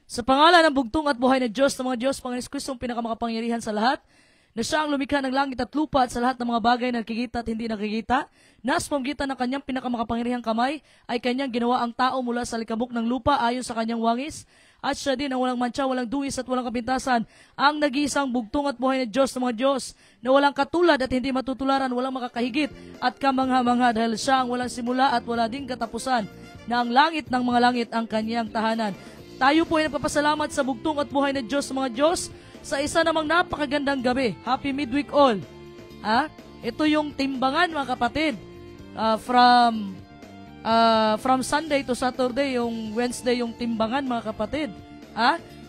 Sa pangalan ng bugtong at buhay na Diyos, ng mga Diyos, Panginoon Kristo, ang pinakamakapangyarihan sa lahat, na siya ang lumikha ng langit at lupa at sa lahat ng mga bagay na nakikita at hindi nakikita, na sa pamamagitan ng kanyang pinakamakapangyarihang kamay ay kanyang ginawa ang tao mula sa likabok ng lupa ayon sa kanyang wangis, at siya din ang walang mantsa, walang duwis at walang kapintasan, ang nag-iisang bugtong at buhay na Diyos ng mga Diyos, na walang katulad at hindi matutularan, walang makakahigit at kamangha-mangha, dahil siya ang walang simula at wala ding katapusan, na ang langit ng mga langit ang kanyang tahanan. Tayo po ay nagpapasalamat sa bugtong at buhay na Diyos ng mga Diyos sa isa namang napakagandang gabi. Happy midweek all. Ito yung timbangan, mga kapatid, from Sunday to Saturday, yung Wednesday yung timbangan, mga kapatid.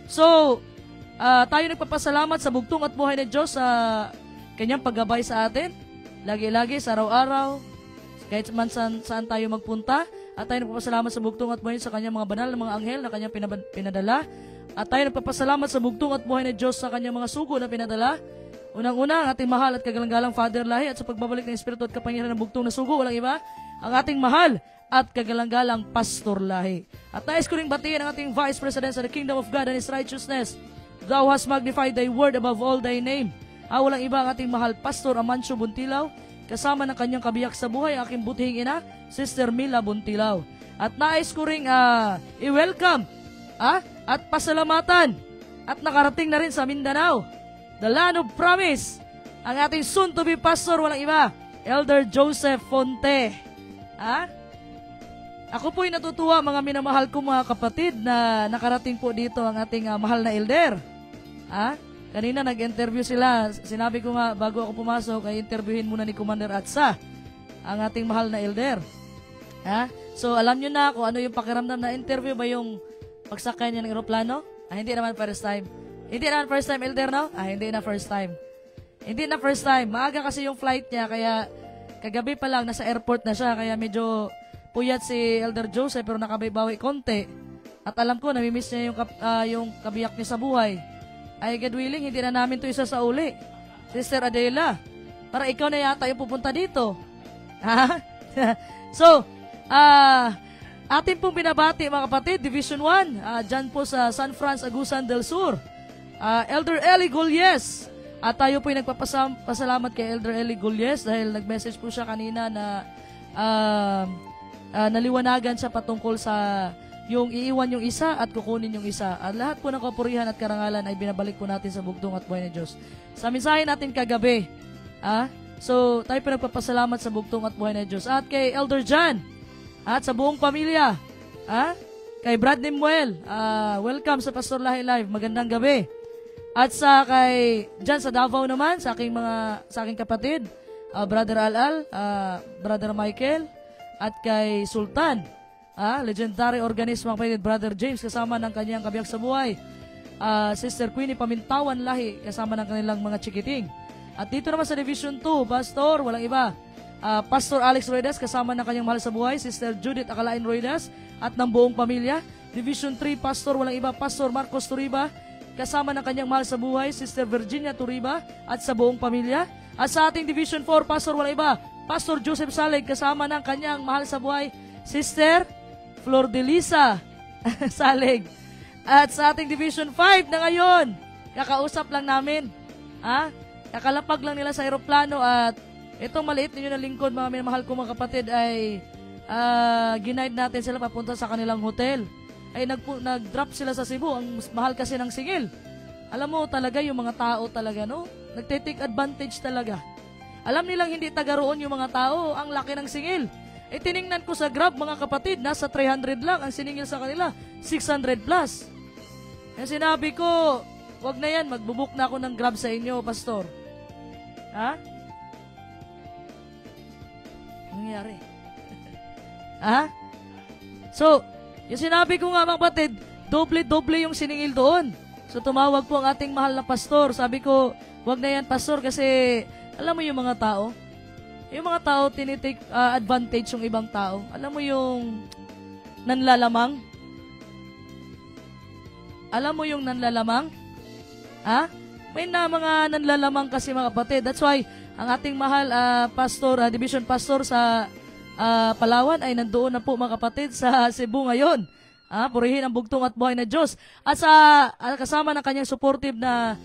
So, tayo nagpapasalamat sa bugtong at buhay na Diyos sa kanyang paggabay sa atin. Lagi-lagi, sa araw-araw, kahit man saan tayo magpunta. At tayo nagpapasalamat sa bugtong at buhay sa kanyang mga banal na mga anghel na kanyang pinadala. At tayo nagpapasalamat sa bugtong at buhay na Diyos sa kanyang mga sugo na pinadala. Unang-una, ang ating mahal at kagalang-galang Father Lahi, at sa pagbabalik ng Espiritu at kapangyarihan ng bugtong na sugo, walang iba, ang ating mahal at kagalang-galang Pastor Lahi. At nais ko ring batiin ang ating Vice President sa the Kingdom of God and His Righteousness. Thou hast magnified thy word above all thy name. Walang iba ang ating mahal Pastor Amancio Buntilaw, kasama ng kanyang kabiyak sa buhay, ang aking butihing ina, Sister Mila Buntilaw. At nais ko ring i-welcome at pasalamatan at nakarating na rin sa Mindanao, the land of promise, ang ating soon-to-be pastor, walang iba, Elder Joseph Fonte. Ako po'y natutuwa, mga minamahal ko mga kapatid, na nakarating po dito ang ating mahal na elder. Kanina nag-interview sila. Sinabi ko nga, bago ako pumasok, ay interviewin muna ni Commander Atsa, ang ating mahal na elder. So, alam nyo na kung ano yung pakiramdam na interview ba yung pagsakay niya ng eroplano? Hindi naman first time. Hindi naman first time, elder, no? Hindi na first time. Hindi na first time. Maaga kasi yung flight niya, kaya kagabi pa lang, nasa airport na siya, kaya medyo puyat si Elder Joseph, pero nakabawi konti. At alam ko, namimiss niya yung kabiyak niya sa buhay. Ay, God willing, hindi na namin ito isa sa uli. Sister Adela, para ikaw na yata yung pupunta dito. So, atin pong binabati, mga kapatid, Division 1, dyan po sa San Franz, Agusan del Sur. Elder Eli Gulles. At tayo po'y nagpapasalamat kay Elder Eli Gulles dahil nag-message po siya kanina na naliwanagan siya patungkol sa yung iiwan yung isa at kukunin yung isa. At lahat po ng kapurihan at karangalan ay binabalik po natin sa bugtong at buhay ng Diyos. Sa mensahe natin kagabi, so tayo po nagpapasalamat sa bugtong at buhay ng Diyos. At kay Elder John, at sa buong pamilya, kay Brad Nimuel, welcome sa Pastor Lahi Live, magandang gabi. At sa kay dyan sa Davao naman, sa aking kapatid, Brother Alal, Brother Michael, at kay Sultan, legendary organist, mga kapatid, Brother James, kasama ng kanyang kabiyak sa buhay, Sister Queenie Pamintawan Lahi, kasama ng kanilang mga chikiting. At dito naman sa Division 2, Pastor, walang iba, Pastor Alex Roidas, kasama ng kanyang mahal sa buhay, Sister Judith Akalain Roidas, at ng buong pamilya. Division 3, Pastor, walang iba, Pastor Marcos Turiba, kasama ng kanyang mahal sa buhay, Sister Virginia Turiba, at sa buong pamilya. At sa ating Division 4, Pastor, walang iba, Pastor Joseph Saleg, kasama ng kanyang mahal sa buhay, Sister Flor de Lisa Saleg. At sa ating Division 5 na ngayon, kakausap lang namin. Kakalapag lang nila sa aeroplano, at itong maliit ninyo na lingkod, mga minamahal ko mga kapatid, ay ginaid natin sila papunta sa kanilang hotel. Ay nag-drop sila sa Cebu. Ang mahal kasi ng singil. Alam mo talaga yung mga tao talaga, no? Nagte-take advantage talaga. Alam nilang hindi taga roon yung mga tao, ang laki ng singil. Tiningnan ko sa Grab, mga kapatid, nasa 300 lang ang siningil sa kanila, 600 plus. Sinabi ko, wag na yan, magbubuk na ako ng Grab sa inyo, Pastor. Nangyari. So, yung sinabi ko nga, mga kapatid, doble-doble yung siningil doon. So, tumawag po ang ating mahal na pastor. Sabi ko, wag na yan, Pastor, kasi alam mo yung mga tao, tinitake advantage yung ibang tao. Alam mo yung nanlalamang? Alam mo yung nanlalamang? May mga nanlalamang kasi, mga kapatid. That's why, ang ating mahal pastor, division pastor sa Palawan ay nandoon na po, mga kapatid, sa Cebu ngayon. Purihin ang bugtong at buhay na Diyos. At kasama ng kanyang supportive na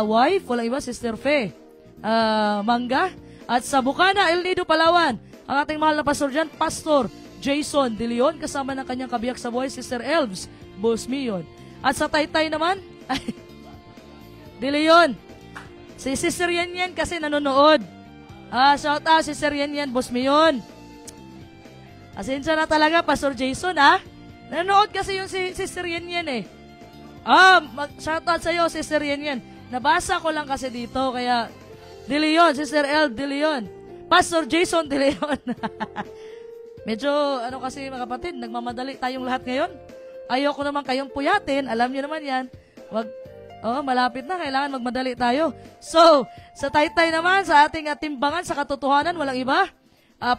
wife, walang iba, Sister Fe Mangga. At sa Bukana, El Nido, Palawan, ang ating mahal na pastor dyan, Pastor Jason De Leon, kasama ng kanyang kabiyak sa buhay, Sister Elves Bosmion. At sa Taytay naman, De Leon, si Sister Yan kasi nanonood. Shout out, Sister Yan Bosmion. Asensya na talaga, Pastor Jason, nanonood kasi yung si Sister Yan eh. Shoutout sa iyo, Sister Yan. Nabasa ko lang kasi dito, kaya De Leon, Sister El De Leon. Pastor Jason De Leon. Medyo, kasi mga kapatid, nagmamadali tayong lahat ngayon. Ayoko naman kayong puyatin, alam niyo naman yan. Malapit na, kailangan magmadali tayo. So, sa Taytay naman, sa ating timbangan sa katotohanan, walang iba.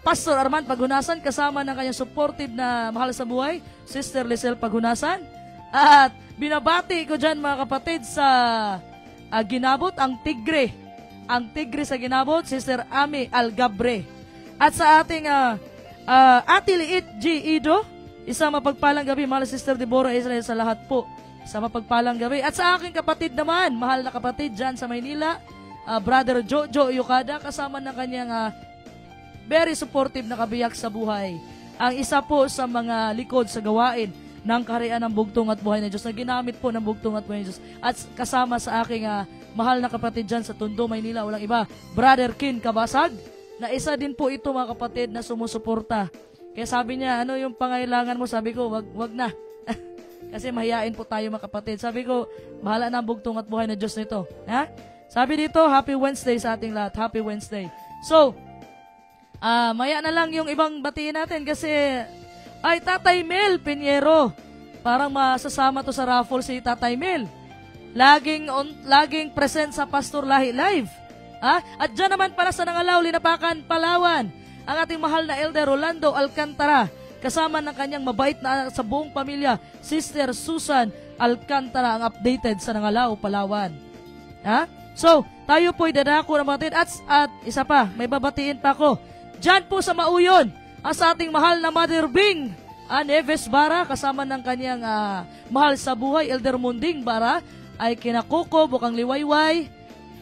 Pastor Armand Paghunasan, kasama ng kanyang supportive na mahal sa buhay, Sister Lisel Paghunasan. At binabati ko dyan mga kapatid sa Ginabot, ang Tigre sa Ginabot, Sister Ami Algabre. At sa ating Ate Liit G. Ido, isang mapagpalang gabi, mahal Sister Deborah Israel, sa lahat po. Isang mapagpalang gabi. At sa aking kapatid naman, mahal na kapatid dyan sa Maynila, Brother Jojo Yukada, kasama ng kanyang very supportive na kabiyak sa buhay. Ang isa po sa mga likod sa gawain ng kaharian ng bugtong at buhay na Diyos, na ginamit po ng bugtong at buhay na Diyos. At kasama sa aking mahal na kapatid dyan sa Tondo, Maynila, walang iba, Brother Kin Kabasag, na isa din po ito mga kapatid na sumusuporta. Kaya sabi niya, ano yung pangailangan mo? Sabi ko, wag na. Kasi mahiyain po tayo mga kapatid. Sabi ko, bahala na ang bugtong at buhay na Diyos nito. Sabi dito, Happy Wednesday sa ating lahat. Happy Wednesday. So, maya na lang yung ibang batiin natin kasi Tatay Mel Piñero. Parang masasama to sa raffle si Tatay Mel. Laging present sa Pastor Lahi Live. At dyan naman para sa Nangalaw, Linapakan, Palawan, ang ating mahal na Elder Rolando Alcantara, kasama ng kanyang mabait na anak sa buong pamilya, Sister Susan Alcantara, ang updated sa Nangalaw, Palawan. So, tayo po'y dadako ng mga at isa pa, may babatiin pa ako. Diyan po sa Mauyon, sa ating mahal na Mother Bing Neves Bara, kasama ng kanyang mahal sa buhay, Elder Munding Bara, ay kinakuko, Bukang Liwayway,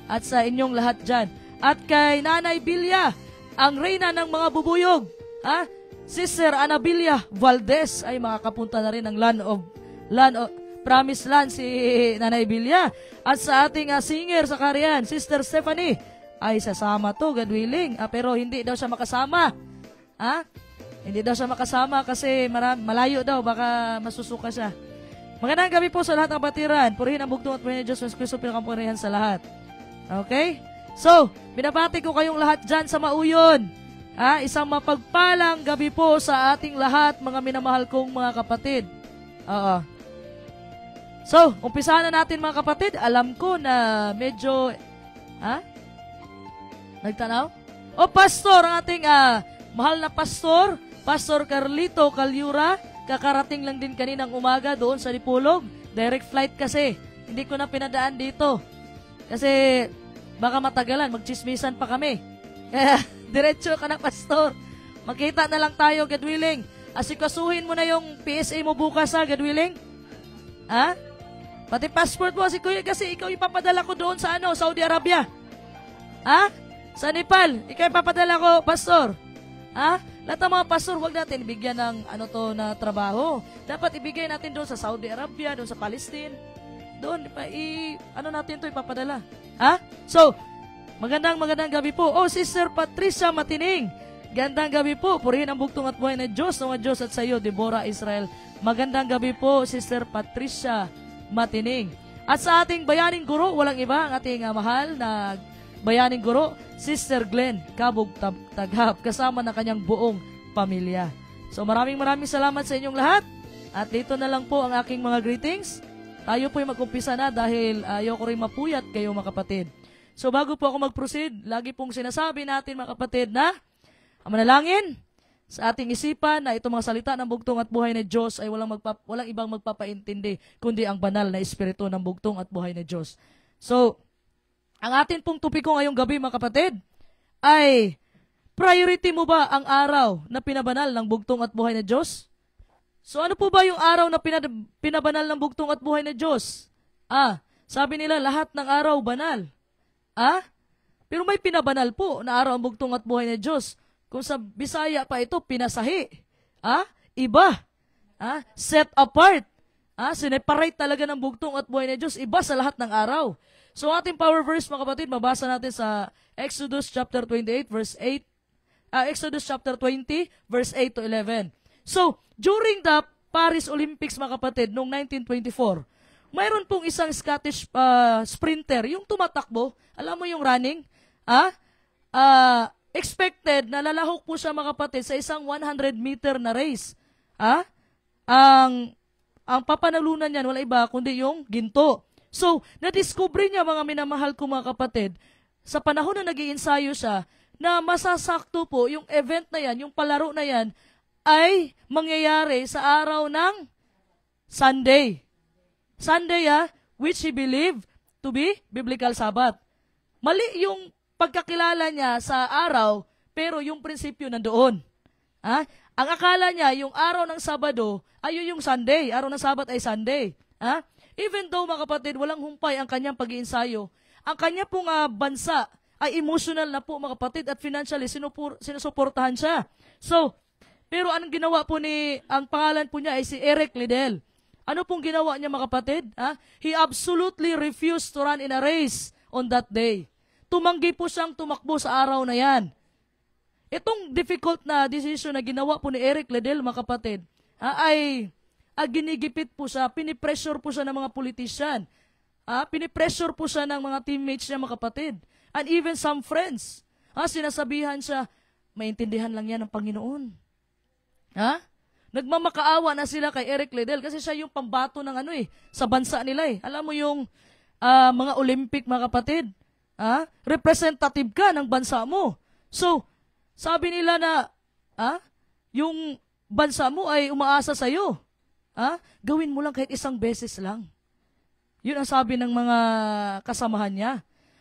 at sa inyong lahat dyan. At kay Nanay Bilya, ang reyna ng mga bubuyog, Sister Anabilia Valdez, ay makakapunta na rin ng Land of Promised Land si Nanay Bilya. At sa ating singer sa Karian, Sister Stephanie, ay sasama to, God willing. Pero hindi daw siya makasama. Hindi daw siya makasama kasi malayo daw, baka masusuka siya. Magandang gabi po sa lahat ng batiran. Purihin ang bugtong at buhay ni Diyos, mas Kristo pinakampurihan sa lahat. Okay? So, binabati ko kayong lahat dyan sa Mauyon. Isang mapagpalang gabi po sa ating lahat, mga minamahal kong mga kapatid. So, umpisahan na natin mga kapatid. Alam ko na medyo, nagtanaw? Pastor, ang ating mahal na pastor, Pastor Carlito Calyura, kakarating lang din kaninang umaga doon sa Dipolog. Direct flight kasi. Hindi ko na pinadaan dito. Kasi baka matagalan, magchismisan pa kami. Kaya, diretso ka na, Pastor. Magkita na lang tayo, God willing. Asikasuhin mo na yung PSA mo bukas, God willing. Pati passport mo, kasi ikaw ipapadala ko doon sa Saudi Arabia. Sa Nepal, ikaw ipapadala ko, Pastor. Lahat ng mga pastor, huwag natin ibigyan ng na trabaho. Dapat ibigay natin doon sa Saudi Arabia, doon sa Palestine. Doon, natin to ipapadala. So, magandang gabi po. Sister Patricia Matining. Gandang gabi po. Purihin ang bugtong at buhay na Diyos, ng Diyos at sa iyo, Deborah Israel. Magandang gabi po, Sister Patricia Matining. At sa ating bayaning guro, walang iba, ang ating mahal na bayaning guro, Sister Glenn Kabog Taghap, kasama na kanyang buong pamilya. So maraming salamat sa inyong lahat. At dito na lang po ang aking mga greetings. Tayo po'y mag-umpisa na dahil ayoko rin mapuyat kayo mga kapatid. So bago po ako mag-proceed, lagi pong sinasabi natin mga kapatid na manalangin sa ating isipan na itong mga salita ng bugtong at buhay na Diyos ay walang ibang magpapaintindi kundi ang banal na espiritu ng bugtong at buhay na Diyos. So, ang atin pong tupiko ngayong gabi mga kapatid ay, priority mo ba ang araw na pinabanal ng bugtong at buhay na Diyos? So ano po ba yung araw na pinabanal ng bugtong at buhay na Diyos? Sabi nila lahat ng araw banal. Pero may pinabanal po na araw ang bugtong at buhay na Diyos. Kung sa Bisaya pa ito, pinasahi. Iba. Set apart. Sineparate talaga ng bugtong at buhay na Diyos. Iba sa lahat ng araw. So ating power verse mga kapatid, mabasa natin sa Exodus chapter 28 verse 8. Exodus chapter 20 verse 8 to 11. So, during the Paris Olympics mga kapatid, noong 1924, mayroon pong isang Scottish sprinter, yung tumatakbo, alam mo yung running, expected na lalahok po siya mga kapatid sa isang 100-meter na race. Ang papanalunan niyan, wala iba, kundi yung ginto. So, na-discover niya mga minamahal ko mga kapatid, sa panahon na nag-iinsayo siya, na masasakto po yung event na yan, yung palaro na yan, ay mangyayari sa araw ng Sunday. Sunday, which he believed to be biblical Sabbath. Mali yung pagkakilala niya sa araw, pero yung prinsipyo nandoon. Ang akala niya, yung araw ng Sabado, ay yung Sunday. Araw ng Sabat ay Sunday. Even though, mga kapatid, walang humpay ang kanyang pag-iinsayo, ang kanya pong bansa ay emotional na po, mga kapatid, at financially, sinusuportahan siya. So, pero anong ginawa po ang pangalan po niya ay si Eric Liddell. Ano pong ginawa niya, mga kapatid? He absolutely refused to run in a race on that day. Tumanggi po siyang tumakbo sa araw na yan. Itong difficult na decision na ginawa po ni Eric Liddell, mga kapatid, ay ginigipit po siya, pinipressure po siya ng mga politician, pinipressure po siya ng mga teammates niya, mga kapatid, and even some friends. Sinasabihan siya, maintindihan lang yan ng Panginoon. Nagmamakaawa na sila kay Eric Liddell kasi siya yung pambato ng sa bansa nila Alam mo yung mga Olympic, mga kapatid, representative ka ng bansa mo. So, sabi nila na, yung bansa mo ay umaasa sa'yo. Gawin mo lang kahit isang beses lang. Yun ang sabi ng mga kasamahan niya.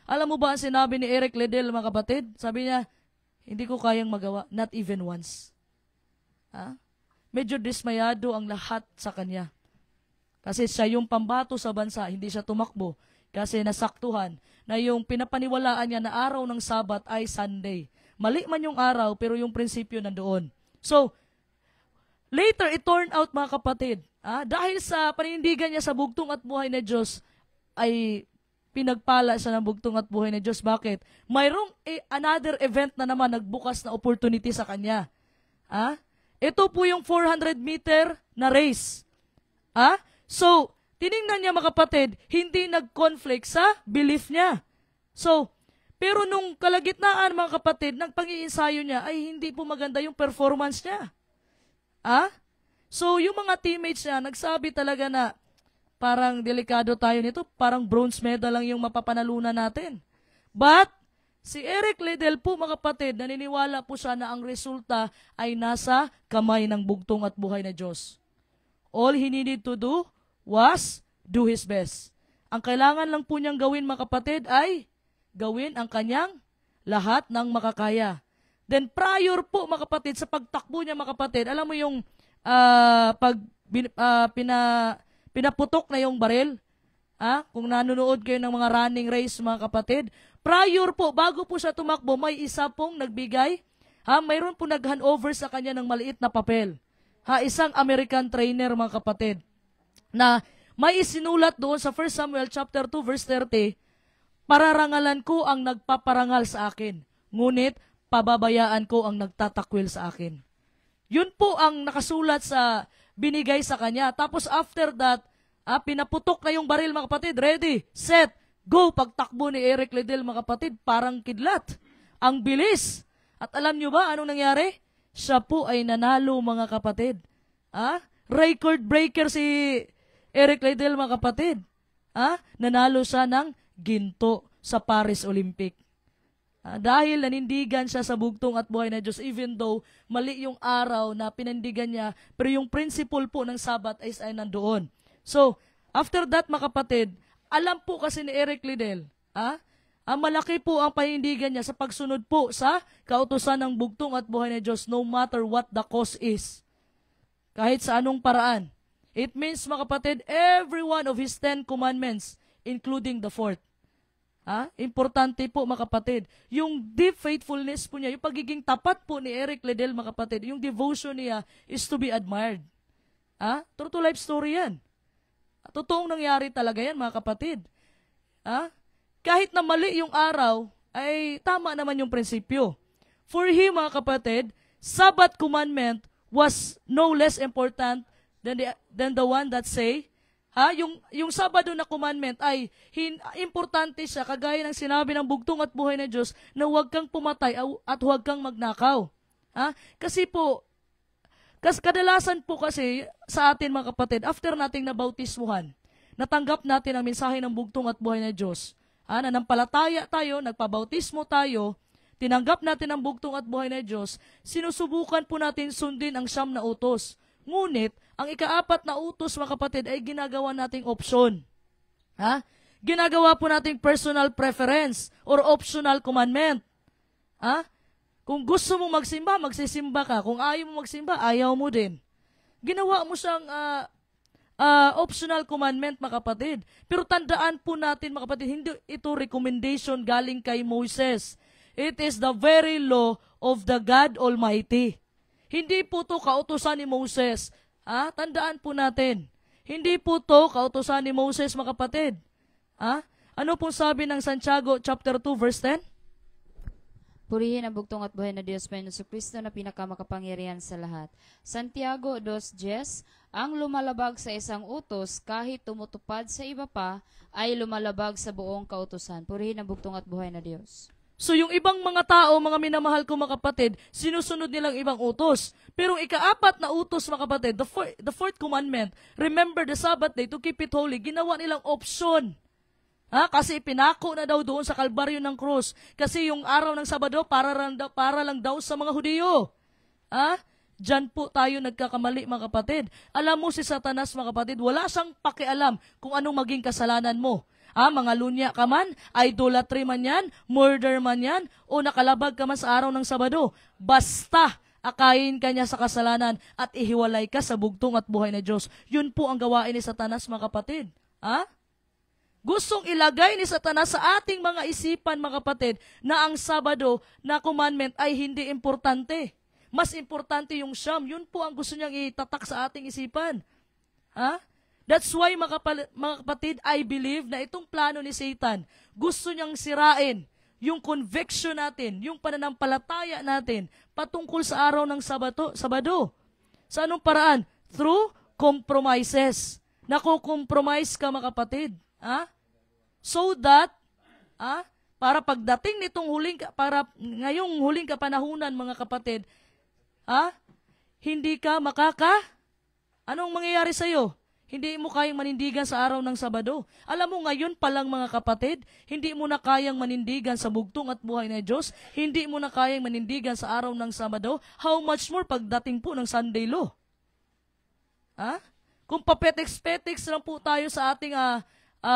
Alam mo ba ang sinabi ni Eric Liddell, mga kapatid? Sabi niya, hindi ko kayang magawa, not even once. Medyo dismayado ang lahat sa kanya. Kasi siya yung pambato sa bansa, hindi siya tumakbo. Kasi nasaktuhan na yung pinapaniwalaan niya na araw ng Sabat ay Sunday. Mali man yung araw, pero yung prinsipyo nandoon. So, later, it turned out, mga kapatid, dahil sa panindigan niya sa bugtong at buhay na Diyos, ay pinagpala siya ng bugtong at buhay na Diyos. Bakit? Mayroong another event na naman nagbukas na opportunity sa kanya. Ito po yung 400-meter na race. So, tiningnan niya, mga kapatid, hindi nag-conflict sa belief niya. So, pero nung kalagitnaan, mga kapatid, ng pang-iinsayo niya, ay hindi po maganda yung performance niya. So, yung mga teammates niya, nagsabi talaga na, parang delikado tayo nito, parang bronze medal lang yung mapapanalunan natin. But, si Eric Liddell po, mga kapatid, naniniwala po siya na ang resulta ay nasa kamay ng bugtong at buhay na Diyos. All he needed to do was do his best. Ang kailangan lang po niyang gawin, mga kapatid, ay gawin ang kanyang lahat ng makakaya. Then prior po, mga kapatid, sa pagtakbo niya, mga kapatid, alam mo yung pinaputok na yung baril? Kung nanonood kayo ng mga running race, mga kapatid, prior po, bago po siya tumakbo, may isa pong nagbigay, mayroon po nag-handover sa kanya ng maliit na papel. Isang American trainer, mga kapatid, na may isinulat doon sa 1 Samuel chapter 2 verse 30, pararangalan ko ang nagpaparangal sa akin, ngunit pababayaan ko ang nagtatakwil sa akin. Yun po ang nakasulat sa binigay sa kanya. Tapos after that, pinaputok na yung baril, mga kapatid. Ready, set, go. Pagtakbo ni Eric Liddell, mga kapatid, parang kidlat. Ang bilis. At alam nyo ba anong nangyari? Siya po ay nanalo, mga kapatid. Record breaker si Eric Liddell, mga kapatid. Nanalo siya ng ginto sa Paris Olympic. Dahil nanindigan siya sa bugtong at buhay na Diyos, even though mali yung araw na pinandigan niya, pero yung principle po ng Sabat ay nandoon. So, after that, mga kapatid, alam po kasi ni Eric Liddell, malaki po ang panindigan niya sa pagsunod po sa kautusan ng bugtong at buhay na Diyos, no matter what the cause is. Kahit sa anong paraan. It means, mga kapatid, every one of His 10 commandments, including the fourth. Importante po, mga kapatid. Yung deep faithfulness po niya, yung pagiging tapat po ni Eric Ledel, mga kapatid, yung devotion niya is to be admired. True to life story yan. Totoong nangyari talaga yan, mga kapatid. Kahit na mali yung araw, ay tama naman yung prinsipyo. For him, mga kapatid, Sabbath commandment was no less important than the one that say, yung Sabado na commandment ay importante siya, kagaya ng sinabi ng bugtong at buhay na Diyos, na huwag kang pumatay at huwag kang magnakaw. Kasi po, kadalasan po kasi sa atin, mga kapatid, after nating nabautismuhan, natanggap natin ang mensahe ng bugtong at buhay na Diyos, nanampalataya tayo, nagpabautismo tayo, tinanggap natin ang bugtong at buhay na Diyos, sinusubukan po natin sundin ang 9 na utos. Ngunit, ang ika-4 na utos, mga kapatid, ay ginagawa nating option. Ginagawa po nating personal preference or optional commandment. Kung gusto mo magsimba, magsisimba ka. Kung ayaw mo magsimba, ayaw mo din. Ginawa mo siyang optional commandment, mga kapatid. Pero tandaan po natin, mga kapatid, hindi ito recommendation galing kay Moses. It is the very law of the God Almighty. Hindi po to kautusan ni Moses. Tandaan po natin. Hindi po to kautusan ni Moses, mga kapatid. Ano pong sabi ng Santiago chapter 2 verse 10? Purihin ang bugtong at buhay na Diyos Panginoon Kristo na pinakamakapangyarihan sa lahat. Santiago 2:10, ang lumalabag sa isang utos kahit tumutupad sa iba pa ay lumalabag sa buong kautusan. Purihin ang bugtong at buhay na Diyos. So yung ibang mga tao, mga minamahal ko, mga kapatid, sinusunod nilang ibang utos. Pero ika-4 na utos, mga kapatid, the fourth commandment, remember the Sabbath day to keep it holy, ginawa nilang option. Kasi pinako na daw doon sa kalbaryo ng krus. Kasi yung araw ng Sabado, para lang daw sa mga Hudiyo. Diyan po tayo nagkakamali, mga kapatid. Alam mo si Satanas, mga kapatid, wala siyang pakialam kung anong maging kasalanan mo. Mga lunya ka man, idolatry man yan, murder man yan, o nakalabag ka man sa araw ng Sabado. Basta akayin ka niya sa kasalanan at ihiwalay ka sa bugtong at buhay na Diyos. Yun po ang gawain ni Satanas, mga kapatid. Gustong ilagay ni Satanas sa ating mga isipan, mga kapatid, na ang Sabado na commandment ay hindi importante. Mas importante yung Siyam. Yun po ang gusto niyang itatak sa ating isipan. That's why, mga kapatid, I believe na itong plano ni Satan, gusto niyang sirain yung conviction natin, yung pananampalataya natin, patungkol sa araw ng Sabado. Sa anong paraan? Through compromises. Nako-compromise ka, mga kapatid. So that, para pagdating nitong ngayong huling kapanahunan, mga kapatid, hindi ka anong mangyayari sa'yo? Hindi mo kayang manindigan sa araw ng Sabado. Alam mo, ngayon pa lang, mga kapatid, hindi mo na kayang manindigan sa bugtong at buhay na Diyos, hindi mo na kayang manindigan sa araw ng Sabado, how much more pagdating po ng Sunday law? Kung papetex-petex lang po tayo sa ating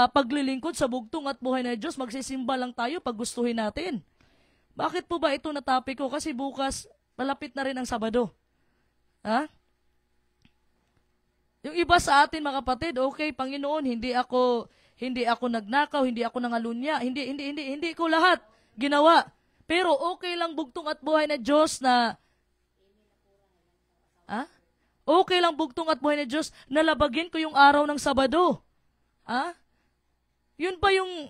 paglilingkod sa bugtong at buhay na Diyos, magsisimba lang tayo pag gustuhin natin. Bakit po ba ito na topic ko? Kasi bukas, malapit na rin ang Sabado. Yung iba sa atin, mga kapatid, okay, Panginoon, hindi ako nagnakaw, hindi ako nangalunya, hindi ko lahat ginawa. Pero okay lang bugtong at buhay na Diyos na, okay lang bugtong at buhay na Diyos na labagin ko yung araw ng Sabado. Yun ba yung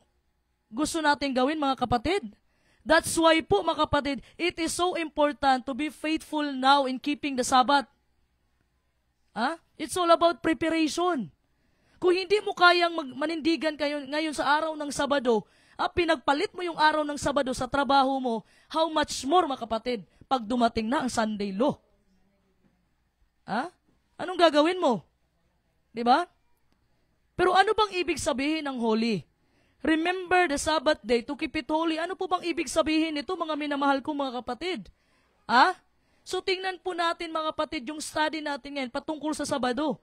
gusto natin gawin, mga kapatid? That's why po, mga kapatid, it is so important to be faithful now in keeping the Sabbath. It's all about preparation. Kung hindi mo kayang manindigan kayo ngayon sa araw ng Sabado, pinagpalit mo yung araw ng Sabado sa trabaho mo, how much more, mga kapatid, pag dumating na ang Sunday law? Anong gagawin mo? Diba? Pero ano bang ibig sabihin ng holy? Remember the Sabbath day to keep it holy. Ano po bang ibig sabihin nito, mga minamahal ko, mga kapatid? So tingnan po natin, mga kapatid, yung study natin ngayon patungkol sa Sabado.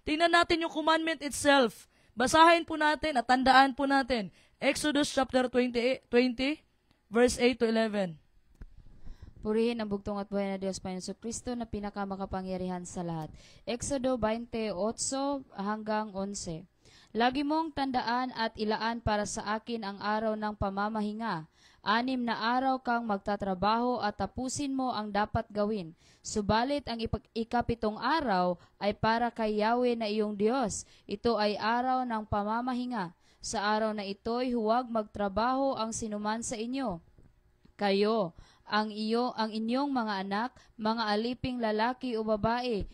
Tingnan natin yung commandment itself. Basahin po natin at tandaan po natin. Exodus chapter 20 verse 8 to 11. Purihin ang bugtong at buhay na Diyos Panginoon Kristo na pinakamakapangyarihan sa lahat. Exodo 28 hanggang 11. Lagi mong tandaan at ilaan para sa akin ang araw ng pamamahinga. 6 na araw kang magtatrabaho at tapusin mo ang dapat gawin. Subalit ang ikapitong araw ay para kay Yahweh na iyong Diyos. Ito ay araw ng pamamahinga. Sa araw na ito'y huwag magtrabaho ang sinuman sa inyo. Kayo, ang inyong mga anak, mga aliping lalaki o babae,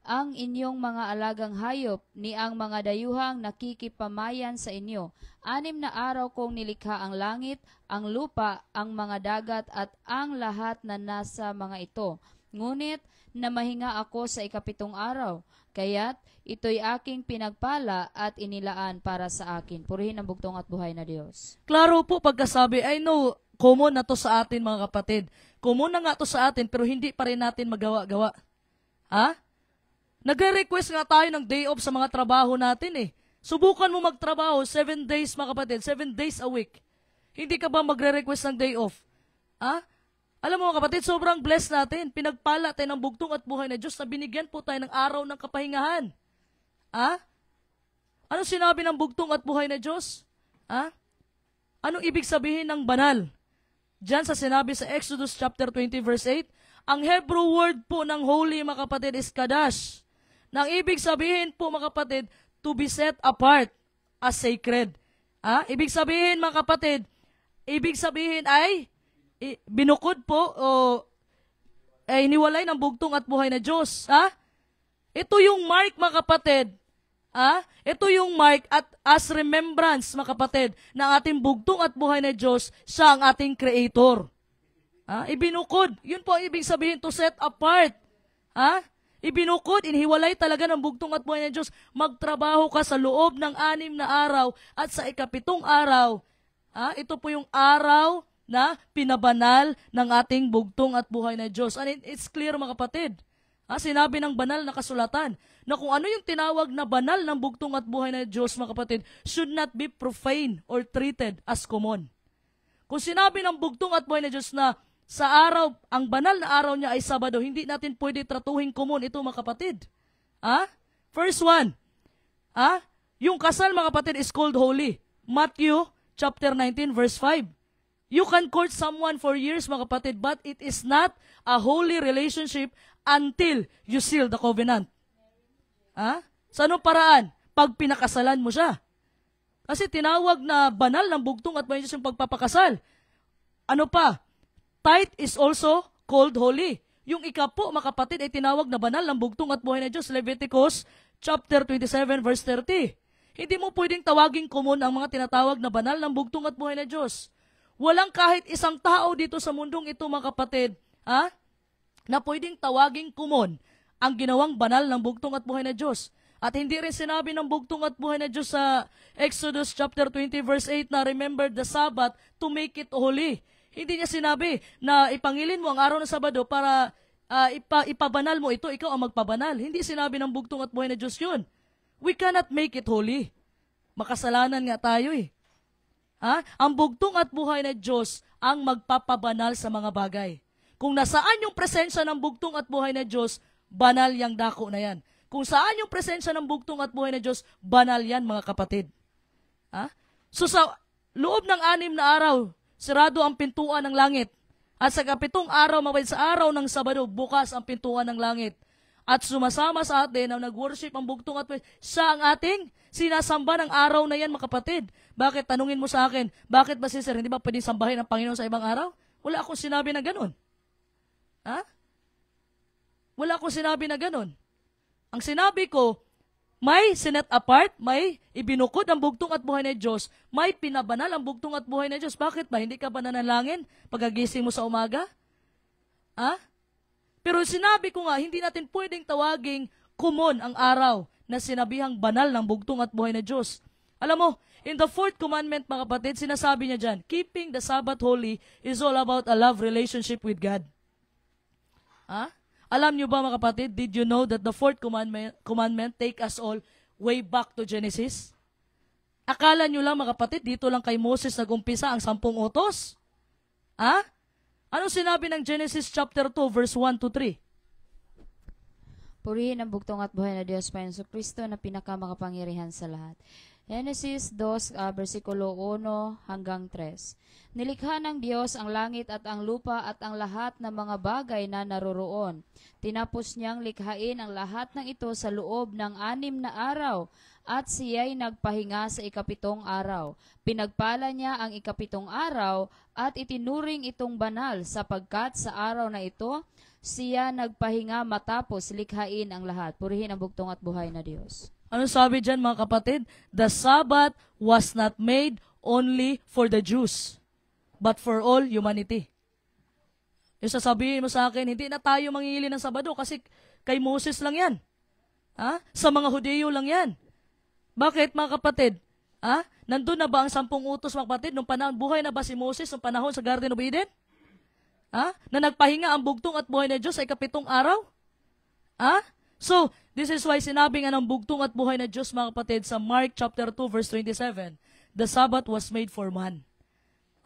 ang inyong mga alagang hayop, ni ang mga dayuhang nakikipamayan sa inyo. 6 na araw kong nilikha ang langit, ang lupa, ang mga dagat at ang lahat na nasa mga ito. Ngunit namahinga ako sa ikapitong araw, kaya't ito'y aking pinagpala at inilaan para sa akin. Purihin ang bugtong at buhay na Diyos. Klaro po pagkasabi, I know, common na to sa atin mga kapatid. Common na nga to sa atin pero hindi pa rin natin magawa-gawa. Ha? Nagre-request nga tayo ng day off sa mga trabaho natin eh. Subukan mo magtrabaho 7 days mga kapatid, 7 days a week. Hindi ka ba magre-request ng day off? Ha? Alam mo mga kapatid, sobrang blessed natin. Pinagpala tayo ng bugtong at buhay na Diyos na binigyan po tayo ng araw ng kapahingahan. Ha? Ano sinabi ng bugtong at buhay na Diyos? Ha? Anong ibig sabihin ng banal? Diyan sa sinabi sa Exodus chapter 20 verse 8, ang Hebrew word po ng holy mga kapatid is kadash. Nang ibig sabihin po mga kapatid, to be set apart as sacred. Ibig sabihin mga kapatid, ibig sabihin ay binukod po o hiniwalay ng bugtong at buhay na Diyos. Ito yung mark mga kapatid. Ito yung mark at as remembrance mga kapatid ng ating bugtong at buhay na Diyos, siya ang ating creator. Ibinukod. Yun po ang ibig sabihin to set apart. Ibinukod, inhiwalay talaga ng bugtong at buhay ng Diyos. Magtrabaho ka sa loob ng 6 na araw at sa ikapitong araw. Ito po yung araw na pinabanal ng ating bugtong at buhay na Diyos. And it's clear mga kapatid. Sinabi ng banal na kasulatan na kung ano yung tinawag na banal ng bugtong at buhay na Diyos mga kapatid should not be profane or treated as common. Kung sinabi ng bugtong at buhay na Diyos na sa araw, ang banal na araw niya ay Sabado, hindi natin pwede tratuhin common ito mga kapatid. First one, yung kasal mga kapatid is called holy. Matthew chapter 19 verse 5. You can court someone for years mga kapatid, but it is not a holy relationship until you seal the covenant. Sa anong paraan? Pag pinakasalan mo siya. Kasi tinawag na banal ng bugtong at buhay na Diyos yung pagpapakasal. Ano pa? Tithe is also called holy. Yung ikapo, mga kapatid, ay tinawag na banal ng bugtong at buhay na Diyos. Leviticus chapter 27 verse 30. Hindi mo pwedeng tawaging common ang mga tinatawag na banal ng bugtong at buhay na Diyos. Walang kahit isang tao dito sa mundong ito, mga kapatid, na pwedeng tawaging common ang ginawang banal ng bugtong at buhay na Diyos. At hindi rin sinabi ng bugtong at buhay na Diyos sa Exodus chapter 20 verse 8 na remember the Sabbath to make it holy. Hindi niya sinabi na ipangilin mo ang araw ng Sabado para ipabanal mo ito, ikaw ang magpabanal. Hindi sinabi ng bugtong at buhay na Diyos yun. We cannot make it holy. Makasalanan nga tayo eh. Ang bugtong at buhay na Diyos ang magpapabanal sa mga bagay. Kung nasaan yung presensya ng bugtong at buhay na Diyos, banal yang dako na yan. Kung saan yung presensya ng bugtong at buhay na Diyos, banal yan mga kapatid. So sa loob ng 6 na araw, sirado ang pintuan ng langit. At sa kapitong araw, sa araw ng Sabado, bukas ang pintuan ng langit. At sumasama sa atin ang nag-worship ang bugtong at siya ang ating sinasamba ng araw na yan, mga kapatid. Bakit? Tanungin mo sa akin, bakit ba sister, hindi ba pwedeng sambahin ang Panginoon sa ibang araw? Wala akong sinabi na ganun. Wala akong sinabi na ganun. Ang sinabi ko, may sinet apart, may ibinukod ang bugtong at buhay na Diyos, may pinabanal ang bugtong at buhay na Diyos. Bakit ba? Hindi ka ba nanalangin pagkagising mo sa umaga? Pero sinabi ko nga, hindi natin pwedeng tawaging common ang araw na sinabihang banal ng bugtong at buhay na Diyos. Alam mo, in the 4th commandment, mga kapatid, sinasabi niya dyan, keeping the Sabbath holy is all about a love relationship with God. Alam niyo ba mga kapatid, did you know that the 4th commandment take us all way back to Genesis? Akala niyo lang mga kapatid, dito lang kay Moses nagumpisa ang 10 utos? Anong sinabi ng Genesis chapter 2 verse 1 to 3? Purihin ang bugtong at buhay na Diyos Panginoon Kristo na pinakamakapangyarihan sa lahat. Genesis 2, versikulo 1 hanggang 3. Nilikha ng Diyos ang langit at ang lupa at ang lahat ng mga bagay na naroroon. Tinapos niyang likhain ang lahat ng ito sa loob ng 6 na araw at siya'y nagpahinga sa ikapitong araw. Pinagpala niya ang ikapitong araw at itinuring itong banal sapagkat sa araw na ito, siya nagpahinga matapos likhain ang lahat. Purihin ang bugtong at buhay na Diyos. Ano sabi dyan mga kapatid? The Sabbath was not made only for the Jews, but for all humanity. Yung sasabihin mo sa akin, hindi na tayo mangingili ng Sabado kasi kay Moses lang yan. Sa mga Hudyo lang yan. Bakit mga kapatid? Nandun na ba ang 10 utos mga kapatid? Nung panahon, buhay na ba si Moses nung panahon sa Garden of Eden? Na nagpahinga ang bugtong at buhay na Diyos ay 7 araw? So, this is why sinabi nga ng bugtong at buhay na Diyos mga kapatid sa Mark chapter 2 verse 27, the Sabbath was made for man.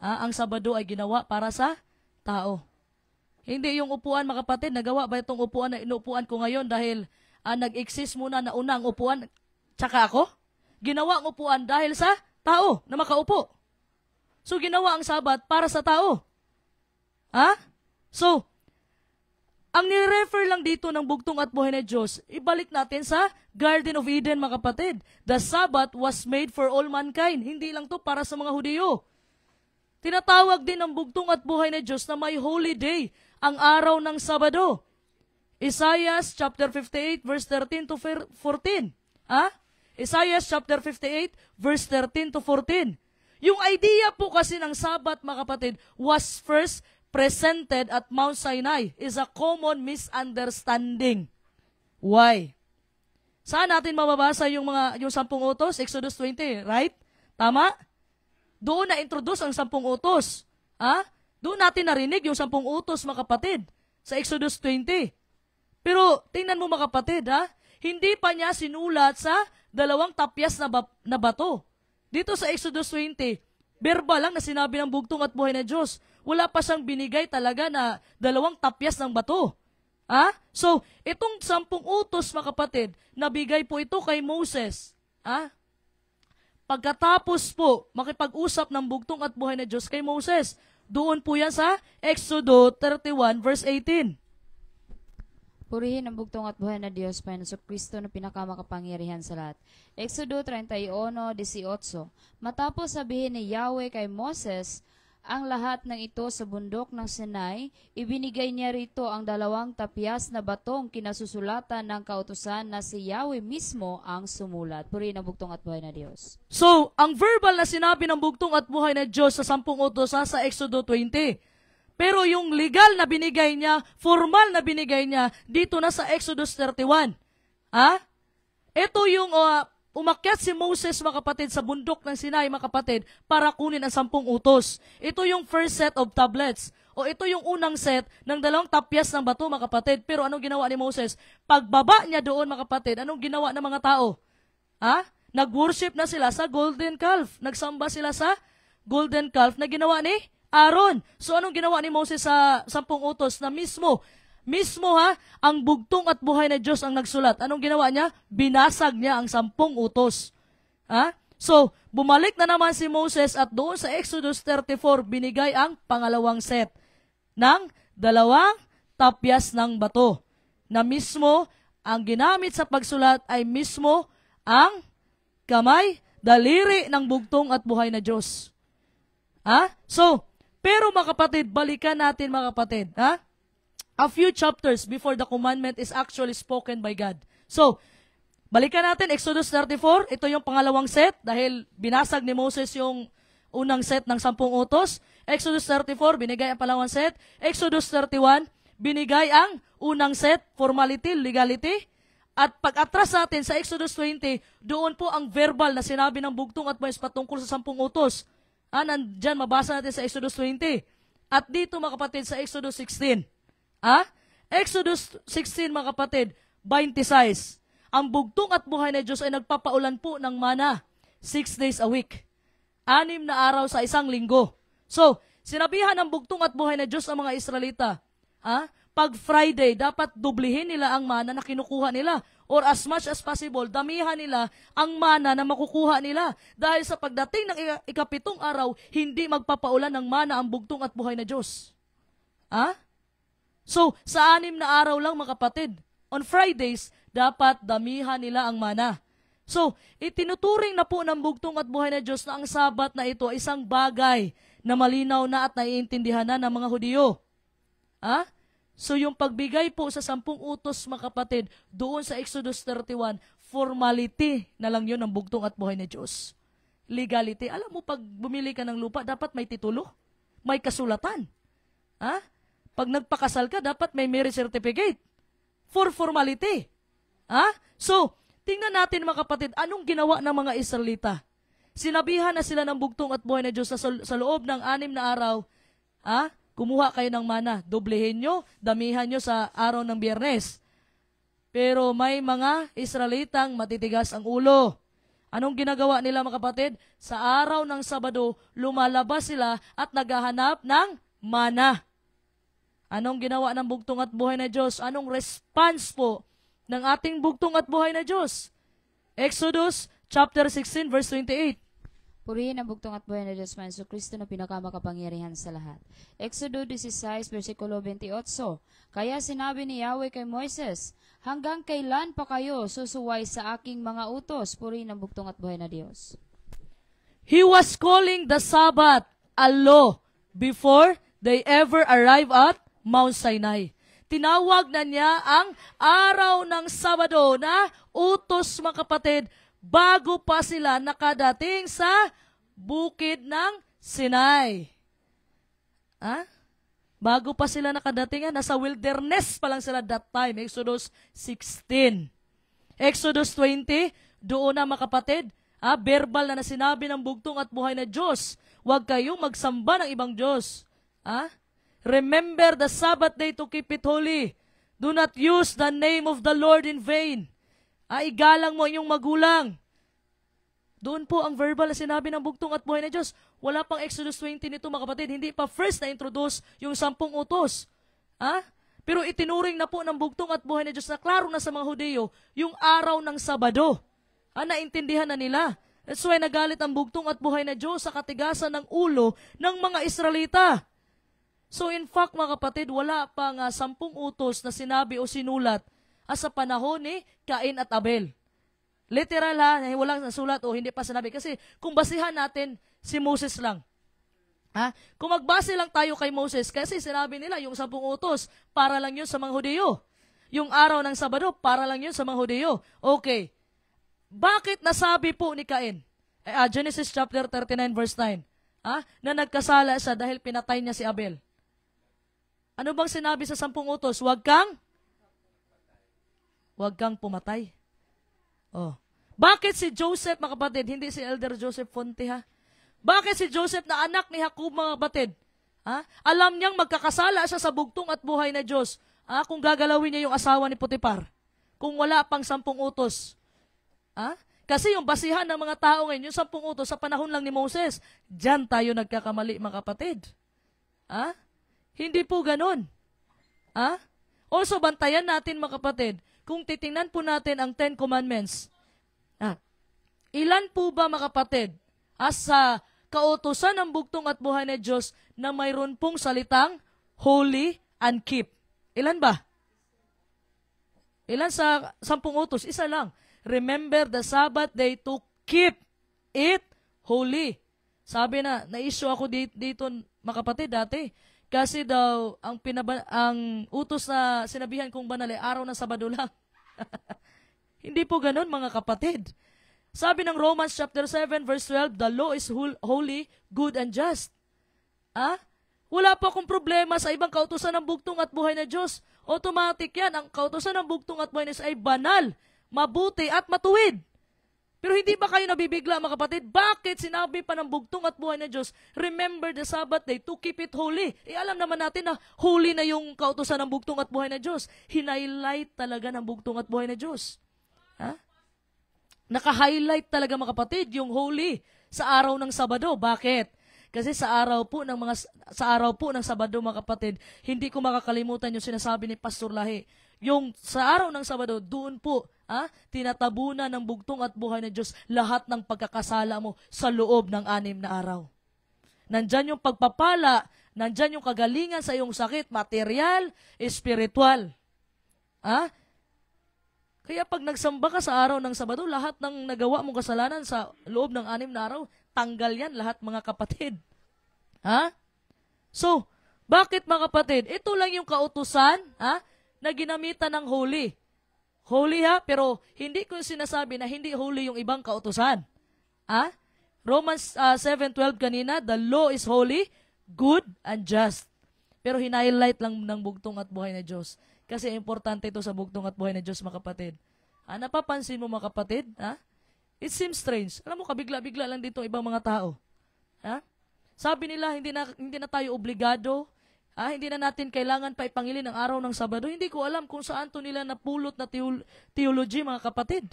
Ang Sabado ay ginawa para sa tao. Hindi yung upuan mga kapatid, nagawa ba itong upuan na inuupuan ko ngayon dahil nag-exist muna na unang upuan tsaka ako? Ginawa ang upuan dahil sa tao na makaupo. So, ginawa ang Sabat para sa tao. So, ang nirefer lang dito ng bugtong at buhay na Diyos, ibalik natin sa Garden of Eden, mga kapatid. The Sabbath was made for all mankind. Hindi lang to para sa mga Hudyo. Tinatawag din ng bugtong at buhay na Diyos na may holy day, ang araw ng Sabado. Isaiah chapter 58 verse 13 to 14. Isaiah chapter 58 verse 13 to 14. Yung idea po kasi ng Sabbath, mga kapatid, was first presented at Mount Sinai is a common misunderstanding. Why? Saan natin mababasa yung 10 utos? Exodus 20, right? Tama? Doon na-introduce ang 10 utos. Doon natin narinig yung 10 utos, mga kapatid, sa Exodus 20. Pero, tingnan mo mga kapatid, hindi pa niya sinulat sa 2 tapyas na bato. Dito sa Exodus 20, verbal lang na sinabi ng bugtong at buhay na Diyos. Wala pa siyang binigay talaga na 2 tapyas ng bato. So, itong 10 utos, mga kapatid, nabigay po ito kay Moses. Pagkatapos po, makipag-usap ng bugtong at buhay na Diyos kay Moses. Doon po yan sa Exodus 31 verse 18. Purihin ang bugtong at buhay na Diyos Panginoon Kristo na pinakamakapangyarihan sa lahat. Exodo 31:18. Matapos sabihin ni Yahweh kay Moses ang lahat ng ito sa bundok ng Sinai, ibinigay niya rito ang 2 tapyas na batong kinasusulatan ng kautusan na si Yahweh mismo ang sumulat. Purihin ang bugtong at buhay na Diyos. So, ang verbal na sinabi ng bugtong at buhay na Diyos sa 10 utos sa Exodo 20. Pero yung legal na binigay niya, formal na binigay niya, dito na sa Exodus 31. Ito yung umakyat si Moses, mga kapatid, sa bundok ng Sinai, mga kapatid, para kunin ang 10 utos. Ito yung first set of tablets. O ito yung unang set ng 2 tapyas ng bato, mga kapatid. Pero anong ginawa ni Moses? Pagbaba niya doon, mga kapatid, anong ginawa ng mga tao? Nag-worship na sila sa golden calf. Nagsamba sila sa golden calf na ginawa ni Aaron. So anong ginawa ni Moses sa 10 utos na mismo ang bugtong at buhay na Diyos ang nagsulat. Anong ginawa niya? Binasag niya ang 10 utos. So, bumalik na naman si Moses at doon sa Exodus 34, binigay ang pangalawang set ng 2 tapyas ng bato na mismo ang ginamit sa pagsulat ay mismo ang kamay, daliri ng bugtong at buhay na Diyos. So, pero mga kapatid, balikan natin mga kapatid. A few chapters before the commandment is actually spoken by God. So, balikan natin, Exodus 34, ito yung pangalawang set dahil binasag ni Moses yung unang set ng 10 utos. Exodus 34, binigay ang pangalawang set. Exodus 31, binigay ang unang set, formality, legality. At pag-atras natin sa Exodus 20, doon po ang verbal na sinabi ng bugtong at buhay patungkol sa 10 utos. Nandyan, mabasa natin sa Exodus 20. At dito, mga kapatid, sa Exodus 16. Exodus 16, mga kapatid, 26. Ang bugtong at buhay na Diyos ay nagpapaulan po ng mana 6 days a week. 6 na araw sa isang linggo. So, Sinabihan ng bugtong at buhay na Diyos ang mga Israelita, pag Friday, dapat dublihin nila ang mana na kinukuha nila. Or as much as possible, damihan nila ang mana na makukuha nila. Dahil sa pagdating ng ikapitong araw, hindi magpapaulan ng mana ang bugtong at buhay na Diyos. So, sa 6 na araw lang mga kapatid, on Fridays, dapat damihan nila ang mana. So, itinuturing na po ng bugtong at buhay na Diyos na ang Sabat na ito ay isang bagay na malinaw na at naiintindihan na ng mga Hudyo. So, yung pagbigay po sa 10 utos mga kapatid, doon sa Exodus 31, formality na lang yun ng bugtong at buhay na Diyos. Legality. Alam mo, pag bumili ka ng lupa, dapat may titulo, may kasulatan. Pag nagpakasal ka, dapat may marriage certificate. For formality. So, tingnan natin mga kapatid, anong ginawa ng mga Israelita? Sinabihan na sila ng bugtong at buhay na Diyos sa loob ng 6 na araw, kumuha kayo ng mana, doblehin nyo, damihan nyo sa araw ng Biyernes. Pero may mga Israelitang matitigas ang ulo. Anong ginagawa nila mga kapatid? Sa araw ng Sabado, lumalabas sila at naghahanap ng mana. Anong ginawa ng bugtong at buhay na Diyos? Anong response po ng ating bugtong at buhay na Diyos? Exodus chapter 16 verse 28. Purihin ang bugtong at buhay na Diyos man, Kristo na pinakamakapangyarihan sa lahat. Exodo 16, versikulo 28. Kaya sinabi ni Yahweh kay Moises, hanggang kailan pa kayo susuway sa aking mga utos? Purihin ang bugtong at buhay na Diyos. He was calling the Sabbath a law before they ever arrive at Mount Sinai. Tinawag na niya ang araw ng Sabado na utos mga kapatid, bago pa sila nakadating sa bukid ng Sinai. Bago pa sila nakadating, nasa wilderness pa lang sila that time. Exodus 16. Exodus 20, doon na mga kapatid, verbal na sinabi ng bugtong at buhay na Diyos, huwag kayong magsamba ng ibang Diyos. Remember the Sabbath day to keep it holy. Do not use the name of the Lord in vain. Igalang mo inyong magulang. Doon po ang verbal na sinabi ng bugtong at buhay na Diyos. Wala pang Exodus 20 nito mga kapatid. Hindi pa first na introduce yung 10 utos. Pero itinuring na po ng bugtong at buhay na Diyos na klaro na sa mga Hudyo yung araw ng Sabado. Naintindihan na nila. That's why nagalit ang bugtong at buhay na Diyos sa katigasan ng ulo ng mga Israelita. So in fact mga kapatid, wala pang 10 utos na sinabi o sinulat sa panahon ni Cain at Abel. Literal walang nasulat o hindi pa sinabi. Kasi kung basihan natin, si Moses lang. Kung magbase lang tayo kay Moses, kasi sinabi nila yung 10 utos, para lang yun sa mga Hudyo. Yung araw ng Sabado, para lang yun sa mga Hudyo. Okay. Bakit nasabi po ni Cain? Genesis chapter 39 verse 9. Na nagkasala siya dahil pinatay niya si Abel. Ano bang sinabi sa 10 utos? Huwag kang pumatay. Bakit si Joseph, mga kapatid, hindi si Elder Joseph Fonte Bakit si Joseph na anak ni Jacob, mga kapatid? Alam niyang magkakasala siya sa bugtong at buhay na Diyos. Kung gagalawin niya yung asawa ni Potiphar. Kung wala pang 10 utos. Kasi yung basihan ng mga tao ngayon, yung 10 utos sa panahon lang ni Moses, diyan tayo nagkakamali, mga kapatid. Hindi po ganun. Also, bantayan natin, mga kapatid, kung titingnan po natin ang 10 Commandments, ilan po ba mga kapatid, sa kautusan ng bugtong at buhay na Diyos na mayroon pong salitang holy and keep? Ilan ba? Ilan sa 10 utos? Isa lang. Remember the Sabbath day to keep it holy. Sabi na-issue ako dito mga kapatid dati. Kasi daw, ang utos na sinabihan kong banal ay araw ng Sabado lang. Hindi po ganun, mga kapatid. Sabi ng Romans chapter 7 verse 12, the law is holy, good, and just. Wala pa akong problema sa ibang kautusan ng bugtong at buhay na Diyos. Automatic yan. Ang kautusan ng bugtong at buhay na Diyos ay banal, mabuti, at matuwid. Pero hindi ba kayo nabibigla, mga kapatid? Bakit sinabi pa ng bugtong at buhay na Diyos, remember the Sabbath day to keep it holy? Alam naman natin na holy na yung kautusan ng bugtong at buhay na Diyos. Hinighlight talaga ng bugtong at buhay na Diyos. Naka-highlight talaga, mga kapatid, yung holy sa araw ng Sabado. Bakit? Kasi sa araw po ng Sabado, mga kapatid, hindi ko makakalimutan yung sinasabi ni Pastor Lahi. Yung sa araw ng Sabado, doon po, tinatabunan ng bugtong at buhay ng Diyos lahat ng pagkakasala mo sa loob ng 6 na araw. Nandyan yung pagpapala, nandyan yung kagalingan sa iyong sakit, material, espiritual. Kaya pag nagsamba ka sa araw ng Sabado, lahat ng nagawa mong kasalanan sa loob ng 6 na araw, tanggal yan lahat, mga kapatid. So, bakit, mga kapatid? Ito lang yung kautusan na ginamitan ng holy. Holy pero hindi ko sinasabi na hindi holy yung ibang kautusan. Romans 7:12 kanina, the law is holy, good, and just. Pero hinighlight lang ng bugtong at buhay na Diyos. Kasi importante ito sa bugtong at buhay na Diyos, mga kapatid. Napapansin mo, mga kapatid? It seems strange. Alam mo, kabigla-bigla lang dito ibang mga tao. Sabi nila, hindi na tayo obligado. Hindi na natin kailangan pa ipangilin ang araw ng Sabado. Hindi ko alam kung saan to nila napulot na theology, mga kapatid.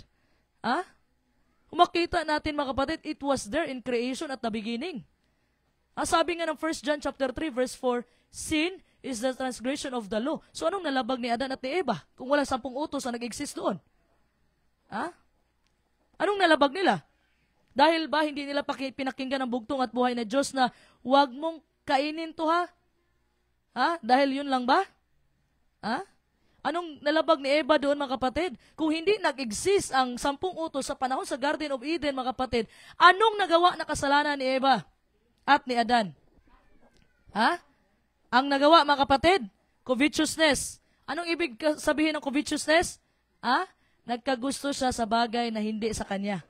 Makita natin, mga kapatid, it was there in creation at the beginning. Sabi nga ng 1 John chapter 3 verse 4, sin is the transgression of the law. So anong nalabag ni Adan at ni Eva kung wala 10 utos na nag-exist doon? Anong nalabag nila? Dahil ba hindi nila pinakinggan ang bugtong at buhay na Diyos na huwag mong kainin to Dahil yun lang ba? Anong nalabag ni Eva doon, mga kapatid? Kung hindi nag-exist ang 10 utos sa panahon sa Garden of Eden, mga kapatid, anong nagawa na kasalanan ni Eva at ni Adan? Ang nagawa, mga kapatid, covetousness. Anong ibig sabihin ng covetousness? Nagkagusto siya sa bagay na hindi sa kanya.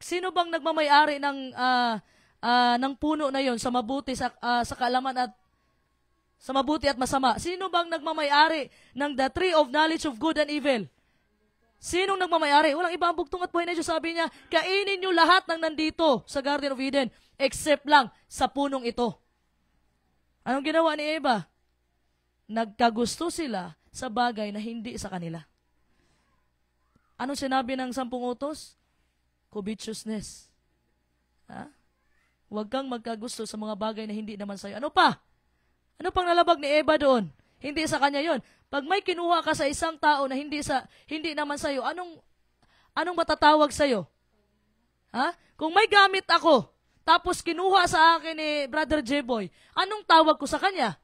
Sino bang nagmamay-ari ng puno na yon sa mabuti, sa kaalaman at sa mabuti at masama? Sino bang nagmamay-ari ng the tree of knowledge of good and evil? Sinong nagmamay-ari? Walang iba ang bugtong at buhay na Diyos. Sabi niya, kainin niyo lahat ng nandito sa Garden of Eden, except lang sa punong ito. Anong ginawa ni Eva? Nagkagusto sila sa bagay na hindi sa kanila. Anong sinabi ng 10 utos? Covetousness. Huwag kang magkagusto sa mga bagay na hindi naman sa'yo. Ano pa? Ano pang nalabag ni Eva doon? Hindi sa kanya yon. Pag may kinuha ka sa isang tao na hindi naman sa'yo, anong matatawag sa'yo? Kung may gamit ako, tapos kinuha sa akin ni Brother J-Boy, anong tawag ko sa kanya?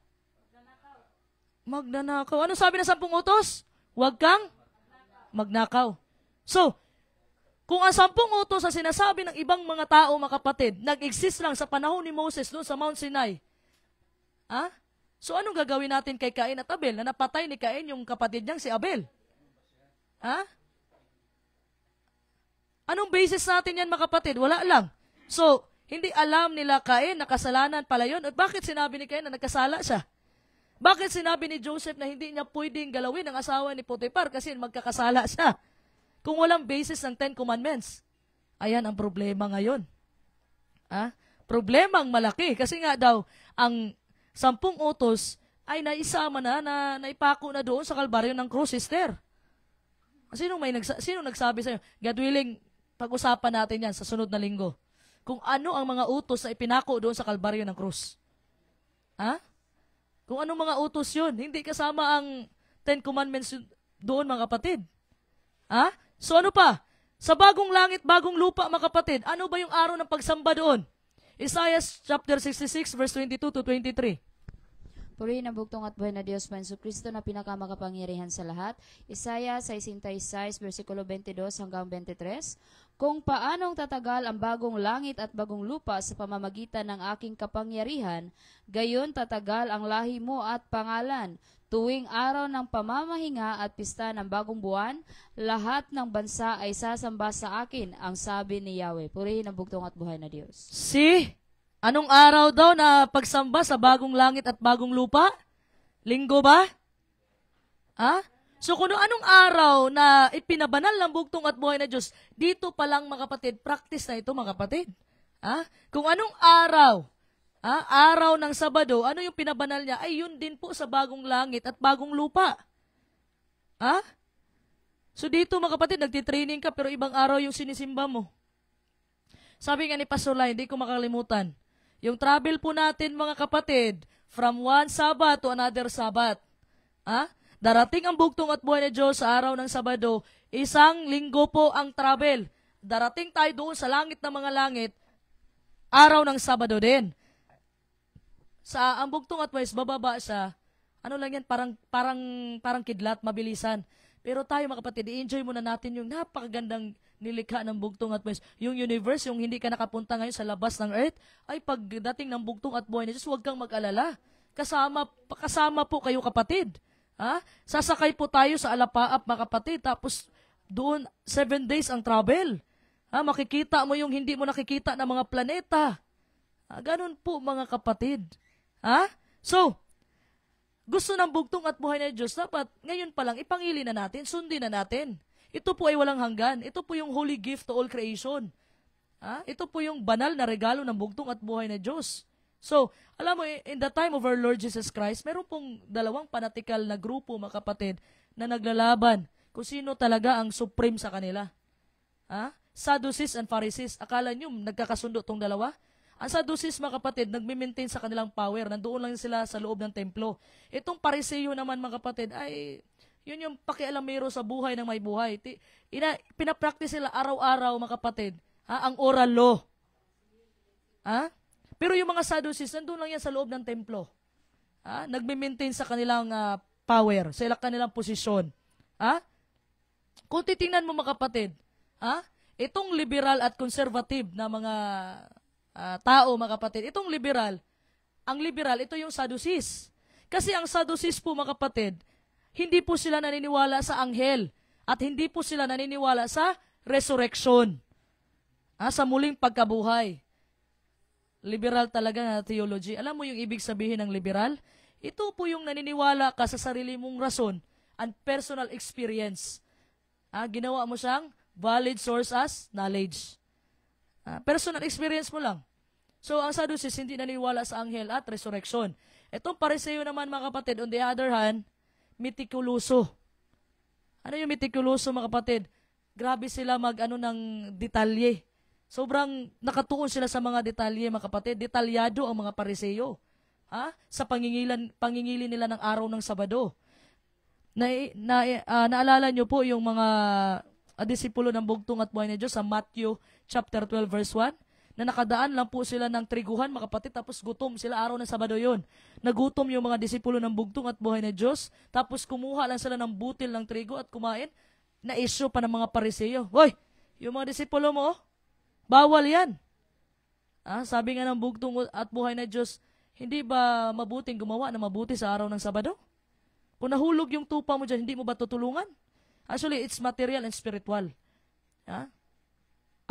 Magnanakaw. Ano sabi ng 10 utos? Huwag kang magnakaw. So, kung ang 10 utos sa sinasabi ng ibang mga tao, mga kapatid, nag-exist lang sa panahon ni Moses doon sa Mount Sinai, so anong gagawin natin kay Cain at Abel na napatay ni Cain yung kapatid niyang si Abel? Anong basis natin yan, mga kapatid? Wala lang. So, hindi alam nila Cain na kasalanan pala yun. At bakit sinabi ni Cain na nagkasala siya? Bakit sinabi ni Joseph na hindi niya pwedeng galawin ang asawa ni Potiphar kasi magkakasala siya? Kung walang basis ng 10 Commandments. Ayan ang problema ngayon. Problemang malaki. Kasi nga daw, ang 10 utos ay naisama na naipako na doon sa kalbaryo ng krus, sister. Sino nagsabi sa'yo? God willing, pag-usapan natin yan sa sunod na linggo. Kung ano ang mga utos na ipinako doon sa kalbaryo ng krus. Kung anong mga utos yun, hindi kasama ang 10 Commandments doon, mga kapatid. So ano pa? Sa bagong langit, bagong lupa, mga kapatid, ano ba yung araw ng pagsamba doon? Isaiah chapter 66, verse 22 to 23. Purihin ang bugtong at buhay na Diyos pa Kristo na pinakamakapangyarihan sa lahat. Isaiah 66, versikulo 22 hanggang 23. Kung paanong tatagal ang bagong langit at bagong lupa sa pamamagitan ng aking kapangyarihan, gayon tatagal ang lahi mo at pangalan. Tuwing araw ng pamamahinga at pista ng bagong buwan, lahat ng bansa ay sasamba sa akin, ang sabi ni Yahweh. Purihin ang bugtong at buhay na Diyos. Anong araw daw na pagsamba sa bagong langit at bagong lupa? Linggo ba? So kung anong araw na ipinabanal ng bugtong at buhay na Diyos, dito pa lang, mga kapatid, practice na ito, mga kapatid. Kung anong araw, araw ng Sabado, ano yung pinabanal niya? Ay yun din po sa bagong langit at bagong lupa. So dito, mga kapatid, nagtitraining ka pero ibang araw yung sinisimba mo. Sabi nga ni Pastor Lai, hindi ko makalimutan, Yung travel po natin mga kapatid, from one Sabbath to another Sabbath. Darating ang bugtong at buhay ni Diyos sa araw ng Sabado, 1 linggo po ang travel. Darating tayo doon sa langit ng mga langit, araw ng Sabado din. Ang bugtong at buhay, bababa siya, ano lang yan, parang kidlat, mabilisan. Pero tayo mga kapatid, i-enjoy muna natin yung napakagandang nilikha ng bugtong at buhay. Yung universe, yung hindi ka nakapunta ngayon sa labas ng earth, ay pagdating ng bugtong at buhay ni Diyos, huwag kang mag-alala. Kasama po kayo kapatid. Sasakay po tayo sa Alapaap mga kapatid, tapos doon 7 days ang travel. Makikita mo yung hindi mo nakikita na mga planeta. Ganun po mga kapatid. So, gusto ng bugtong at buhay ng Diyos, dapat ngayon pa lang ipangili na natin, sundin na natin. Ito po ay walang hanggan. Ito po yung holy gift to all creation. Ito po yung banal na regalo ng bugtong at buhay ng Diyos. So, alam mo, in the time of our Lord Jesus Christ, meron pong 2 panatikal na grupo, mga kapatid, na naglalaban kung sino talaga ang supreme sa kanila. Sadducees and Pharisees. Akala nyo, nagkakasundo tong dalawa? Ang Sadducees, mga kapatid, nagme-maintain sa kanilang power. Nandoon lang sila sa loob ng templo. Itong Pariseo naman, mga kapatid, ay yun yung pakialamero sa buhay ng may buhay. Pinapractice sila araw-araw, mga kapatid, ang oral law. Pero yung mga Sadducees, nandoon lang yan sa loob ng templo. Nagme-maintain sa kanilang power, sa kanilang posisyon. Kung titingnan mo, mga kapatid, itong liberal at conservative na mga tao, mga kapatid, itong ang liberal, ito yung Sadducees. Kasi ang Sadducees po, mga kapatid, hindi po sila naniniwala sa anghel at hindi po sila naniniwala sa resurrection, sa muling pagkabuhay. Liberal talaga na theology. Alam mo yung ibig sabihin ng liberal? Ito po yung naniniwala ka sa sarili mong rason and personal experience. Ginawa mo siyang valid source as knowledge. Personal experience mo lang. So, ang Sadducees hindi naniniwala sa anghel at resurrection. Itong Pariseo naman, mga kapatid, on the other hand, mitikuloso. Ano yung mitikuloso, mga kapatid? Grabe sila ng detalye. Sobrang nakatuon sila sa mga detalye, mga kapatid. Detalyado ang mga Pariseo. Sa pangingili nila ng araw ng Sabado. Naalala nyo po yung mga disipulo ng bugtong at buhay ni Diyos sa Matthew chapter 12 verse 1, na nakadaan lang po sila ng triguhan, mga kapatid, tapos gutom sila araw ng Sabado yon. Nagutom yung mga disipulo ng bugtong at buhay ni Diyos, tapos kumuha lang sila ng butil ng trigo at kumain. Na-issue pa ng mga Pariseo, hoy, yung mga disipulo mo, bawal yan. Sabi nga ng bugtong at buhay na Diyos, hindi ba mabuting gumawa na mabuti sa araw ng Sabado? Kung nahulog yung tupa mo dyan, hindi mo ba tutulungan? Actually, it's material and spiritual.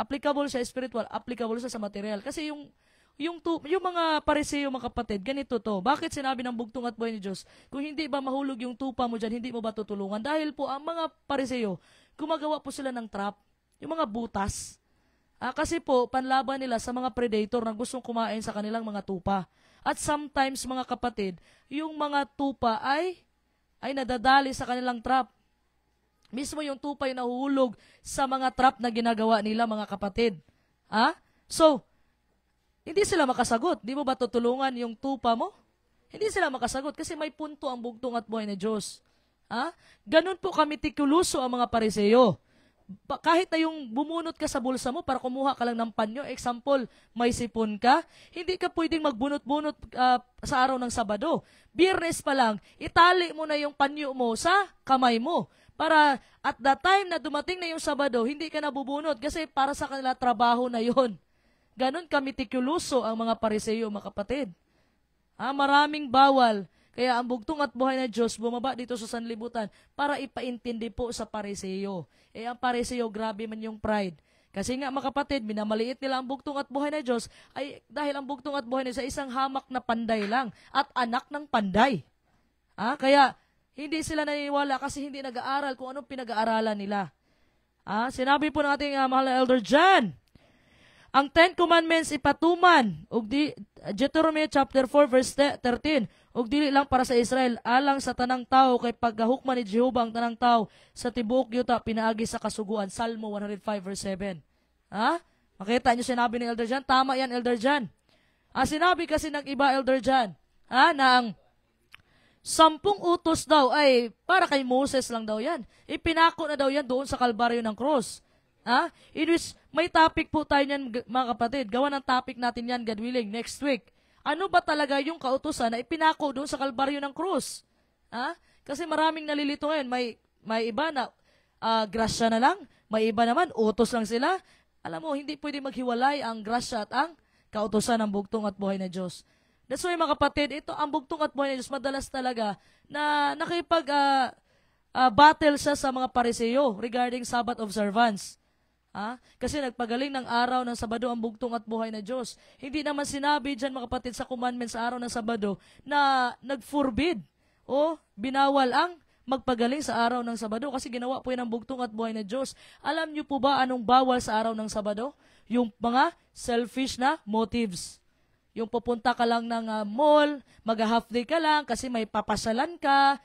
Applicable sa spiritual, applicable sa material. Kasi yung mga Pariseo, mga kapatid, ganito to. Bakit sinabi ng bugtong at buhay ni Diyos? Kung hindi ba mahulog yung tupa mo dyan, hindi mo ba tutulungan? Dahil po, ang mga Pariseo, gumagawa po sila ng trap. Yung mga butas. Kasi po, panlaban nila sa mga predator na gustong kumain sa kanilang mga tupa. At sometimes, mga kapatid, yung mga tupa ay nadadali sa kanilang trap. Mismo yung tupa yung nahuhulog sa mga trap na ginagawa nila, mga kapatid. So, hindi sila makasagot. Di mo ba tutulungan yung tupa mo? Hindi sila makasagot kasi may punto ang bugtong at buhay ni Diyos. Ganun po kami tikuloso ang mga Pariseo. Kahit na yung bumunot ka sa bulsa mo para kumuha ka lang ng panyo, example, may sipon ka, hindi ka pwedeng magbunot-bunot sa araw ng Sabado. Biyernes pa lang, itali mo na yung panyo mo sa kamay mo. Para at the time na dumating na yung Sabado, hindi ka nabubunot kasi para sa kanila trabaho na yon. Ganon kami tikuloso ang mga Pariseo, mga kapatid. Maraming bawal. Kaya ang bugtong at buhay na Diyos bumaba dito sa sanlibutan para ipaintindi po sa Pariseo. Ang Pariseo, grabe man yung pride. Kasi nga, mga kapatid, minamaliit nila ang bugtong at buhay na Diyos ay dahil ang bugtong at buhay na sa isang hamak na panday lang at anak ng panday. Kaya hindi sila naniniwala kasi hindi nag-aaral kung anong pinag-aaralan nila. Sinabi po ng ating mahal na Elder John, ang 10 Commandments ipatuman, Deuteronomy chapter 4 verse 13, ug dili lang para sa Israel, alang sa tanang tao, kay paghahukman ni Jehovah ang tanang tao sa tibuok yuta, pinaagi sa kasuguan. Salmo 105 verse 7. Makita niyo sinabi ni Elder John? Tama yan, Elder John. Sinabi kasi ng iba, Elder John, na ang 10 utos daw ay para kay Moses lang daw yan. Ipinako na daw yan doon sa kalbaryo ng cross. In which, may topic po tayo niyan, mga kapatid. Gawa ng topic natin yan, God willing, next week. Ano ba talaga yung kautusan na ipinako doon sa kalbaryo ng cross? Kasi maraming nalilito ngayon. May iba na grasya na lang, may iba naman, utos lang sila. Alam mo, hindi pwede maghiwalay ang grasya at ang kautusan ng bugtong at buhay na Diyos. That's why mga kapatid, ito ang bugtong at buhay na Diyos, madalas talaga na battle siya sa mga Pariseo regarding Sabbath observance. Kasi nagpagaling ng araw ng Sabado ang bugtong at buhay na Diyos. Hindi naman sinabi dyan mga kapatid sa commandment sa araw ng Sabado na nag-forbid o binawal ang magpagaling sa araw ng Sabado kasi ginawa po yan ang bugtong at buhay na Diyos. Alam niyo po ba anong bawal sa araw ng Sabado? Yung mga selfish na motives. Yung pupunta ka lang ng mall, mag-half day ka lang kasi may papasalan ka.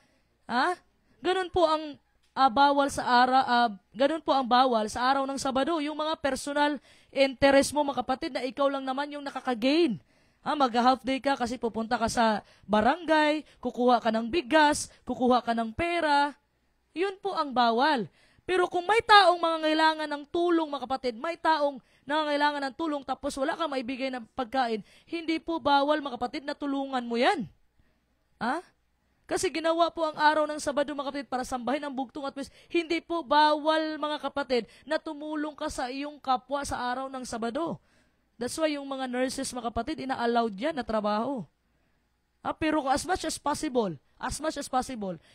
Ganun po ang bawal sa araw ng Sabado. Yung mga personal interest mo, mga kapatid, na ikaw lang naman yung nakaka-gain. Mag-half day ka kasi pupunta ka sa barangay, kukuha ka ng bigas, kukuha ka ng pera. Yun po ang bawal. Pero kung may taong mangangailangan ng tulong, mga kapatid, may taong nangangailangan ng tulong tapos wala kang maibigay na pagkain, hindi po bawal, mga kapatid, na tulungan mo yan. Kasi ginawa po ang araw ng Sabado, mga kapatid, para sambahin ang bugtong at buhay. Hindi po bawal, mga kapatid, na tumulong ka sa iyong kapwa sa araw ng Sabado. That's why yung mga nurses, mga kapatid, ina-allowed yan na trabaho. Pero as much as possible,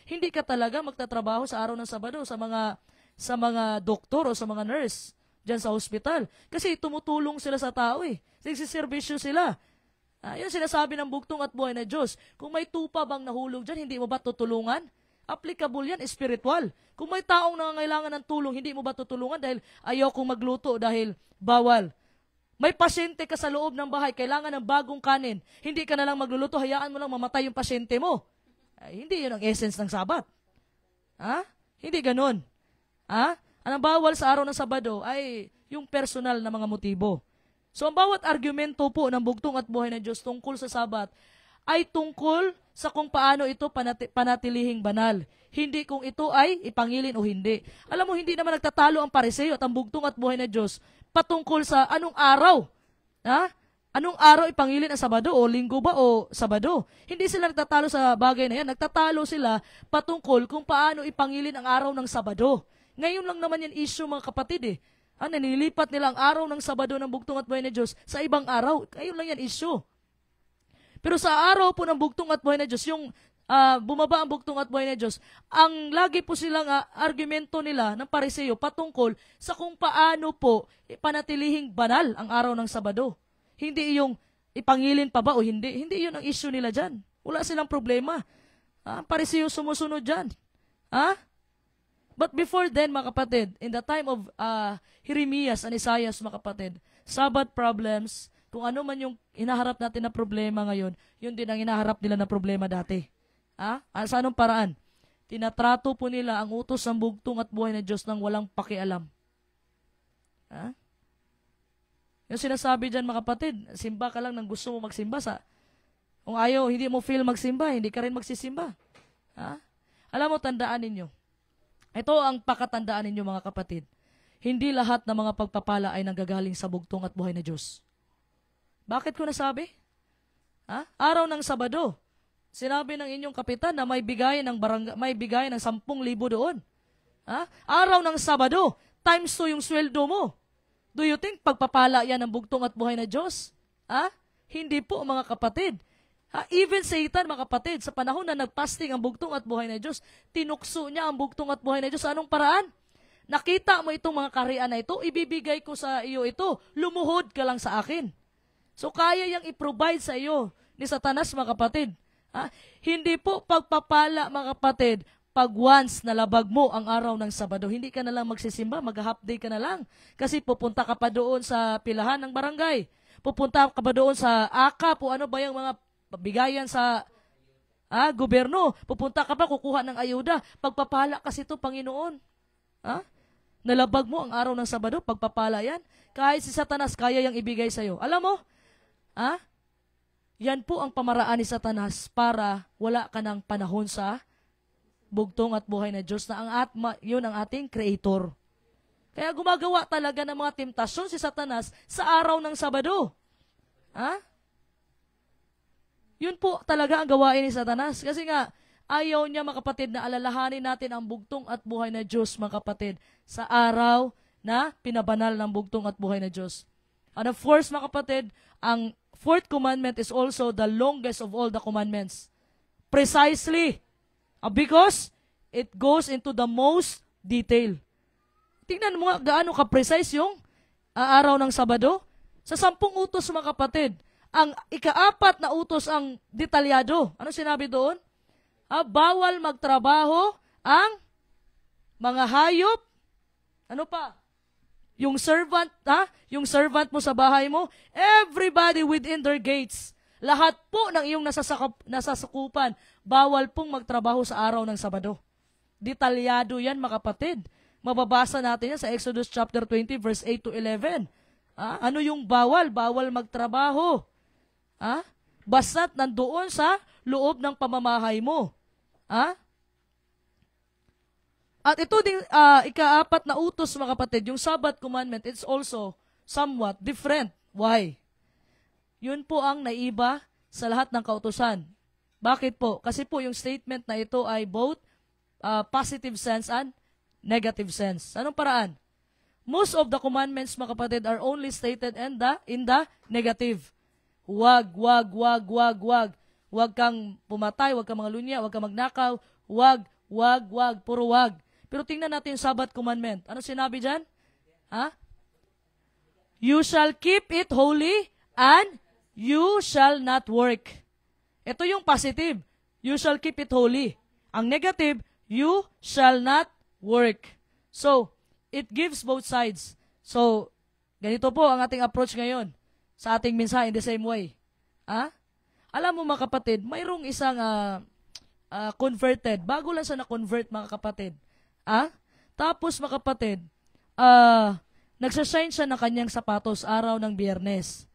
hindi ka talaga magtatrabaho sa araw ng Sabado sa mga doktor o sa mga nurse dyan sa hospital. Kasi tumutulong sila sa tao Nagsiservisyo sila. Yan sinasabi ng bugtong at buhay na Diyos. Kung may tupa bang nahulog dyan, hindi mo ba tutulungan? Applicable yan, spiritual. Kung may taong nangangailangan ng tulong, hindi mo ba tutulungan dahil ayaw kong magluto dahil bawal? May pasyente ka sa loob ng bahay, kailangan ng bagong kanin. Hindi ka na lang magluluto, hayaan mo lang mamatay yung pasyente mo. Hindi yun ang essence ng Sabat. Hindi ganun. Ang bawal sa araw ng Sabado ay yung personal na mga motibo. So, ang bawat argumento po ng bugtong at buhay ng Diyos tungkol sa Sabat ay tungkol sa kung paano ito panatilihing banal. Hindi kung ito ay ipangilin o hindi. Alam mo, hindi naman nagtatalo ang Pariseo at ang bugtong at buhay ng Diyos patungkol sa anong araw. Anong araw ipangilin ang Sabado o Linggo ba o Sabado? Hindi sila nagtatalo sa bagay na yan. Nagtatalo sila patungkol kung paano ipangilin ang araw ng Sabado. Ngayon lang naman yan issue, mga kapatid nanilipat nila ang araw ng Sabado ng bugtong at buhay na Diyos sa ibang araw. Ngayon lang yan issue. Pero sa araw po ng bugtong at buhay na Diyos, yung bumaba ang bugtong at buhay na Diyos, ang lagi po silang argumento nila ng Pariseo patungkol sa kung paano po panatilihing banal ang araw ng Sabado. Hindi yung ipangilin pa ba o hindi. Hindi yun ang issue nila dyan. Wala silang problema. Pariseo sumusunod dyan. But before then, mga kapatid, in the time of Jeremias and Isaiah, mga kapatid, Sabbath problems, kung ano man yung hinaharap natin na problema ngayon, yun din ang hinaharap nila na problema dati. Sa anong paraan? Tinatrato po nila ang utos ng bugtong at buhay na Diyos nang walang pakialam. Yung sinasabi dyan, mga kapatid, simba ka lang nang gusto mo magsimba kung ayaw, hindi mo feel magsimba, hindi ka rin magsisimba. Alam mo, tandaan ninyo, ito ang pakatandaan ninyo, mga kapatid. Hindi lahat ng mga pagpapala ay nanggagaling sa bugtong at buhay na Diyos. Bakit ko nasabi? Araw ng Sabado, sinabi ng inyong kapitan na may bigay ng 10,000 doon. Araw ng Sabado, times 2 yung sweldo mo. Do you think pagpapala yan ng bugtong at buhay na Diyos? Hindi po, mga kapatid. Even Satan, mga kapatid, sa panahon na nagpasting ang bugtong at buhay na Diyos, tinukso niya ang bugtong at buhay na Diyos. Anong paraan? Nakita mo itong mga karian na ito, ibibigay ko sa iyo ito, lumuhod ka lang sa akin. So kaya yang i-provide sa iyo ni Satanas, mga kapatid. Hindi po pagpapala, mga kapatid, pag once nalabag mo ang araw ng Sabado, hindi ka na lang magsisimba, mag-half day ka na lang. Kasi pupunta ka pa doon sa pilahan ng barangay. Pupunta ka pa doon sa AKAP o ano ba yung mga bigayan sa gobyerno. Pupunta ka pa, kukuha ng ayuda. Pagpapala kasi ito, Panginoon. Nalabag mo ang araw ng Sabado, pagpapala yan. Kahit si Satanas, kaya yang ibigay sa'yo. Alam mo, Yan po ang pamaraan ni Satanas para wala ka ng panahon sa bugtong at buhay na Diyos na yun ang ating Creator. Kaya gumagawa talaga ng mga temptasyon si Satanas sa araw ng Sabado. Yun po talaga ang gawain ni Satanas. Kasi nga, ayaw niya, mga kapatid, na alalahanin natin ang bugtong at buhay na Diyos, mga kapatid, sa araw na pinabanal ng bugtong at buhay na Diyos. And of course, mga kapatid, ang fourth commandment is also the longest of all the commandments. Precisely. Because it goes into the most detail. Tingnan mo nga gaano ka-precise yung araw ng Sabado. Sa 10 utos, mga kapatid, ang ika-4 na utos ang detalyado. Ano sinabi doon? Bawal magtrabaho ang mga hayop. Ano pa? Yung servant mo sa bahay mo, everybody within their gates. Lahat po ng iyong nasasakupan, bawal pong magtrabaho sa araw ng Sabado. Detalyado yan, mga kapatid. Mababasa natin yan sa Exodus chapter 20, verse 8 to 11. Ano yung bawal? Bawal magtrabaho. Basta't nandoon sa loob ng pamamahay mo. At ito ding ika-4 na utos, mga kapatid, yung Sabbath commandment, it's also somewhat different. Why? Yun po ang naiba sa lahat ng kautusan. Bakit po? Kasi po yung statement na ito ay both positive sense and negative sense. Anong paraan? Most of the commandments, mga kapatid, are only stated in the negative. Wag. Wag kang pumatay, wag kang mangalunya, wag kang magnakaw, wag, puro wag. Pero tingnan natin yung Sabbath commandment. Ano sinabi dyan? You shall keep it holy and you shall not work. Ito yung positive. You shall keep it holy. Ang negative, you shall not work. So, it gives both sides. So, ganito po ang ating approach ngayon sa ating mensahe in the same way. Alam mo, mga kapatid, mayroong isang converted. Bago lang siya na-convert, mga kapatid. Tapos, mga kapatid, nagsashine siya ng kanyang sapatos araw ng Biyernes.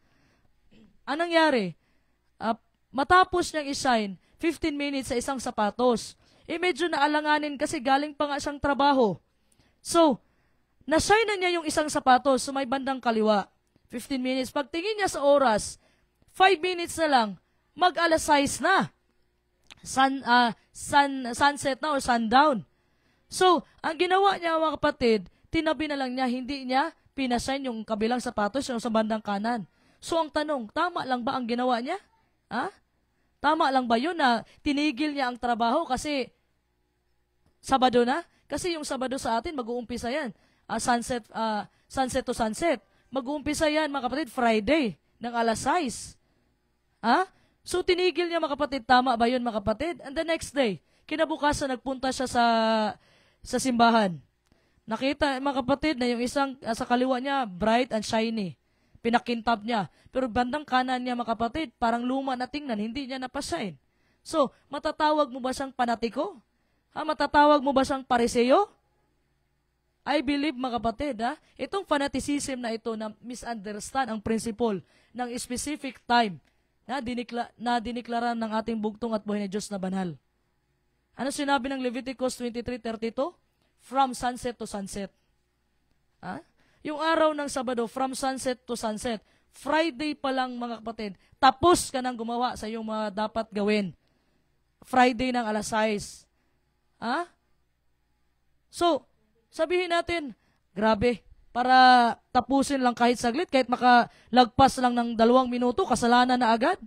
Anong nangyari? Matapos niyang ishine, 15 minutes sa isang sapatos. Medyo naalanganin kasi galing pa nga siyang trabaho. So, na-shine na niya yung isang sapatos sa may bandang kaliwa. 15 minutes. Pagtingin niya sa oras, 5 minutes na lang, mag-alas 6 na. Sunset na or sundown. So, ang ginawa niya, mga kapatid, tinabi na lang niya, hindi niya pinashine yung kabilang sapatos yung sa bandang kanan. So, ang tanong, tama lang ba ang ginawa niya? Tama lang ba yun na tinigil niya ang trabaho kasi Sabado na? Kasi yung Sabado sa atin, mag-uumpisa yan. Sunset to sunset. Mag-uumpisa yan, mga kapatid, Friday, ng alas 6. So, tinigil niya, mga kapatid. Tama ba yun, mga kapatid? And the next day, kinabukasan, nagpunta siya sa simbahan. Nakita, mga kapatid, na yung isang sa kaliwa niya, bright and shiny. Pinakintab niya. Pero bandang kanan niya, mga kapatid, parang luma na tingnan, hindi niya napashine. So, matatawag mo ba siyang panatiko? Matatawag mo ba siyang pariseo? I believe, mga kapatid, itong fanaticism na ito na misunderstand ang principle ng specific time na diniklara ng ating bugtong at buhay na Diyos na banal. Ano sinabi ng Leviticus 23:32? From sunset to sunset. Yung araw ng Sabado, from sunset to sunset. Friday pa lang, mga kapatid, tapos ka nang gumawa sa iyong mga dapat gawin. Friday ng alas 6. So, sabihin natin, grabe, para tapusin lang kahit saglit, kahit makalagpas lang ng 2 minuto, kasalanan na agad.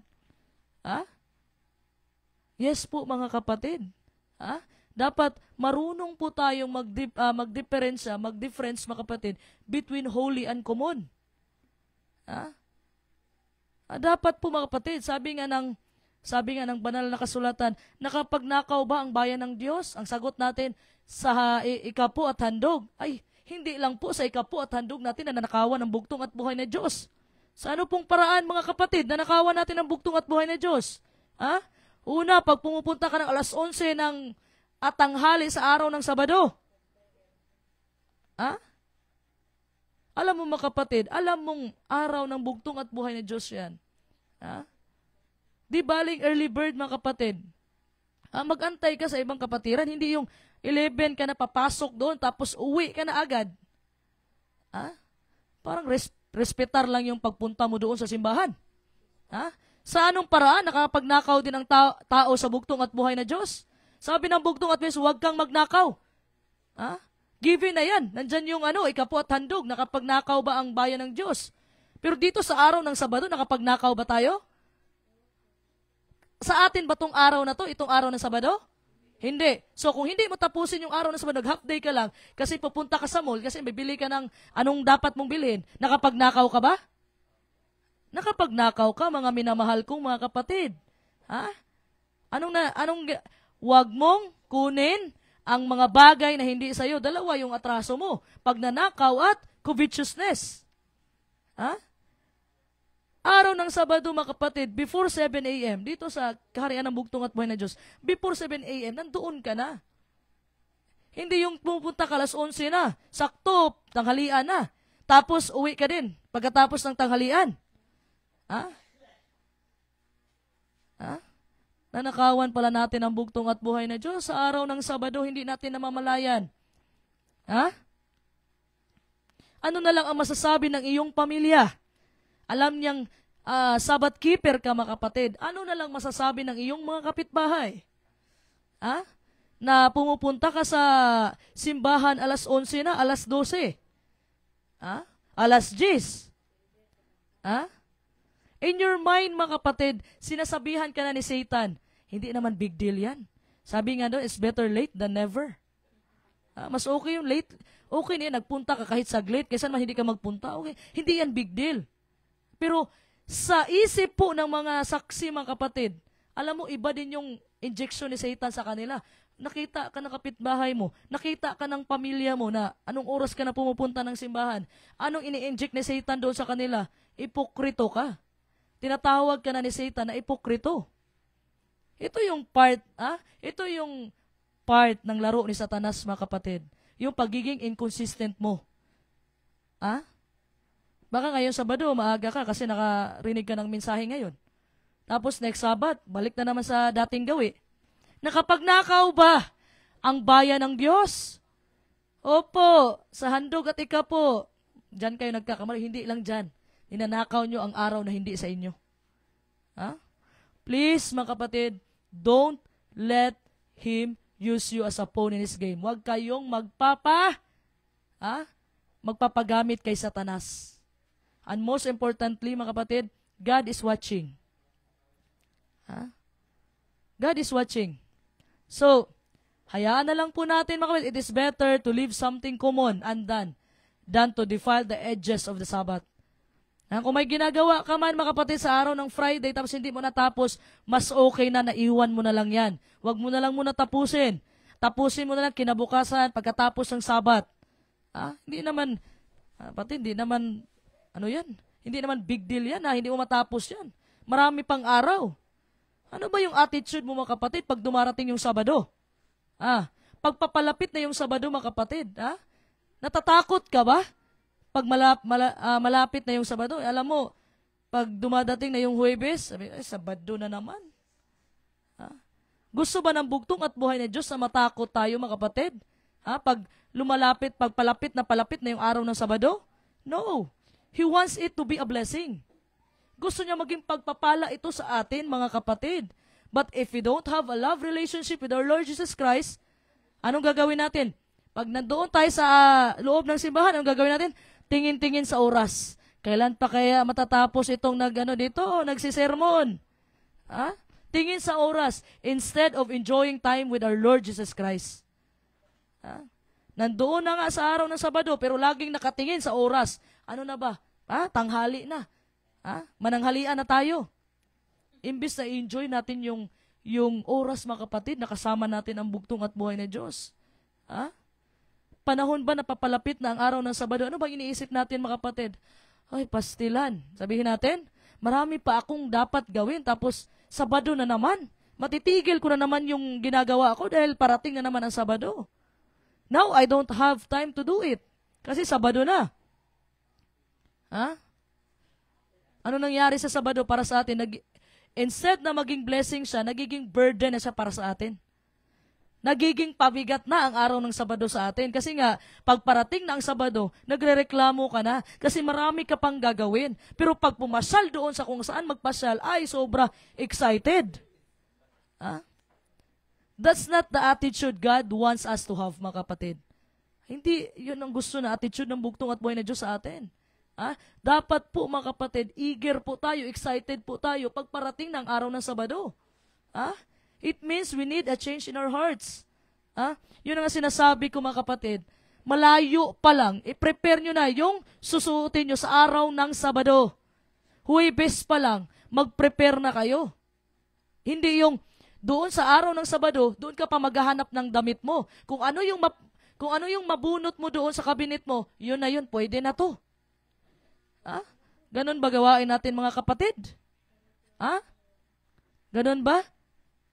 Yes po, mga kapatid. Dapat marunong po tayong mag-difference, mga kapatid, between holy and common. Dapat po, mga kapatid, sabi nga ng banal na kasulatan, nakapagnakaw ba ang bayan ng Diyos? Ang sagot natin sa ikapu at handog. Ay, hindi lang po sa ikapu at handog natin na nanakawan ang bugtong at buhay na Diyos. Sa ano pong paraan, mga kapatid, na nanakawan natin ang bugtong at buhay na Diyos? Una, pag pumupunta ka ng alas 11 ng tanghali sa araw ng Sabado. Alam mo, mga kapatid, alam mong araw ng bugtong at buhay na Diyos yan. Di baling early bird, mga kapatid. Mag-antay ka sa ibang kapatiran, hindi yung 11 ka na papasok doon, tapos uwi ka na agad. Parang respetar lang yung pagpunta mo doon sa simbahan. Sa anong paraan nakapagnakaw din ang tao sa bugtong at buhay na Diyos? Sabi ng bugtong at buhay, huwag kang magnakaw. Given na yan. Nandyan yung ikapo at handog, nakapagnakaw ba ang bayan ng Diyos? Pero dito sa araw ng Sabado, nakapagnakaw ba tayo? Sa atin ba tong araw na to, itong araw ng Sabado? Hindi. So kung hindi mo tapusin yung araw ng Sabado, half day ka lang, kasi pupunta ka sa mall, kasi bibili ka ng anong dapat mong bilhin, nakapagnakaw ka ba? Nakapagnakaw ka, mga minamahal kong mga kapatid. Wag mong kunin ang mga bagay na hindi sa'yo. Dalawa yung atraso mo. Pagnanakaw at covetousness. Araw ng Sabado, mga kapatid, before 7 a.m., dito sa Kaharian ng Bugtong at Buhay na Diyos, before 7 a.m., nandoon ka na. Hindi yung pupunta ka alas 11 na, sakto, tanghalian na. Tapos uwi ka din, pagkatapos ng tanghalian. Nanakawan pala natin ang Bugtong at Buhay na Diyos sa araw ng Sabado, hindi natin namamalayan. Ano na lang ang masasabi ng iyong pamilya? Alam niyang Sabbath keeper ka, mga kapatid. Ano na lang masasabi ng iyong mga kapitbahay? Na pumupunta ka sa simbahan alas 11 na, alas 12. Alas 10. In your mind, mga kapatid, sinasabihan ka na ni Satan, hindi naman big deal yan. Sabi nga doon, it's better late than never. Mas okay yung late. Okay na yan, nagpunta ka kahit saglit, kaysa naman hindi ka magpunta. Okay. Hindi yan big deal. Pero sa isip po ng mga saksi, mga kapatid, alam mo, iba din yung injection ni Satan sa kanila. Nakita ka ng kapitbahay mo, nakita ka ng pamilya mo na anong oras ka na pumupunta ng simbahan. Anong ini-inject ni Satan doon sa kanila? Ipokrito ka. Tinatawag ka na ni Satan na ipokrito. Ito yung part, ito yung part ng laro ni Satanas, mga kapatid. Yung pagiging inconsistent mo. Baka ngayon Sabado, maaga ka kasi nakarinig ka ng mensahe ngayon. Tapos next Sabat, balik na naman sa dating gawi. Nakapagnakaw ba ang bayan ng Diyos? Opo, sa handog at ikapo. Diyan kayo nagkakamali, hindi lang diyan. Ninanakaw nyo ang araw na hindi sa inyo. Please, mga kapatid, don't let him use you as a pawn in his game. Huwag kayong magpapagamit kay Satanas. And most importantly, mga kapatid, God is watching. God is watching. So, hayaan na lang po natin, mga kapatid, it is better to leave something common undone than to defile the edges of the Sabbath. Kung may ginagawa ka man, mga kapatid, sa araw ng Friday, tapos hindi mo natapos, mas okay na naiwan mo na lang yan. Huwag mo na lang muna tapusin. Tapusin mo na lang kinabukasan pagkatapos ng Sabbath. Hindi naman, hindi naman, hindi naman big deal yan, hindi mo matapos yan. Marami pang araw. Ano ba yung attitude mo, mga kapatid, pag dumarating yung Sabado? Pagpapalapit na yung Sabado, mga kapatid, natatakot ka ba? Pag malapit na yung Sabado, alam mo, pag dumadating na yung Huwebes, sabi, Sabado na naman. Gusto ba ng Bugtong at Buhay na Diyos na matakot tayo, mga kapatid? Pag palapit na yung araw ng Sabado? No. He wants it to be a blessing. Gusto niya maging pagpapala ito sa atin, mga kapatid. But if we don't have a love relationship with our Lord Jesus Christ, anong gagawin natin? Pag nandoon tayo sa loob ng simbahan, anong gagawin natin? Tingin-tingin sa oras. Kailan pa kaya matatapos itong nagsisermon? Tingin sa oras instead of enjoying time with our Lord Jesus Christ. Nandoon na nga sa araw ng Sabado, pero laging nakatingin sa oras. Ano na ba? Tanghali na. Mananghalian na tayo. Imbis na enjoy natin yung oras, mga kapatid, nakasama natin ang Bugtong at Buhay na Diyos. Panahon ba na papalapit na ang araw ng Sabado? Ano bang iniisip natin, mga kapatid? Ay, pastilan. Sabihin natin, marami pa akong dapat gawin, tapos Sabado na naman. Matitigil ko na naman yung ginagawa ko dahil parating na naman ang Sabado. Now, I don't have time to do it. Kasi Sabado na. Ano nangyari sa Sabado para sa atin? Instead na maging blessing siya, nagiging burden na siya para sa atin. Nagiging pabigat na ang araw ng Sabado sa atin. Kasi nga, pag parating na ang Sabado, nagrereklamo ka na. Kasi marami ka pang gagawin. Pero pag pumasyal doon sa kung saan magpasyal, ay sobra excited. Ha? That's not the attitude God wants us to have, mga kapatid. Hindi yun ang gusto na attitude ng bugtong at buhay na Diyos sa atin. Ha? Dapat po, mga kapatid, eager po tayo, excited po tayo pag parating ng araw ng Sabado. Ha? It means we need a change in our hearts. Yun ang sinasabi ko, mga kapatid. Malayo pa lang, i-prepare nyo na yung susuotin nyo sa araw ng Sabado. Huwebes pa lang, mag-prepare na kayo. Hindi yung doon sa araw ng Sabado, doon ka pa maghahanap ng damit mo. Kung ano yung mabunot mo doon sa kabinet mo, yun na yun, pwede na to. Ganon ba gawain natin, mga kapatid? Ganon ba?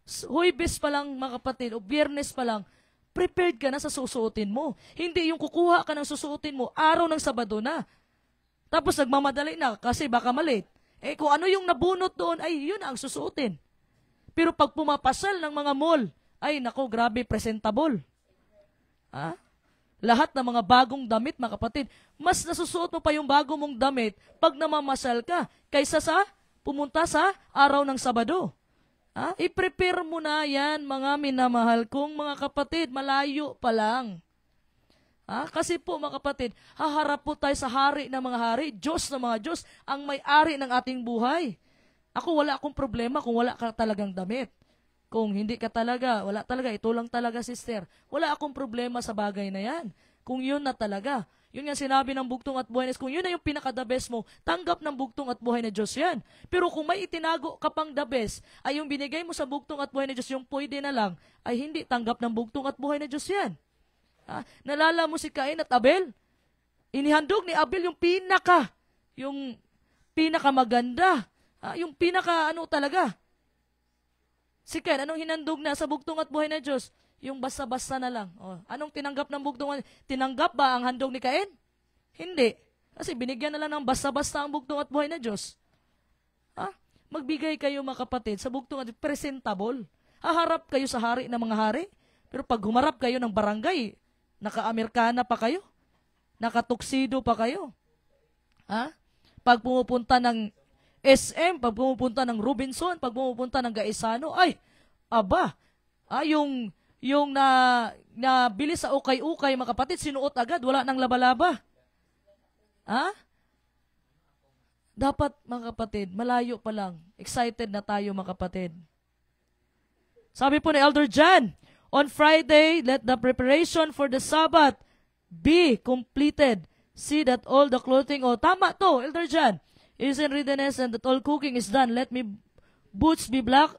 Huwebes pa lang, mga kapatid, o Biyernes pa lang, prepared ka na sa susuotin mo. Hindi yung kukuha ka ng susuotin mo, araw ng Sabado na. Tapos nagmamadali na kasi baka malit. Kung ano yung nabunot doon, ay yun ang susuotin. Pero pag pumapasal ng mga mall, ay nako, grabe, presentable. Lahat ng mga bagong damit, mga kapatid, mas nasusuot mo pa yung bago mong damit pag namamasal ka, kaysa sa pumunta sa araw ng Sabado. I-prepare mo na yan, mga minamahal kong mga kapatid, malayo pa lang. Kasi po, mga kapatid, haharap po tayo sa hari ng mga hari, Diyos ng mga Diyos, ang may-ari ng ating buhay. Ako, wala akong problema kung wala ka talagang damit. Kung hindi ka talaga, wala talaga, ito lang talaga, sister. Wala akong problema sa bagay na yan. Kung yun na talaga. Yun nga sinabi ng bugtong at buhay na, kung yun na yung pinaka-the best mo, tanggap ng bugtong at buhay na Diyos yan. Pero kung may itinago ka pang the best, ay yung binigay mo sa bugtong at buhay na Diyos, yung pwede na lang, ay hindi tanggap ng bugtong at buhay na Diyos yan. Nalala mo si Cain at Abel? Inihandog ni Abel yung pinaka maganda. Yung pinaka talaga. Si Cain, anong hinandog na sa bugtong at buhay na Diyos? Yung basta-basta na lang. Anong tinanggap ng bugtong? Tinanggap ba ang handog ni Cain? Hindi. Kasi binigyan na lang ng basta-basta ang bugtong at buhay na Diyos. Magbigay kayo, mga kapatid, sa bugtong at presentable. Haharap kayo sa hari ng mga hari. Pero pag humarap kayo ng barangay, naka-Amerikana pa kayo. Naka-tuxedo pa kayo. Pag pumupunta ng SM, pag pumupunta ng Robinson, pag pumupunta ng Gaisano, ay, yung nabili sa ukay-ukay, mga kapatid, sinuot agad, wala nang laba-laba. Dapat, mga kapatid, malayo pa lang. Excited na tayo, mga kapatid. Sabi po ni Elder John, on Friday, let the preparation for the Sabbath be completed. See that all the clothing, tama to, Elder John, is in readiness and that all cooking is done. Let me boots be black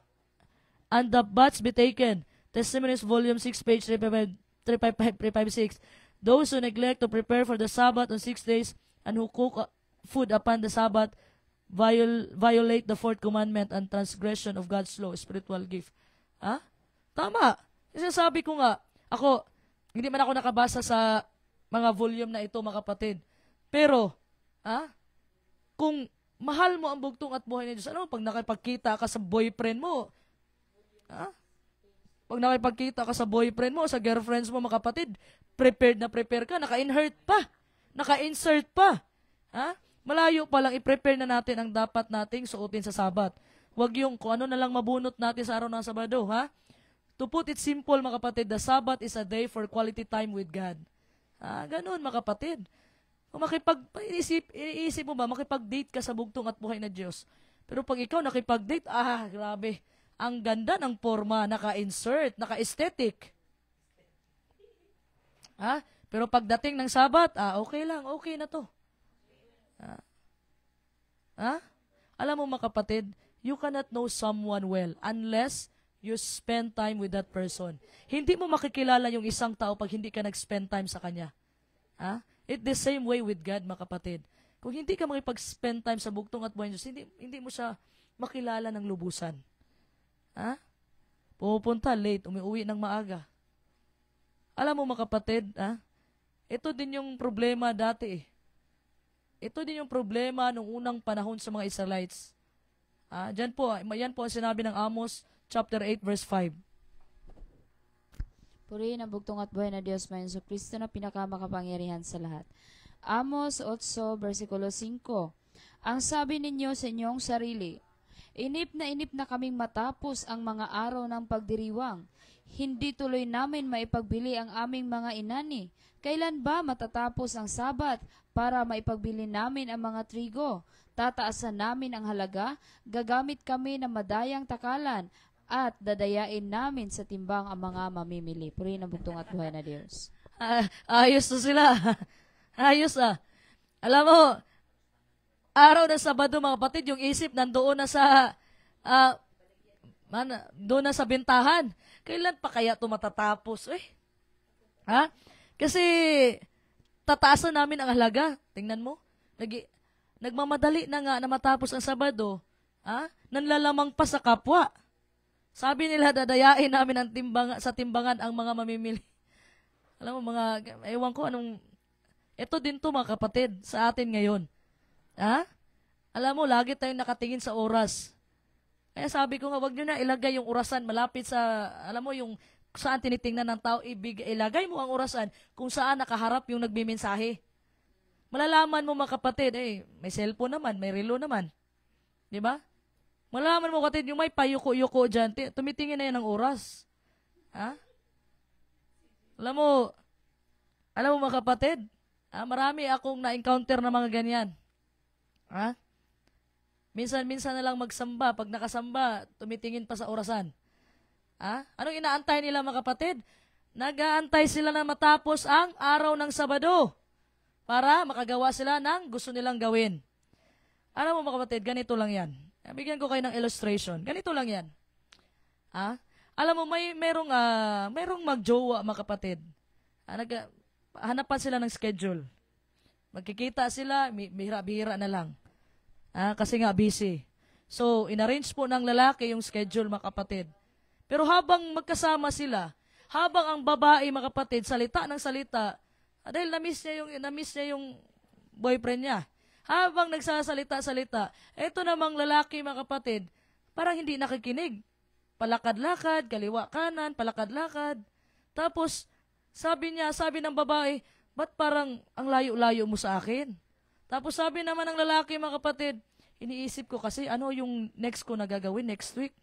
and the butts be taken. Testimonies, Volume 6, page 356. Those who neglect to prepare for the Sabbath on 6 days and who cook food upon the Sabbath violate the fourth commandment and transgression of God's law, spiritual gift. Tama. Kasi sabi ko nga, hindi man ako nakabasa sa mga volume na ito, mga kapatid. Pero, kung mahal mo ang bugtong at buhay ni Diyos, pag nakipagkita ka sa boyfriend mo, pag nakipagkita ka sa boyfriend mo, sa girlfriends mo, mga kapatid, prepared na prepare ka, naka-insert pa. Malayo pa lang, i-prepare na natin ang dapat nating suotin sa Sabat. Huwag yung kung ano na lang mabunot natin sa araw ng Sabado, To put it simple, mga kapatid, the Sabbath is a day for quality time with God. Ganun, mga kapatid. Kung iisip mo ba, makipag-date ka sa bugtong at buhay na Diyos. Pero pag ikaw nakipag-date, grabe, ang ganda ng forma, naka-insert, naka-aesthetic. Pero pagdating ng Sabat, okay lang, okay na to. Alam mo, mga kapatid, you cannot know someone well unless you spend time with that person. Hindi mo makikilala yung isang tao pag hindi ka nag-spend time sa kanya. It's the same way with God, mga kapatid. Kung hindi ka makipag-spend time sa bugtong at buhay ng Diyos, hindi mo siya makilala ng lubusan. Pupunta late, umiuwi ng maaga. Alam mo, mga kapatid, ito din yung problema dati. Ito din yung problema nung unang panahon sa mga Israelites. Yan po ang sinabi ng Amos chapter 8 verse 5. Purihin ang bugtong at buhay na Diyos may Kristo na pinakamakapangyarihan sa lahat. Amos 8, versikulo 5. Ang sabi ninyo sa inyong sarili, inip na kaming matapos ang mga araw ng pagdiriwang. Hindi tuloy namin maipagbili ang aming mga inani. Kailan ba matatapos ang Sabat para maipagbili namin ang mga trigo? Tataasan namin ang halaga, gagamit kami ng madayang takalan, at dadayain namin sa timbang ang mga mamimili. Purihin ang bugtong at buhay na Diyos. Ayos na sila. Ayos Alam mo, araw ng Sabado mga kapatid, yung isip nandoon na sa doon na sa bentahan. Kailan pa kaya ito matatapos? Kasi tataasan namin ang halaga. Tingnan mo, nagmamadali na nga na matapos ang Sabado. Nanlalamang pa sa kapwa. Sabi nila, dadayain namin ang sa timbangan ang mga mamimili. Alam mo, ewan ko ito din to mga kapatid sa atin ngayon. Alam mo, lagi tayong nakatingin sa oras. Kaya sabi ko nga, wag nyo na ilagay yung orasan malapit sa, alam mo, yung saan tinitingnan ng tao, ilagay mo ang orasan kung saan nakaharap yung nagbimensahe. Malalaman mo mga kapatid, may cellphone naman, may relo naman. Di ba? Malalaman mo kapatid, yung may payuko-yuko dyan, tumitingin na yan ng oras. Alam mo mga kapatid, marami akong na-encounter na mga ganyan. Minsan na lang magsamba. Pag nakasamba, tumitingin pa sa orasan. Anong inaantay nila mga kapatid? Nag-aantay sila na matapos ang araw ng Sabado para makagawa sila ng gusto nilang gawin. Alam mo mga kapatid, ganito lang yan. Bigyan ko kayo ng illustration. Ganito lang yan. Alam mo, merong magjowa mga kapatid. Hanapan sila ng schedule. Magkikita sila, bihira-bihira na lang. Kasi nga busy. So, inarrange po ng lalaki yung schedule mga kapatid. Pero habang magkasama sila, habang ang babae mga kapatid, salita ng salita, dahil na-miss niya yung boyfriend niya. Habang nagsasalita-salita, eto namang lalaki mga kapatid, parang hindi nakikinig. Palakad-lakad, kaliwa kanan, palakad-lakad. Tapos, sabi ng babae, ba't parang ang layo-layo mo sa akin? Tapos sabi naman ng lalaki mga kapatid, iniisip ko kasi ano yung next ko na gagawin next week?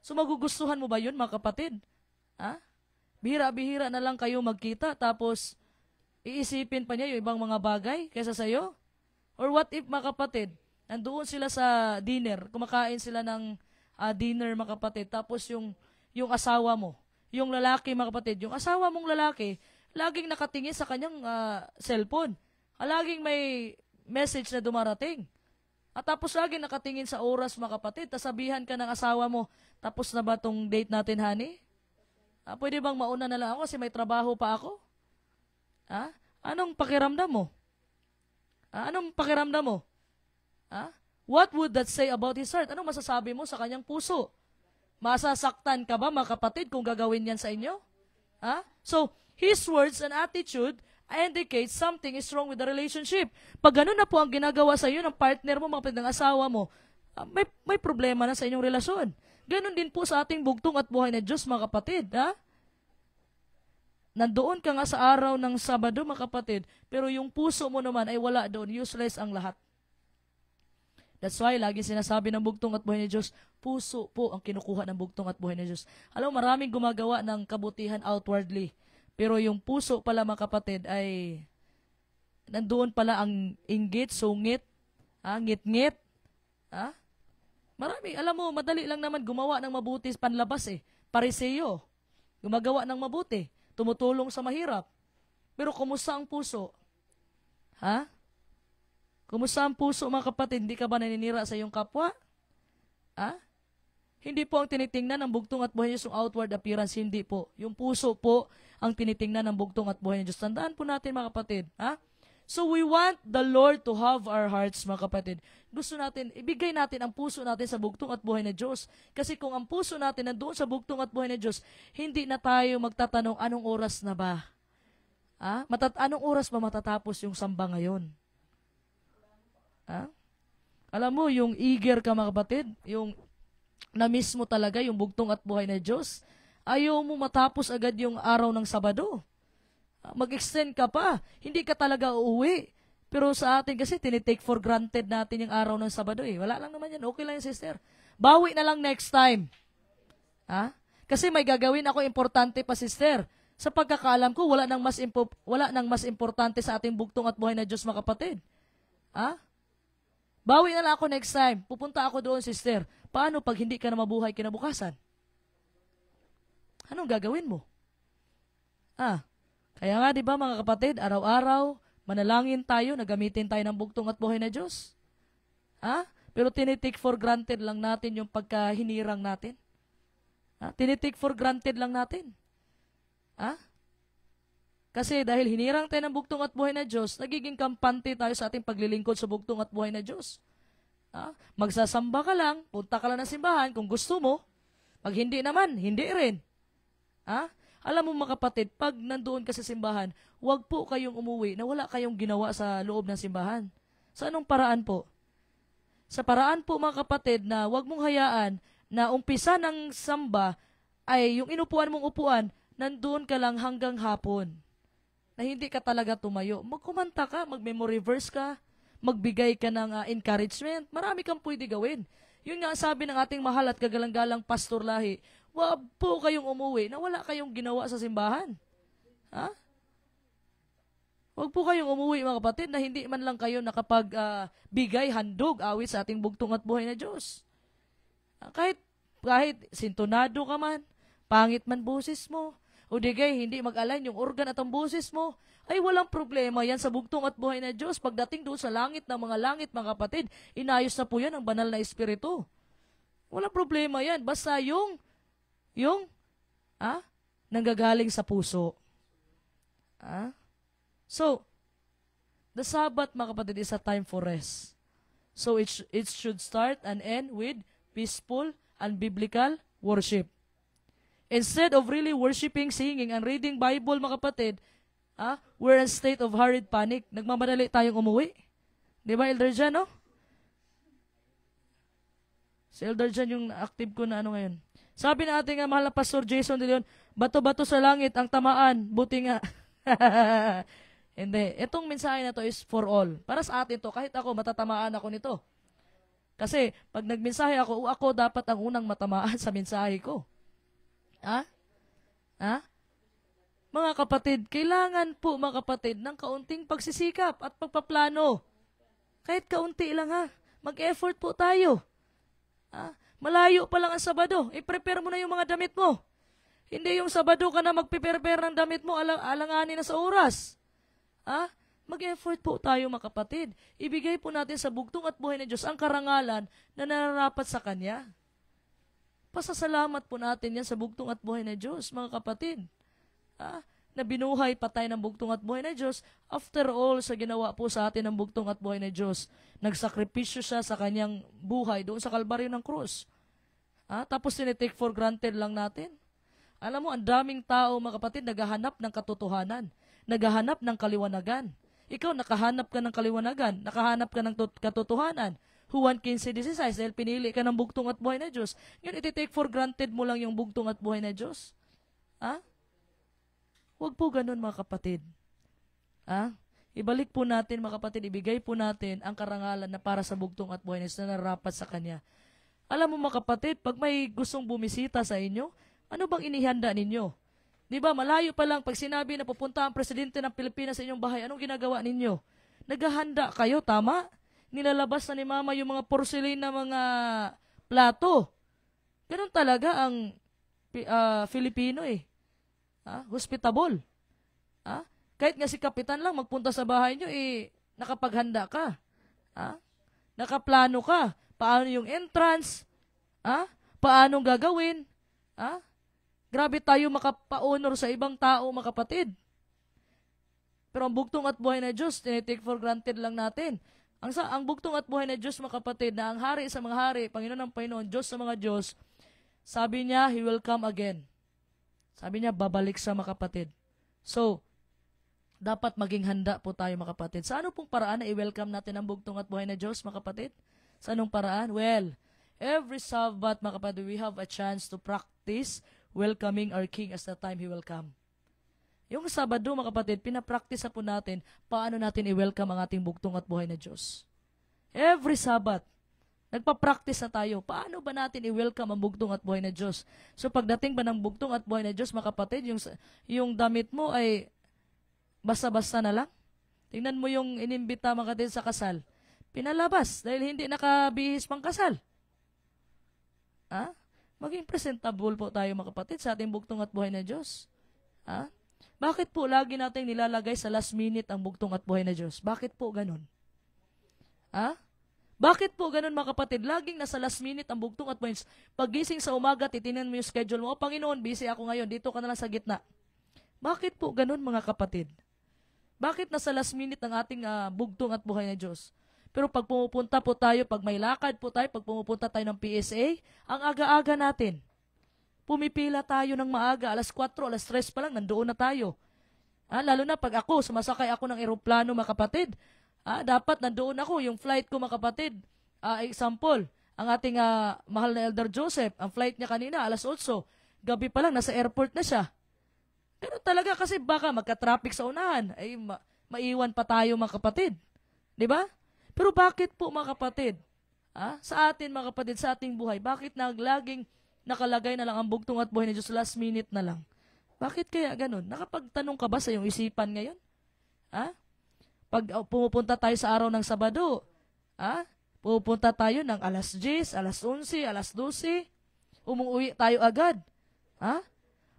So magugustuhan mo ba yun mga kapatid? Bihira-bihira na lang kayo magkita, tapos iisipin pa niya yung ibang mga bagay kaysa sa'yo? Or what if mga kapatid, nandoon sila sa dinner, kumakain sila ng dinner mga kapatid, tapos yung asawa mo, yung lalaki mga kapatid, yung asawa mong lalaki, laging nakatingin sa kanyang cellphone. Laging may message na dumarating. At tapos laging nakatingin sa oras mga kapatid, tasabihan ka ng asawa mo, tapos na ba tong date natin, honey? Pwede bang mauna na lang ako kasi may trabaho pa ako? Anong pakiramdam mo? Anong pakiramdam mo? What would that say about his heart? Anong masasabi mo sa kanyang puso? Masasaktan ka ba mga kapatid kung gagawin yan sa inyo? So, his words and attitude indicate something is wrong with the relationship. Pag ganun na po ang ginagawa sa iyo ng partner mo, mga kapatid, ng asawa mo, may problema na sa inyong relasyon. Ganun din po sa ating bugtong at buhay na Diyos, mga kapatid. Nandoon ka nga sa araw ng Sabado, mga kapatid, pero yung puso mo naman ay wala doon. Useless ang lahat. That's why, lagi sinasabi ng bugtong at buhay ni Diyos, puso po ang kinukuha ng bugtong at buhay ni Diyos. Alam mo, maraming gumagawa ng kabutihan outwardly. Pero yung puso pala mga kapatid ay nandoon pala ang inggit, sungit, ngit-ngit. Marami, alam mo, madali lang naman gumawa ng mabuti panlabas Pariseo, gumagawa ng mabuti, tumutulong sa mahirap. Pero kumusta ang puso? Kumusta ang puso mga kapatid? Hindi ka ba naninira sa iyong kapwa? Hindi po ang tinitingnan ng bugtong at buhay niya yung outward appearance, hindi po. Yung puso po ang tinitingnan ng bugtong at buhay niya. Tandaan po natin mga kapatid. So we want the Lord to have our hearts mga kapatid. Gusto natin, ibigay natin ang puso natin sa bugtong at buhay na Diyos. Kasi kung ang puso natin nandoon sa bugtong at buhay na Diyos, hindi na tayo magtatanong anong oras na ba? Anong oras ba matatapos yung samba ngayon? Alam mo, yung eager ka mga kapatid, yung na-miss mo talaga yung bugtong at buhay na Diyos. Ayaw mo matapos agad yung araw ng Sabado. Mag-extend ka pa. Hindi ka talaga uuwi. Pero sa atin kasi, tinitake for granted natin yung araw ng Sabado eh. Wala lang naman yan. Okay lang yan, sister. Bawi na lang next time. Ha? Kasi may gagawin ako importante pa, sister. Sa pagkakaalam ko, wala nang mas importante sa ating bugtong at buhay na Diyos, mga kapatid. Ha? Bawi na lang ako next time. Pupunta ako doon, sister. Paano pag hindi ka na mabuhay kinabukasan? Anong gagawin mo? Kaya nga, di ba mga kapatid, araw-araw, manalangin tayo, nagamitin tayo ng bugtong at buhay na Diyos. Pero tinitake for granted lang natin yung pagkahinirang natin. Tinitake for granted lang natin. Kasi dahil hinirang tayo ng bugtong at buhay na Diyos, nagiging kampante tayo sa ating paglilingkod sa bugtong at buhay na Diyos. Magsasamba ka lang, punta ka lang ng simbahan kung gusto mo. Pag hindi naman, hindi rin. Alam mo mga kapatid, pag nandoon ka sa simbahan, huwag po kayong umuwi na wala kayong ginawa sa loob ng simbahan. Sa anong paraan po? Sa paraan po mga kapatid na huwag mong hayaan na umpisa ng samba ay yung inupuan mong upuan, nandoon ka lang hanggang hapon. Na hindi ka talaga tumayo. Magkumanta ka, mag-memory verse ka, magbigay ka ng encouragement. Marami kang pwede gawin. Yun nga sabi ng ating mahal at kagalang-galang Pastor Lahi, wag po kayong umuwi na wala kayong ginawa sa simbahan. Wag po kayong umuwi mga kapatid na hindi man lang kayo nakapagbigay handog, awit sa ating bugtong at buhay na Diyos. Kahit sintonado ka man, pangit man boses mo, o digay hindi mag-align yung organ at ang boses mo, ay walang problema yan sa bugtong at buhay na Diyos. Pagdating doon sa langit ng mga langit, mga kapatid, inayos na po yan ang banal na Espiritu. Walang problema yan. Basta yung nanggagaling sa puso. So, the Sabbath, mga kapatid, is a time for rest. So, it should start and end with peaceful and biblical worship. Instead of really worshiping, singing, and reading Bible, mga kapatid, we're in a state of hurried panic. Nagmamadali tayong umuwi. Di ba, Elder Jan, no? Si Elder Jan yung active ko na ngayon. Sabi na ating mahal na Pastor Jason de Leon, bato-bato sa langit ang tamaan, buti nga. Hindi. Itong mensahe na to is for all. Para sa atin to, kahit ako, matatamaan ako nito. Kasi, pag nagmensahe ako dapat ang unang matamaan sa mensahe ko. Mga kapatid, kailangan po mga kapatid ng kaunting pagsisikap at pagpaplano. Kahit kaunti lang mag-effort po tayo. Malayo pa lang ang Sabado, i-prepare mo na yung mga damit mo. Hindi yung Sabado ka na mag-prepare ng damit mo, alanganin na sa oras. Mag-effort po tayo mga kapatid. Ibigay po natin sa bugtong at buhay ng Diyos ang karangalan na nararapat sa Kanya. Pasasalamat po natin yan sa bugtong at buhay na Diyos, mga kapatid. Na binuhay pa tayo ng bugtong at buhay na Diyos. After all, sa ginawa po sa atin ng bugtong at buhay na Diyos, nagsakripisyo siya sa kanyang buhay doon sa kalbaryo ng krus. Tapos tinitake for granted lang natin. Alam mo, ang daming tao, mga kapatid, naghahanap ng katotohanan, naghahanap ng kaliwanagan. Ikaw, nakahanap ka ng kaliwanagan, nakahanap ka ng katotohanan. Juan 15:16, dahil pinili ka ng bugtong at buhay na Diyos. Yun, iti-take for granted mo lang yung bugtong at buhay na Diyos. Huwag po ganun, mga kapatid. Ibalik po natin, mga kapatid, ibigay po natin ang karangalan na para sa bugtong at buhay na Diyos na narapat sa Kanya. Alam mo, mga kapatid, pag may gustong bumisita sa inyo, ano bang inihanda ninyo? Di ba, malayo pa lang, pag sinabi na pupunta ang presidente ng Pilipinas sa inyong bahay, anong ginagawa ninyo? Naghahanda kayo, tama? Nilalabas na ni mama yung mga porcelain na mga plato. Ganun talaga ang Filipino hospitable. Kahit nga si kapitan lang magpunta sa bahay nyo, nakapaghanda ka. Nakaplano ka. Paano yung entrance? Paano gagawin? Grabe tayo makapa-honor sa ibang tao, mga kapatid. Pero ang bugtong at buhay na Diyos, tinitake for granted lang natin. Ang bugtong at buhay na Diyos, mga kapatid, na ang hari sa mga hari, Panginoon ng Panginoon, Diyos sa mga Diyos, sabi niya, He will come again. Sabi niya, babalik sa mga kapatid. So, dapat maging handa po tayo, mga kapatid. Sa ano pong paraan na i-welcome natin ang bugtong at buhay na Diyos, mga kapatid? Sa anong paraan? Well, every Sabbath, mga kapatid, we have a chance to practice welcoming our King as the time He will come. Yung Sabado, mga kapatid, pinapractice po natin paano natin i-welcome ang ating bugtong at buhay na Diyos. Every Sabbath, nagpa-practice na tayo. Paano ba natin i-welcome ang bugtong at buhay na Diyos? So pagdating ba ng bugtong at buhay na Diyos, mga kapatid, yung damit mo ay basta-basta na lang? Tingnan mo yung inimbita, mga kapatid, sa kasal. Pinalabas dahil hindi nakabihis pang kasal. Maging presentable po tayo, mga kapatid, sa ating bugtong at buhay na Diyos. Bakit po lagi natin nilalagay sa last minute ang bugtong at buhay na Diyos? Bakit po ganun? Bakit po ganun, mga kapatid? Laging nasa last minute ang bugtong at buhay na Diyos. Paggising sa umaga, titinan mo yung schedule mo. Panginoon, busy ako ngayon. Dito ka na lang sa gitna. Bakit po ganun, mga kapatid? Bakit nasa last minute ang ating bugtong at buhay na Diyos? Pero pag pumupunta po tayo, pag may lakad po tayo, pag pumupunta tayo ng PSA, ang aga-aga natin. Pumipila tayo ng maaga, alas 4, alas 3 pa lang, nandoon na tayo. Lalo na pag ako, sumasakay ako ng eroplano, mga kapatid, dapat nandoon ako, yung flight ko, mga kapatid. Example, ang ating mahal na Elder Joseph, ang flight niya kanina, alas 8, gabi pa lang, nasa airport na siya. Pero talaga kasi baka magka-traffic sa unahan, ay maiwan pa tayo, mga kapatid. Di ba? Pero bakit po, mga kapatid, sa atin, mga kapatid, sa ating buhay, bakit naglaging nakalagay na lang ang bugtong at buhay ni Diyos last minute na lang? Bakit kaya ganun? Nakapagtanong ka ba sa iyong isipan ngayon? Pag pumupunta tayo sa araw ng Sabado, pupunta tayo ng alas 10, alas 11, alas 12, umuwi tayo agad.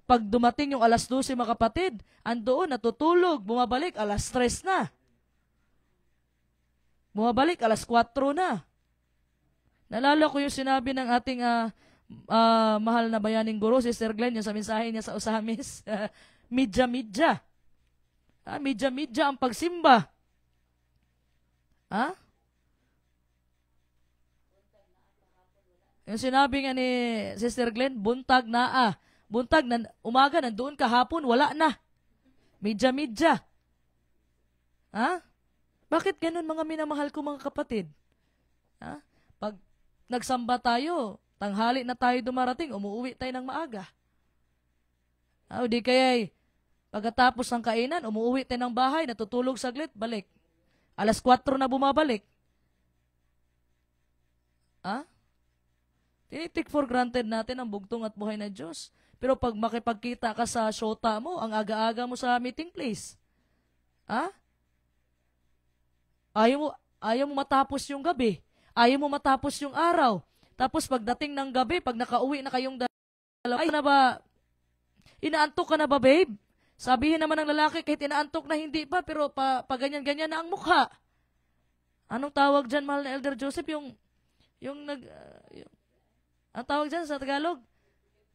Pag dumating yung alas 12, mga kapatid, andoon, natutulog, bumabalik, alas 3 na. Bumabalik, alas 4 na. Nalala ko yung sinabi ng ating mahal na bayaning guro, Sister Glenn, yung sa mensahe niya sa Usamis, midya-midya. Midya-midya ang pagsimba. Yung sinabi nga ni Sister Glenn, buntag na buntag na umaga, nandoon kahapon, wala na. Midya-midya. Bakit ganun, mga minamahal ko, mga kapatid? Pag nagsamba tayo, tanghali na tayo dumarating, umuwi tayo ng maaga. O di kaya, pagkatapos ng kainan, umuwi tayo ng bahay, natutulog saglit, balik. Alas 4 na bumabalik. Tinitik for granted natin ang bugtong at buhay na Diyos. Pero pag makipagkita ka sa shota mo, ang aga-aga mo sa meeting place, ayaw mo matapos yung gabi. Ayaw mo matapos yung araw. Tapos pagdating ng gabi, pag nakauwi na kayong dalawa, ay na ba, inaantok ka na ba, babe? Sabihin naman ng lalaki, kahit inaantok na hindi pa, pero pa ganyan-ganyan na ang mukha. Anong tawag dyan, mahal na Elder Joseph? Yung ang tawag dyan sa Tagalog?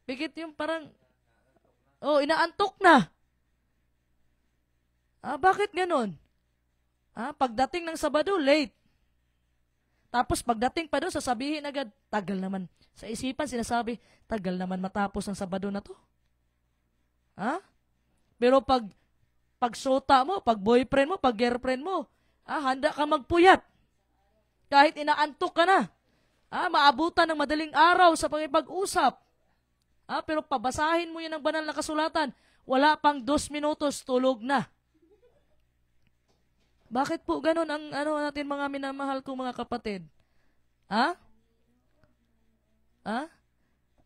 Pikit yung parang, inaantok na. Bakit ganon? Pagdating ng Sabado, late. Tapos pagdating pa doon, sasabihin agad, tagal naman. Sa isipan, sinasabi, tagal naman matapos ang Sabado na to. Pero pag sota mo, pag boyfriend mo, pag girlfriend mo, handa ka magpuyat. Kahit inaantok ka na. Maabutan ng madaling araw sa pangipag-usap. Pero pabasahin mo yan ng banal na kasulatan, wala pang 2 minutos, tulog na. Bakit po ganun ang natin, mga minamahal kong mga kapatid?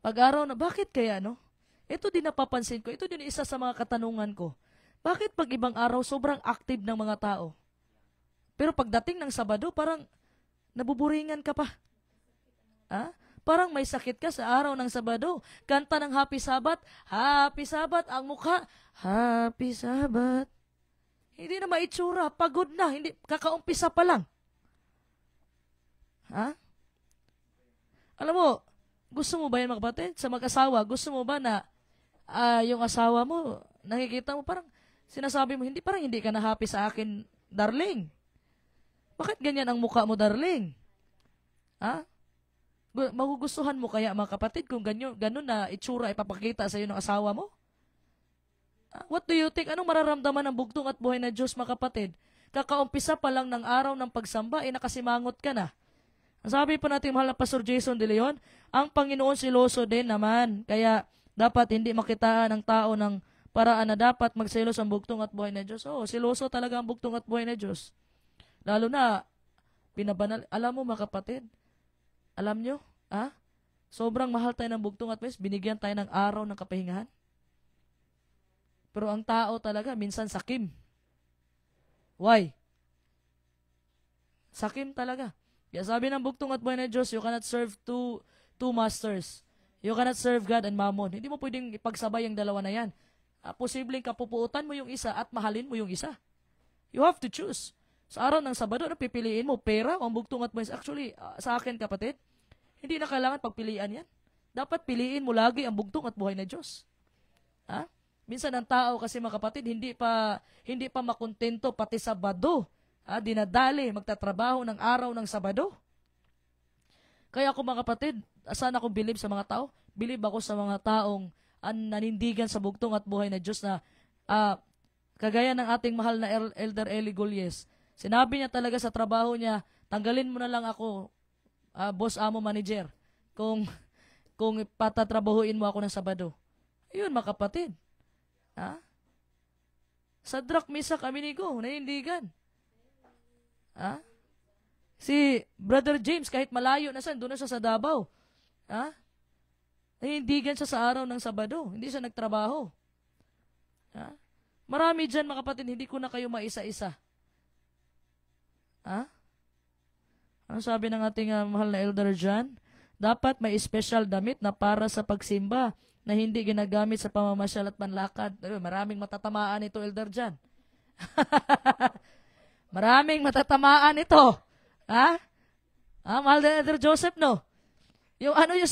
Pag-araw na, bakit kaya, no? Ito din napapansin ko, ito din isa sa mga katanungan ko. Bakit pag ibang araw, sobrang active ng mga tao? Pero pagdating ng Sabado, parang nabuburingan ka pa. Parang may sakit ka sa araw ng Sabado. Kanta ng Happy Sabbath, Happy Sabbath, ang mukha, Happy Sabbath. Hindi na maitsura, pagod na, hindi, kakaumpisa pa lang. Alam mo, gusto mo ba yan, mga kapatid? Sa mag-asawa, gusto mo ba na yung asawa mo, nakikita mo, parang sinasabi mo, parang hindi ka na happy sa akin, darling. Bakit ganyan ang mukha mo, darling? Magugustuhan mo kaya, mga kapatid, kung ganun na itsura ipapakita sa iyo ng asawa mo? What do you think? Anong mararamdaman ng bugtong at buhay na Diyos, mga kapatid? Kakaumpisa pa lang ng araw ng pagsamba, nakasimangot ka na. Ang sabi po natin, mahal na Pastor Jason De Leon, ang Panginoon siloso din naman. Kaya dapat hindi makitaan ng tao ng paraan na dapat magselos ang bugtong at buhay na Diyos. Oo, siloso talaga ang bugtong at buhay na Diyos. Lalo na, pinabanal. Alam mo mga kapatid, alam nyo, sobrang mahal tayo ng bugtong at buhay, binigyan tayo ng araw ng kapahingahan. Pero ang tao talaga, minsan sakim. Why? Sakim talaga. Kaya sabi ng bugtong at buhay na Diyos, you cannot serve two masters. You cannot serve God and Mammon. Hindi mo pwedeng ipagsabay yung dalawa na yan. Posibleng kapupuutan mo yung isa at mahalin mo yung isa. You have to choose. Sa araw ng Sabado, pipiliin mo pera o ang bugtong at buhay. Actually, sa akin kapatid, hindi na kailangan pagpilian yan. Dapat piliin mo lagi ang bugtong at buhay na Diyos. Minsan ang tao kasi mga kapatid, hindi pa makontento pati Sabado. Dinadali, magtatrabaho ng araw ng Sabado. Kaya ako mga kapatid, saan ako believe sa mga tao? Believe ako sa mga taong nanindigan sa bugtong at buhay na Diyos na kagaya ng ating mahal na Elder Eli Gullies. Sinabi niya talaga sa trabaho niya, tanggalin mo na lang ako, boss, amo, manager, kung patatrabahuin mo ako ng Sabado. Ayun mga kapatid. Sa Drak Misa kami ni Go, nanindigan. Si Brother James, kahit malayo na doon na siya sa Davao. Nanindigan siya sa araw ng Sabado. Hindi siya nagtrabaho. Marami dyan, mga kapatid, hindi ko na kayo maisa-isa. Ano sabi ng ating mahal na Elder John? Dapat may special damit na para sa pagsimba na hindi ginagamit sa pamamasyal at panlakad. Maraming matatamaan ito, Elder John. Maraming matatamaan ito. Mahal na Elder Joseph, no? Yung yung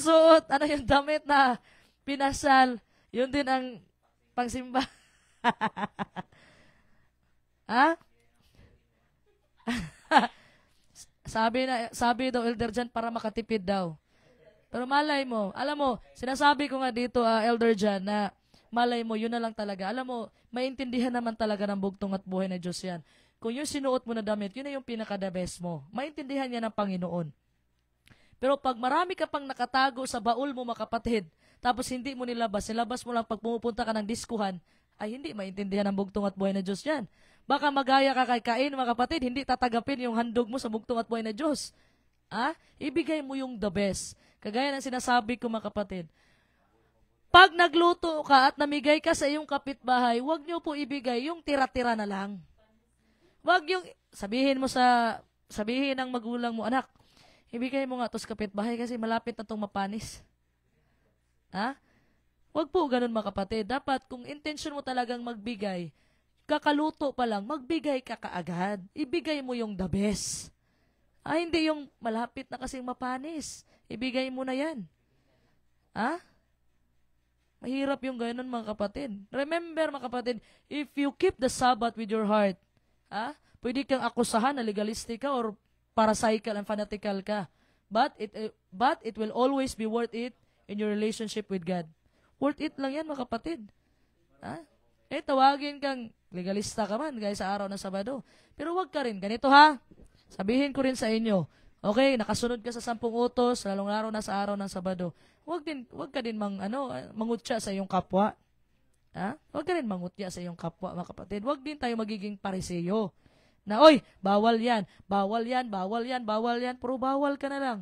suot, ano yung damit na pinasal, yun din ang pangsimba. Sabi daw Elder Jan para makatipid daw. Pero malay mo, alam mo, sinasabi ko nga dito Elder Jan na malay mo, yun na lang talaga. Alam mo, maintindihan naman talaga ng bugtong at buhay na Diyos yan. Kung yung sinuot mo na damit, yun na yung pinaka-the best mo. Maintindihan niya ng Panginoon. Pero pag marami ka pang nakatago sa baul mo, mga kapatid, tapos hindi mo nilabas mo lang pag pumupunta ka ng diskuhan, ay hindi maintindihan ng bugtong at buhay na Diyos yan. Baka magaya ka kay Cain, mga kapatid, hindi tatagapin yung handog mo sa bugtong at buhay na Diyos. Ibigay mo yung the best. Kagaya ng sinasabi ko, mga kapatid, pag nagluto ka at namigay ka sa iyong kapitbahay, huwag niyo po ibigay yung tira-tira na lang. Huwag yung, sabihin ng magulang mo, anak, ibigay mo nga to sa kapitbahay kasi malapit na itong mapanis. Huwag po ganun, mga kapatid. Dapat, kung intention mo talagang magbigay, kakaluto pa lang, magbigay ka kaagad. Ibigay mo yung the best. Hindi yung malapit na kasing mapanis. Ibigay mo na yan. Mahirap yung ganun, mga kapatid. Remember, mga kapatid, if you keep the Sabbath with your heart, pwede kang akusahan na legalistic ka or parasaical and fanatical ka. But it will always be worth it in your relationship with God. Worth it lang yan, mga kapatid. Tawagin kang legalista ka man, guys, sa araw ng Sabado. Pero wag ka rin. Ganito sabihin ko rin sa inyo, okay, nakasunod ka sa 10 utos, lalong-laro na sa araw ng Sabado. Wag ka din mangutya sa iyong kapwa. Wag ka rin mangutya sa iyong kapwa, mga kapatid. Wag din tayo magiging pariseyo. Na, oy, bawal yan, bawal yan, bawal yan, bawal yan, puro bawal ka na lang.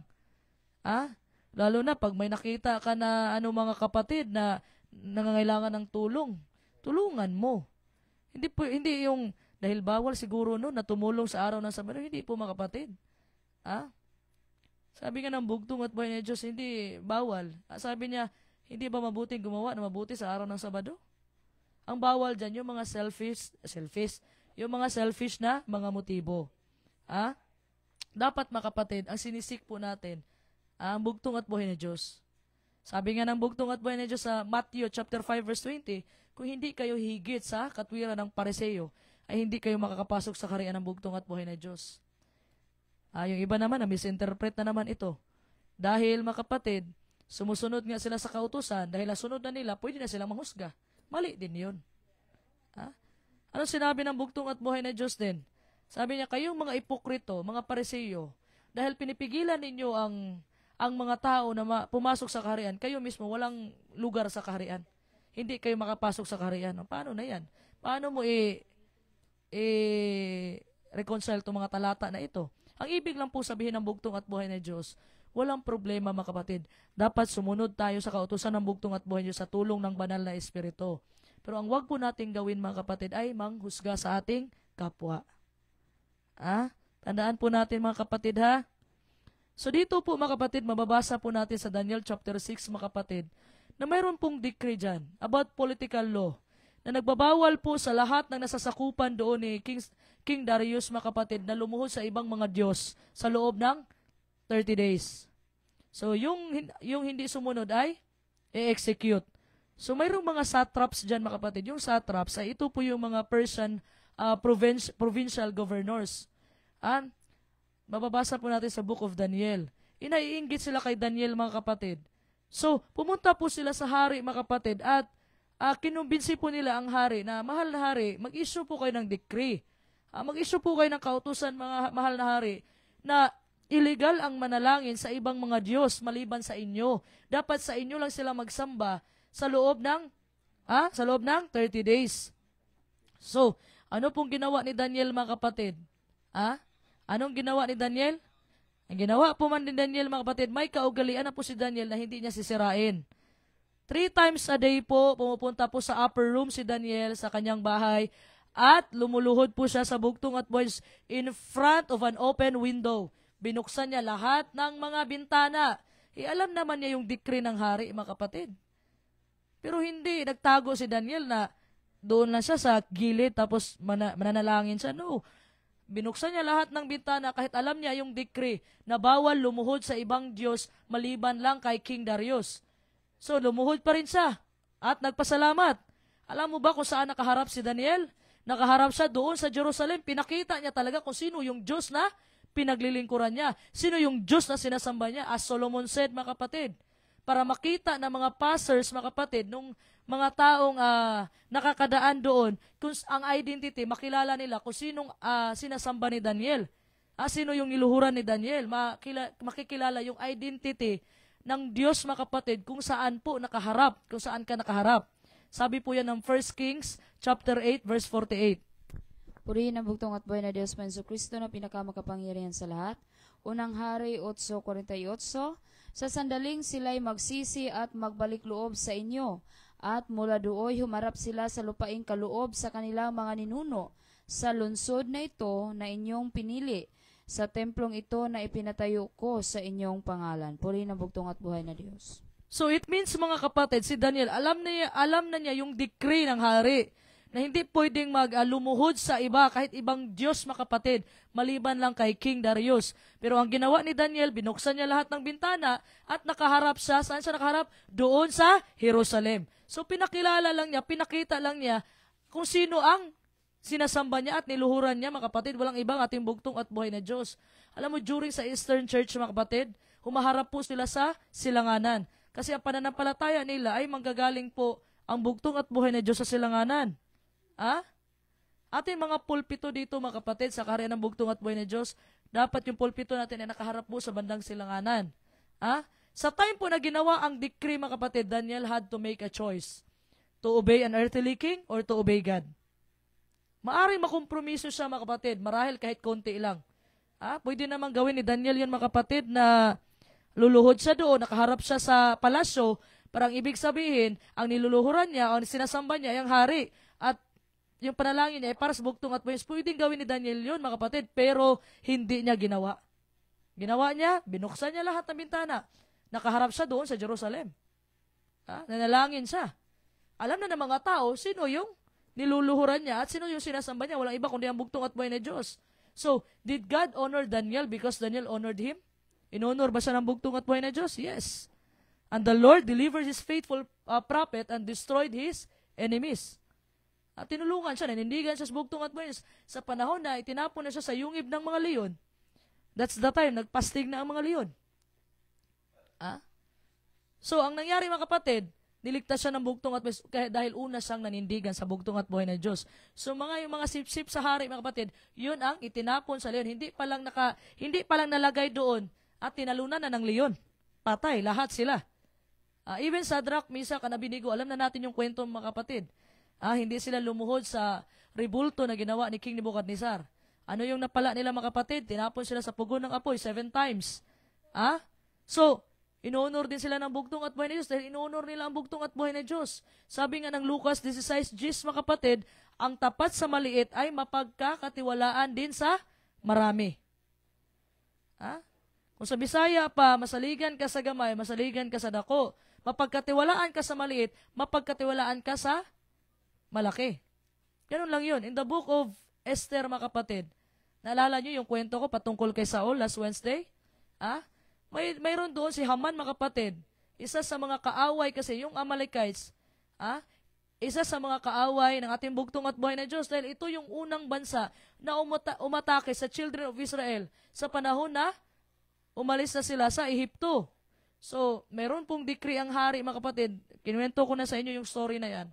Lalo na pag may nakita ka na mga kapatid na nangangailangan ng tulong, tulungan mo. Hindi yung dahil bawal siguro na tumulong sa araw ng Sabado, hindi po, mga kapatid. Sabi nga ng bugtong at buhay na Diyos, hindi bawal. Sabi niya, hindi ba mabuting gumawa na mabuti sa araw ng Sabado? Ang bawal dyan, yung mga yung mga selfish na mga motibo. Dapat, mga kapatid, ang sinisik po natin, ang bugtong at buhay na Diyos. Sabi nga ng bugtong at buhay na Diyos sa Matthew chapter 5 verse 20, kung hindi kayo higit sa katwiran ng pariseyo, ay hindi kayo makakapasok sa kaharian ng bugtong at buhay na Diyos. Yung iba naman, misinterpret na naman ito. Dahil, mga kapatid, sumusunod nga sila sa kautusan, dahil nasunod na nila, pwede na silang manghusga. Mali din yun. Ano sinabi ng bugtong at buhay na Diyos din? Sabi niya, kayong mga ipokrito, mga Pariseo, dahil pinipigilan ninyo ang mga tao na pumasok sa kaharian, kayo mismo walang lugar sa kaharian. Hindi kayo makapasok sa kaharian. Paano na yan? Paano mo reconcile itong mga talata na ito? Ang ibig lang po sabihin ng bugtong at buhay ng Diyos, walang problema mga kapatid. Dapat sumunod tayo sa kautusan ng bugtong at buhay ng Diyos sa tulong ng banal na Espiritu. Pero ang wag po nating gawin mga kapatid ay manghusga sa ating kapwa. Tandaan po natin mga kapatid ha. So dito po mga kapatid, mababasa po natin sa Daniel chapter 6 mga kapatid, na mayroon pong decree dyan about political law na nagbabawal po sa lahat ng nasasakupan doon ni King Darius mga kapatid na lumuhod sa ibang mga Diyos sa loob ng 30 days. So yung hindi sumunod ay i-execute. So mayroong mga satraps dyan mga kapatid. Yung satraps ay ito po yung mga Persian provincial governors. Mababasa po natin sa Book of Daniel. Inaiinggit sila kay Daniel mga kapatid. So, pumunta po sila sa hari mga kapatid at kinumbinsi po nila ang hari na, mahal na hari, mag-issue po kayo ng decree. Mag-issue po kayo ng kautusan mga mahal na hari na illegal ang manalangin sa ibang mga Diyos maliban sa inyo. Dapat sa inyo lang sila magsamba sa loob ng 30 days. So, ano pong ginawa ni Daniel mga kapatid? Anong ginawa ni Daniel? Ang ginawa po man ni Daniel mga kapatid, may kaugalian na po si Daniel na hindi niya sisirain. 3 times a day po, pumupunta po sa upper room si Daniel sa kanyang bahay at lumuluhod po siya sa bugtong at buhay in front of an open window. Binuksan niya lahat ng mga bintana. Alam naman niya yung decree ng hari mga kapatid. Pero hindi, nagtago si Daniel na doon lang siya sa gilid tapos mananalangin siya. No. Binuksan niya lahat ng bintana kahit alam niya yung decree na bawal lumuhod sa ibang Diyos maliban lang kay King Darius. So lumuhod pa rin siya at nagpasalamat. Alam mo ba kung saan nakaharap si Daniel? Nakaharap siya doon sa Jerusalem. Pinakita niya talaga kung sino yung Diyos na pinaglilingkuran niya. Sino yung Diyos na sinasamba niya? As Solomon said mga kapatid. Para makita ng mga pastors mga kapatid, nung mga taong nakakadaan doon, kung ang identity, makilala nila kung sinong sinasamba ni Daniel. Sino yung niluhuran ni Daniel. Makikilala yung identity ng Diyos mga kapatid kung saan po nakaharap, kung saan ka nakaharap. Sabi po yan ng 1 Kings chapter 8 verse 48. Purihin ang bugtong at buhay na Diyos pa Kristo na pinakamakapangyarihan sa lahat. Unang Hari 8:48. Sa sandaling sila'y magsisi at magbalik loob sa inyo, at mula dooy humarap sila sa lupaing kaloob sa kanilang mga ninuno, sa lungsod na ito na inyong pinili, sa templong ito na ipinatayo ko sa inyong pangalan. Purihin ang bugtong at buhay na Diyos. So it means mga kapatid, si Daniel, alam na niya yung decree ng hari na hindi pwedeng lumuhod sa iba, kahit ibang Diyos mga kapatid, maliban lang kay King Darius. Pero ang ginawa ni Daniel, binuksan niya lahat ng bintana at nakaharap siya. Saan siya nakaharap? Doon sa Jerusalem. So pinakilala lang niya, pinakita lang niya kung sino ang sinasamba niya at niluhuran niya mga kapatid. Walang ibang ating bugtong at buhay na Diyos. Alam mo, during sa Eastern Church mga kapatid, humaharap po sila sa silanganan. Kasi ang pananampalataya nila ay manggagaling po ang bugtong at buhay na Diyos sa silanganan. Ating mga pulpito dito mga kapatid sa kaharian ng bugtong at buhay na Diyos, dapat yung pulpito natin ay nakaharap po sa bandang silanganan. Sa time po na ginawa ang decree mga kapatid, Daniel had to make a choice. To obey an earthly king or to obey God. Maaring makompromiso siya mga kapatid, marahil kahit konti lang. Pwede namang gawin ni Daniel yun mga kapatid na luluhod siya doon, nakaharap siya sa palasyo, parang ibig sabihin, ang niluluhuran niya o sinasamba niya ay ang hari. At yung panalangin niya ay para sa bugtong at buhay. Pwedeng gawin ni Daniel yun, mga kapatid, pero hindi niya ginawa. Ginawa niya, binuksan niya lahat ng bintana. Nakaharap siya doon sa Jerusalem. Nanalangin siya. Alam na ng mga tao, sino yung niluluhuran niya at sino yung sinasamba niya. Walang iba kundi ang bugtong at buhay na Diyos. So, did God honor Daniel because Daniel honored Him? Inonor ba siya ng bugtong at buhay na Diyos? Yes. And the Lord delivered His faithful prophet and destroyed his enemies. At tinulungan siya, nanindigan siya sa bugtong at buhay. Sa panahon na itinapon na siya sa yungib ng mga leon, that's the time, nagpastig na ang mga leon. So, ang nangyari mga kapatid, Niligtas siya ng bugtong at kaya dahil una siyang nanindigan sa bugtong at buhay ng Diyos. So yung mga sip-sip sa hari, mga kapatid, yun ang itinapon sa leon. Hindi pa lang nalagay doon at tinalunan na ng leon. Patay, lahat sila. Even Shadrach, Meshach, and Abednego, alam na natin yung kwento, mga kapatid. Hindi sila lumuhod sa ribulto na ginawa ni King Nebuchadnezzar. Ano yung napala nila, mga kapatid? Tinapon sila sa pugon ng apoy 7 times. So, inonor din sila ng bugtong at buhay ng Diyos dahil inonor nila ang bugtong at buhay ng Diyos. Sabi nga ng Lucas 16:10, mga kapatid, ang tapat sa maliit ay mapagkakatiwalaan din sa marami. Kung sa Bisaya pa, masaligan ka sa gamay, masaligan ka sa dako. Mapagkatiwalaan ka sa maliit, mapagkatiwalaan ka sa malaki. Ganun lang yun. In the book of Esther, mga kapatid, naalala nyo yung kwento ko patungkol kay Saul last Wednesday? Mayroon doon si Haman, mga kapatid. Isa sa mga kaaway kasi, yung Amalekites, isa sa mga kaaway ng ating bugtong at buhay na Diyos dahil ito yung unang bansa na umatake sa children of Israel sa panahon na umalis na sila sa Ehipto. So, meron pong decree ang hari, mga kapatid. Kinuwento ko na sa inyo yung story na yan.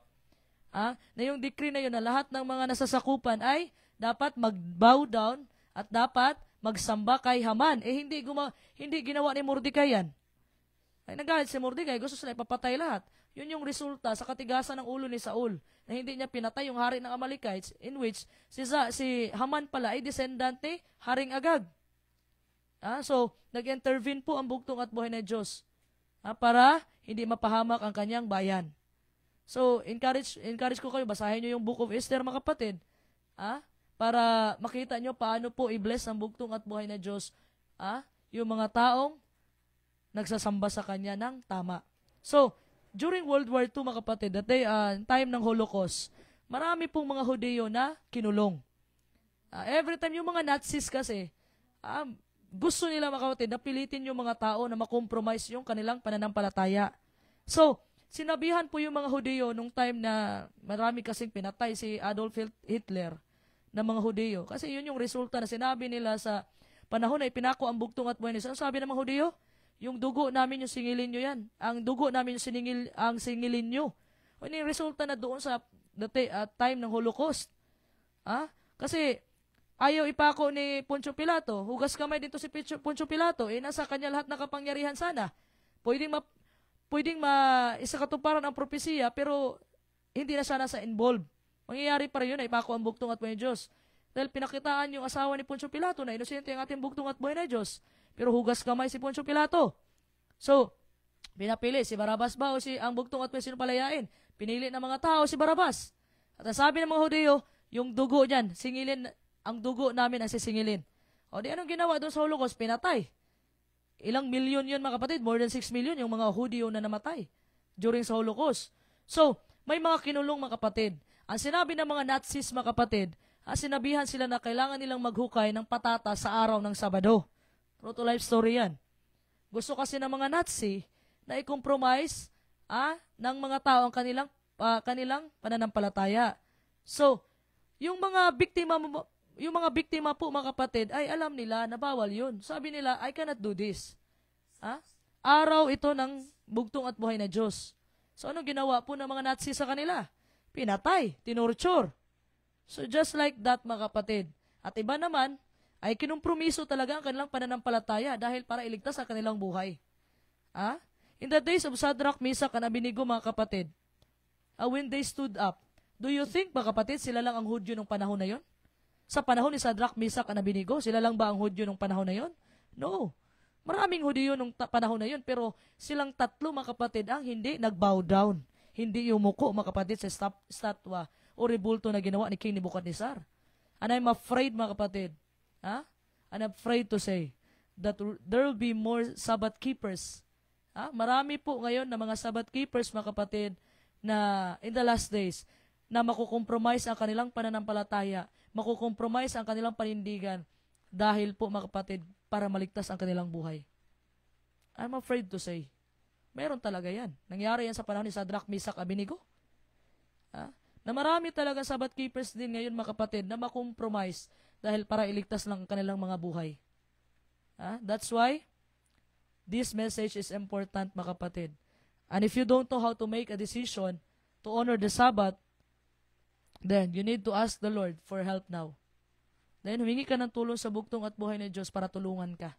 Na yung decree na yun na lahat ng mga nasasakupan ay dapat mag-bow down at dapat magsamba kay Haman. Hindi ginawa ni Mordecai yan. Ay, nagalit si Mordecai, gusto sila ipapatay lahat. Yun yung resulta sa katigasan ng ulo ni Saul na hindi niya pinatay yung hari ng Amalekites in which si Haman pala ay descendant ni Haring Agag. So, nag-intervene po ang bugtong at buhay ng Diyos para hindi mapahamak ang kanyang bayan. So, encourage ko kayo, basahin nyo yung Book of Esther, mga kapatid, para makita nyo paano po i-bless ang bugtong at buhay na Diyos, yung mga taong nagsasamba sa Kanya ng tama. So, during World War II, mga kapatid, time ng Holocaust, marami pong mga Hudyo na kinulong. Every time yung mga Nazis kasi, gusto nila, mga kapatid, na pilitin yung mga tao na makompromise yung kanilang pananampalataya. So, sinabihan po yung mga Hudyo nung time na marami kasing pinatay si Adolf Hitler ng mga Hudyo. Kasi yun yung resulta na sinabi nila sa panahon na ipinako ang bugtong at buhay ng Diyos. Ano sabi ng mga Hudyo? Yung dugo namin yung singilin nyo yan. Ang dugo namin yung singilin nyo. Ano yung resulta na doon sa time ng Holocaust? Kasi ayaw ipako ni Poncio Pilato. Hugas kamay dito si Poncio Pilato. Nasa kanya lahat ng kapangyarihan sana. Pwedeng isakatuparan ang propesiya, pero hindi na siya nasa involved. Mangyayari pa rin yun na ipako ang bugtong at buhay ng Diyos. Dahil pinakitaan yung asawa ni Poncio Pilato na inosente ang ating bugtong at buhay ng Diyos. Pero hugas kamay si Poncio Pilato. So, pinapili si Barabas ba o ang bugtong at buhay sino palayain? Pinili ng mga tao si Barabas. At sabi ng mga Hudyo, yung dugo niyan, ang dugo namin ang sisingilin. O di anong ginawa doon sa Holocaust? Pinatay. Ilang milyon yun, mga kapatid? More than 6 million yung mga Hudyo na namatay during sa Holocaust. So, may mga kinulong, mga kapatid. Ang sinabi ng mga Nazis, mga kapatid, sinabihan sila na kailangan nilang maghukay ng patata sa araw ng Sabado. True to life story yan. Gusto kasi ng mga Nazi na i-compromise ng mga tao ang kanilang pananampalataya. So, yung mga biktima po, mga kapatid, ay alam nila na bawal yun. Sabi nila, I cannot do this. Araw ito ng bugtong at buhay na Diyos. So, anong ginawa po ng mga Nazi sa kanila? Pinatay, tinurture. So, just like that, mga kapatid. At iba naman, ay kinumpromiso talaga ang kanilang pananampalataya dahil para iligtas ang kanilang buhay. In the days of Shadrach, Meshach, and Abednego, mga kapatid, when they stood up, do you think, mga kapatid, sila lang ang Hudyo ng panahon na yon? Sa panahon ni Shadrach, Meshach, and Abednego, sila lang ba ang Hudyo ng panahon na yon? No. Maraming Hudyo nung panahon na yon, pero silang tatlo, mga kapatid, ang hindi nag-bow down. Hindi yumuko, mga kapatid, sa statwa o rebulto na ginawa ni King Nebuchadnezzar. And I'm afraid, mga kapatid, I'm afraid to say that there will be more Sabbath keepers. Marami po ngayon na mga Sabbath keepers, mga kapatid, na in the last days, na makukompromise ang kanilang pananampalataya, makukompromise ang kanilang panindigan dahil po, mga kapatid, para maligtas ang kanilang buhay. I'm afraid to say, meron talaga yan. Nangyari yan sa panahon ni Shadrach, Meshach, Abednego. Na marami talaga Sabbath keepers din ngayon, mga kapatid, na makompromise dahil para iligtas lang ang kanilang mga buhay. That's why this message is important, mga kapatid. And if you don't know how to make a decision to honor the Sabbath, then you need to ask the Lord for help now. Then humingi ka ng tulong sa bugtong at buhay ng Diyos para tulungan ka.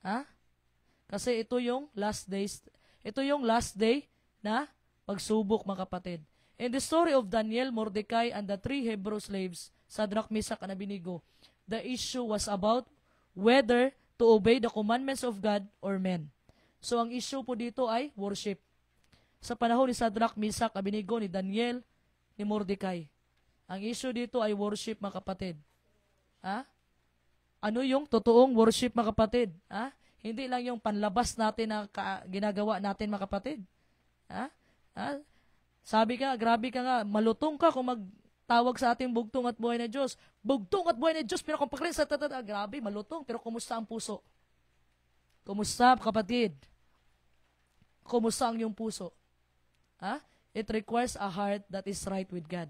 Ha? Kasi ito yung last day na pagsubok, mga kapatid. In the story of Daniel, Mordecai, and the 3 Hebrew slaves, Shadrach, Meshach, and Abednego, the issue was about whether to obey the commandments of God or men. So ang issue po dito ay worship. Sa panahon ni Shadrach, Meshach, Abednego, ni Daniel, ni Mordecai, ang issue dito ay worship, mga kapatid. Ha? Ano yung totoong worship, mga kapatid? Ha? Hindi lang yung panlabas natin na ginagawa natin, mga kapatid. Ha? Ha? Sabi ka, grabe ka nga, malutong ka kung magtawag sa ating bugtong at buhay na Diyos. Bugtong at buhay na Diyos, pero kung pagkarin sa grabe, malutong, pero kumusta ang puso? Kumusta, kapatid? Kumusta ang iyong puso? Ha? It requires a heart that is right with God.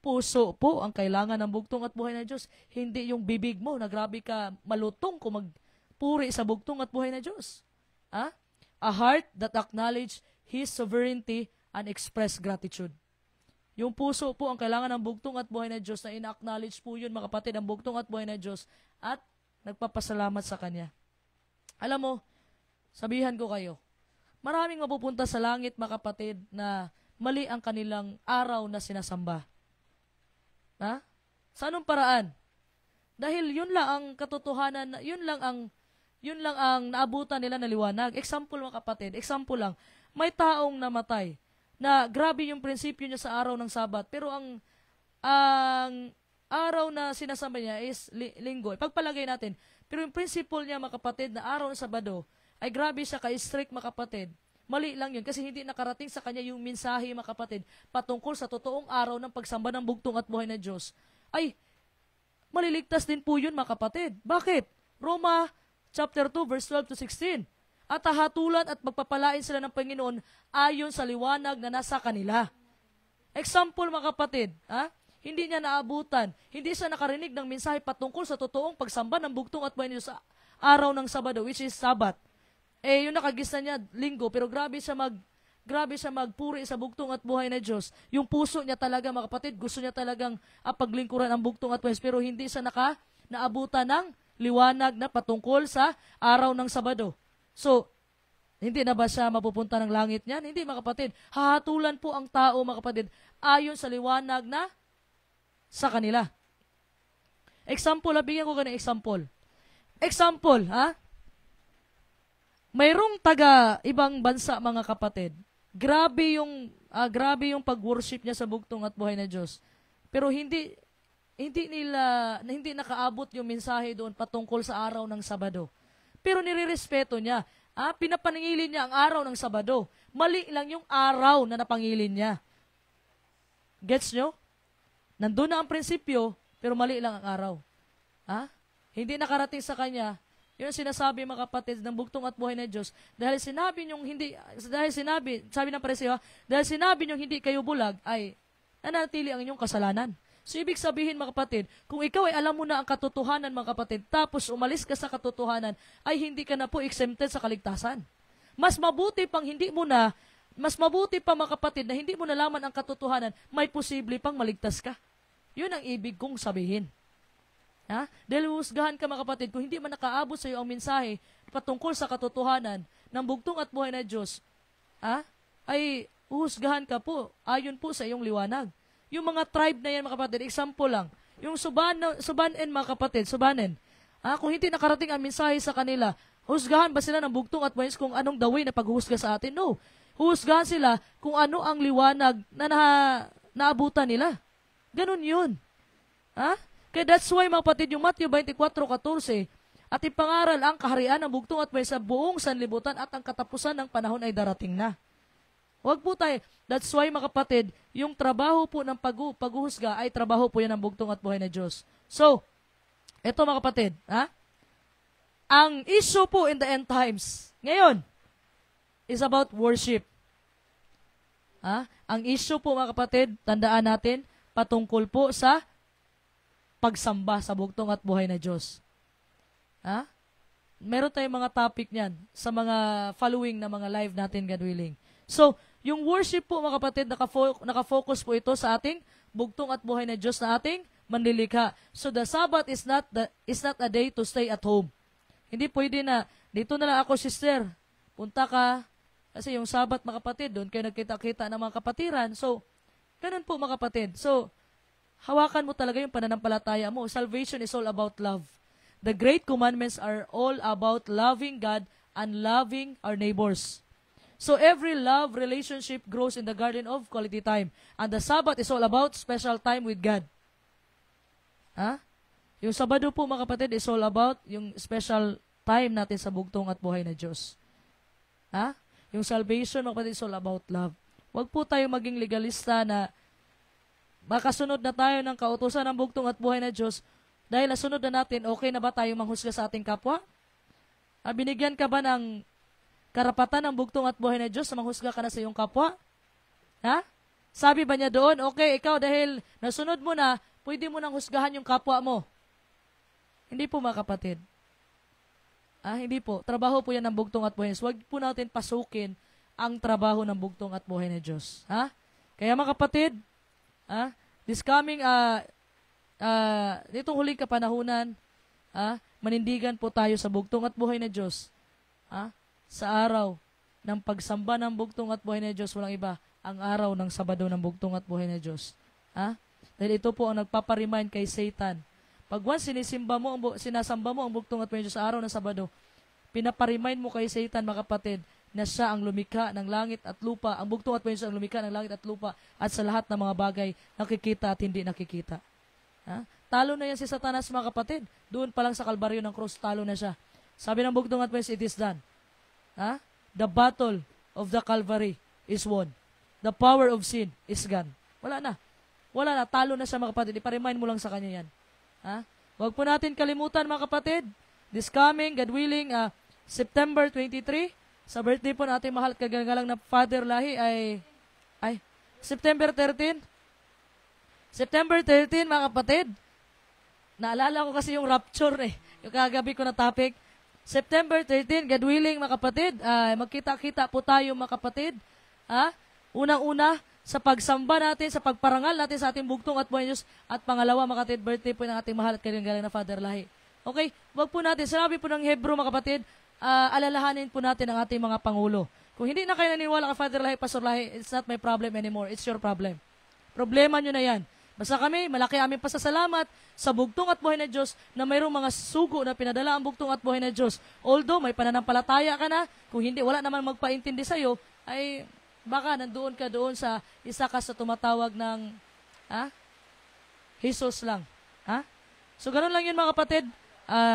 Puso po ang kailangan ng bugtong at buhay na Diyos. Hindi yung bibig mo na grabe ka malutong kung magpuri sa bugtong at buhay na Diyos. Ha? A heart that acknowledge His sovereignty and express gratitude. Yung puso po ang kailangan ng bugtong at buhay na Diyos na ina-acknowledge po yun, mga kapatid, ang bugtong at buhay na Diyos at nagpapasalamat sa Kanya. Alam mo, sabihan ko kayo, maraming mapupunta sa langit, mga kapatid, na mali ang kanilang araw na sinasamba. Ha? Sa anong paraan? Dahil yun lang ang katotohanan, yun lang ang naabutan nila na liwanag. Example, mga kapatid, example lang, may taong namatay na grabe yung prinsipyo niya sa araw ng Sabat, pero ang araw na sinasamba niya is linggo. Pagpalagay natin, pero yung principle niya, mga kapatid, na araw ng Sabado, ay grabe siya ka-strict, mga kapatid. Mali lang yun kasi hindi nakarating sa kanya yung mensahe, mga kapatid, patungkol sa totoong araw ng pagsamba ng bugtong at buhay na Diyos. Ay, maliligtas din po yun, mga kapatid. Bakit? Roma chapter 2, verse 12 to 16. At hahatulan at magpapalain sila ng Panginoon ayon sa liwanag na nasa kanila. Example, mga kapatid, hindi niya naabutan, hindi siya nakarinig ng mensahe patungkol sa totoong pagsamba ng bugtong at buhay na Diyos sa araw ng Sabado, which is Sabat. Yung nakagisa niya, linggo, pero grabe siya magpuri sa bugtong at buhay na Diyos. Yung puso niya talaga, mga kapatid, gusto niya talagang paglingkuran ang bugtong at buhay, pero hindi siya naabutan ng liwanag na patungkol sa araw ng Sabado. So, hindi na ba siya mapupunta ng langit niyan? Hindi, mga kapatid. Hahatulan po ang tao, mga kapatid, ayon sa liwanag na sa kanila. Example, bigyan ko ka ng example. Example, mayroong taga ibang bansa, mga kapatid. Grabe yung pag-worship niya sa bugtong at buhay na Diyos. Pero hindi nakaabot yung mensahe doon patungkol sa araw ng Sabado. Pero nirerespeto niya. Pinapaningilin niya ang araw ng Sabado. Mali lang yung araw na napangilin niya. Gets nyo? Nandun na ang prinsipyo, pero mali lang ang araw. Hindi nakarating sa kanya yung sinasabi, mga kapatid, ng bugtong at buhay na Diyos. Dahil sinabi ng Pariseo, dahil sinabi niyong hindi kayo bulag, ay nanatili ang inyong kasalanan. So, ibig sabihin, mga kapatid, kung ikaw ay alam mo na ang katotohanan, mga kapatid, tapos umalis ka sa katotohanan, ay hindi ka na po exempted sa kaligtasan. Mas mabuti pa, mga kapatid, na hindi mo nalaman ang katotohanan, may posible pang maligtas ka. Yun ang ibig kong sabihin. Dahil husgahan ka, mga kapatid, kung hindi man nakaabot sa iyo ang mensahe patungkol sa katotohanan ng bugtong at buhay na Diyos, ay husgahan ka po, ayon po sa iyong liwanag. Yung mga tribe na yan, mga kapatid, example lang, yung Subanen, mga kapatid, Subanen, kung hindi nakarating ang mensahe sa kanila, husgahan ba sila ng bugtong at buhay kung anong the way na paghusga sa atin? No. Husgahan sila kung ano ang liwanag na naabutan nila. Ganun yun. Kaya that's why, mga kapatid, yung Matthew 24:14, at ipangaral ang kaharian ng bugtong at buhay sa buong sanlibutan at ang katapusan ng panahon ay darating na. Huwag po tayo. That's why, mga kapatid, yung trabaho po ng paghuhusga ay trabaho po yan ng bugtong at buhay na Diyos. So, eto, mga kapatid, ang issue po in the end times, ngayon, is about worship. Ang issue po, mga kapatid, tandaan natin, patungkol po sa pagsamba sa bugtong at buhay na Diyos. Meron tayong mga topic niyan sa mga following na mga live natin, God willing. So, yung worship po mga kapatid, nakafocus po ito sa ating bugtong at buhay na Diyos na ating manlilikha. So, the Sabbath is not a day to stay at home. Hindi pwede na, dito na lang ako, sister, punta ka, kasi yung Sabbath mga kapatid, doon kayo nagkita-kita ng mga kapatiran. So, ganun po mga kapatid. So, hawakan mo talaga yung pananampalataya mo. Salvation is all about love. The great commandments are all about loving God and loving our neighbors. So every love relationship grows in the garden of quality time. And the Sabbath is all about special time with God. Yung Sabado po mga kapatid is all about yung special time natin sa bugtong at buhay na Diyos. Yung salvation mga kapatid is all about love. Huwag po tayo maging legalista na makasunod na tayo ng kautusan ng bugtong at buhay na Diyos dahil nasunod na natin, okay na ba tayo manghusga sa ating kapwa? Binigyan ka ba ng karapatan ng bugtong at buhay na Diyos na manghusga ka na sa iyong kapwa? Sabi ba niya doon, okay, ikaw dahil nasunod mo na, pwede mo nang husgahan yung kapwa mo. Hindi po mga kapatid. Hindi po. Trabaho po yan ng bugtong at buhay na Diyos. Huwag po natin pasukin ang trabaho ng bugtong at buhay na Diyos. Kaya mga kapatid, this coming, nitong huling kapanahunan, manindigan po tayo sa bugtong at buhay na Diyos. Sa araw ng pagsamba ng bugtong at buhay na Diyos, walang iba, ang araw ng Sabado ng bugtong at buhay na Diyos. Dahil ito po ang nagpaparemind kay Satan. Pag once sinasamba mo ang bugtong at buhay na Diyos sa araw ng Sabado, pinaparemind mo kay Satan, mga kapatid, na siya ang lumikha ng langit at lupa. Ang bugtong at buhay na Diyos ang lumikha ng langit at lupa at sa lahat ng mga bagay nakikita at hindi nakikita. Talo na yan si Satanas, mga kapatid. Doon pa lang sa Kalbaryo ng Cross, talo na siya. Sabi ng bugtong at buhay, it is done. The battle of the Calvary is won. The power of sin is gone. Wala na. Wala na. Talo na siya, mga kapatid. Ipa-remind mo lang sa kanya yan. Huwag po natin kalimutan, mga kapatid. This coming, God willing, September 23, sa birthday po natin mahal at kagagalang na Father Lahi ay September 13. September 13, mga kapatid. Naalala ko kasi yung rapture yung kagabi ko na topic. September 13, God willing, mga kapatid, magkita-kita po tayo, mga kapatid. Unang-una, sa pagsamba natin, sa pagparangal natin sa ating bugtong at buhay Diyos. At pangalawa, mga kapatid, birthday po ng ating mahal at kagagalang na Father Lahi. Okay, wag po natin, sinabi po ng Hebrew, mga kapatid, alalahanin po natin ang ating mga Pangulo. Kung hindi na kayo naniniwala kay Father Lahi, Pastor Lahi, it's not my problem anymore. It's your problem. Problema nyo na yan. Basta kami, malaki aming pasasalamat sa bugtong at buhay na Diyos na mayroong mga sugo na pinadala ang bugtong at buhay na Diyos. Although may pananampalataya ka na, kung hindi, wala naman magpaintindi sa'yo, ay baka nandoon ka doon sa isa ka sa tumatawag ng Jesus lang. So, ganun lang yun, mga kapatid.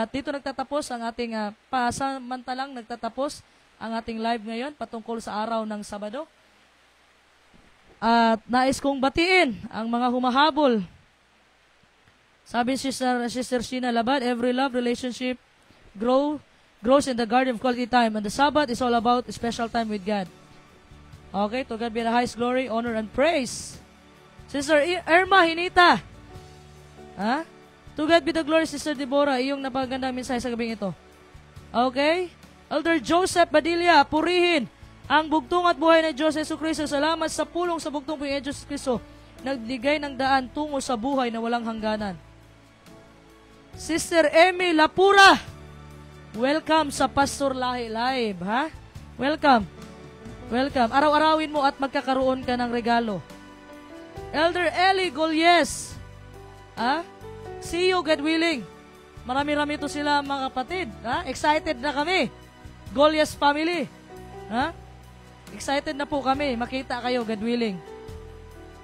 Dito nagtatapos ang ating pasamantalang nagtatapos ang ating live ngayon patungkol sa araw ng Sabado. At nais kong batiin ang mga humahabol. Sabi Sister Sheena Labad, every love relationship grows in the garden of quality time. And the Sabbath is all about special time with God. Okay, to God be the highest glory, honor, and praise. Sister Irma Hinita. To God be the glory, Sister Deborah, iyong napagandang mensahe sa gabing ito. Okay? Elder Joseph Badilla, purihin ang bugtong at buhay ng Diyos Yesu Cristo. Salamat sa pulong sa bugtong ng Diyos Cristo. Nagligay ng daan tungo sa buhay na walang hangganan. Sister Emmy Lapura, welcome sa Pastor Lahi Live, Welcome. Welcome. Araw-arawin mo at magkakaroon ka ng regalo. Elder Ellie Golyes, see you, God willing. Marami-rami to sila, mga kapatid. Excited na kami. Golyes family. Excited na po kami. Makita kayo, God willing.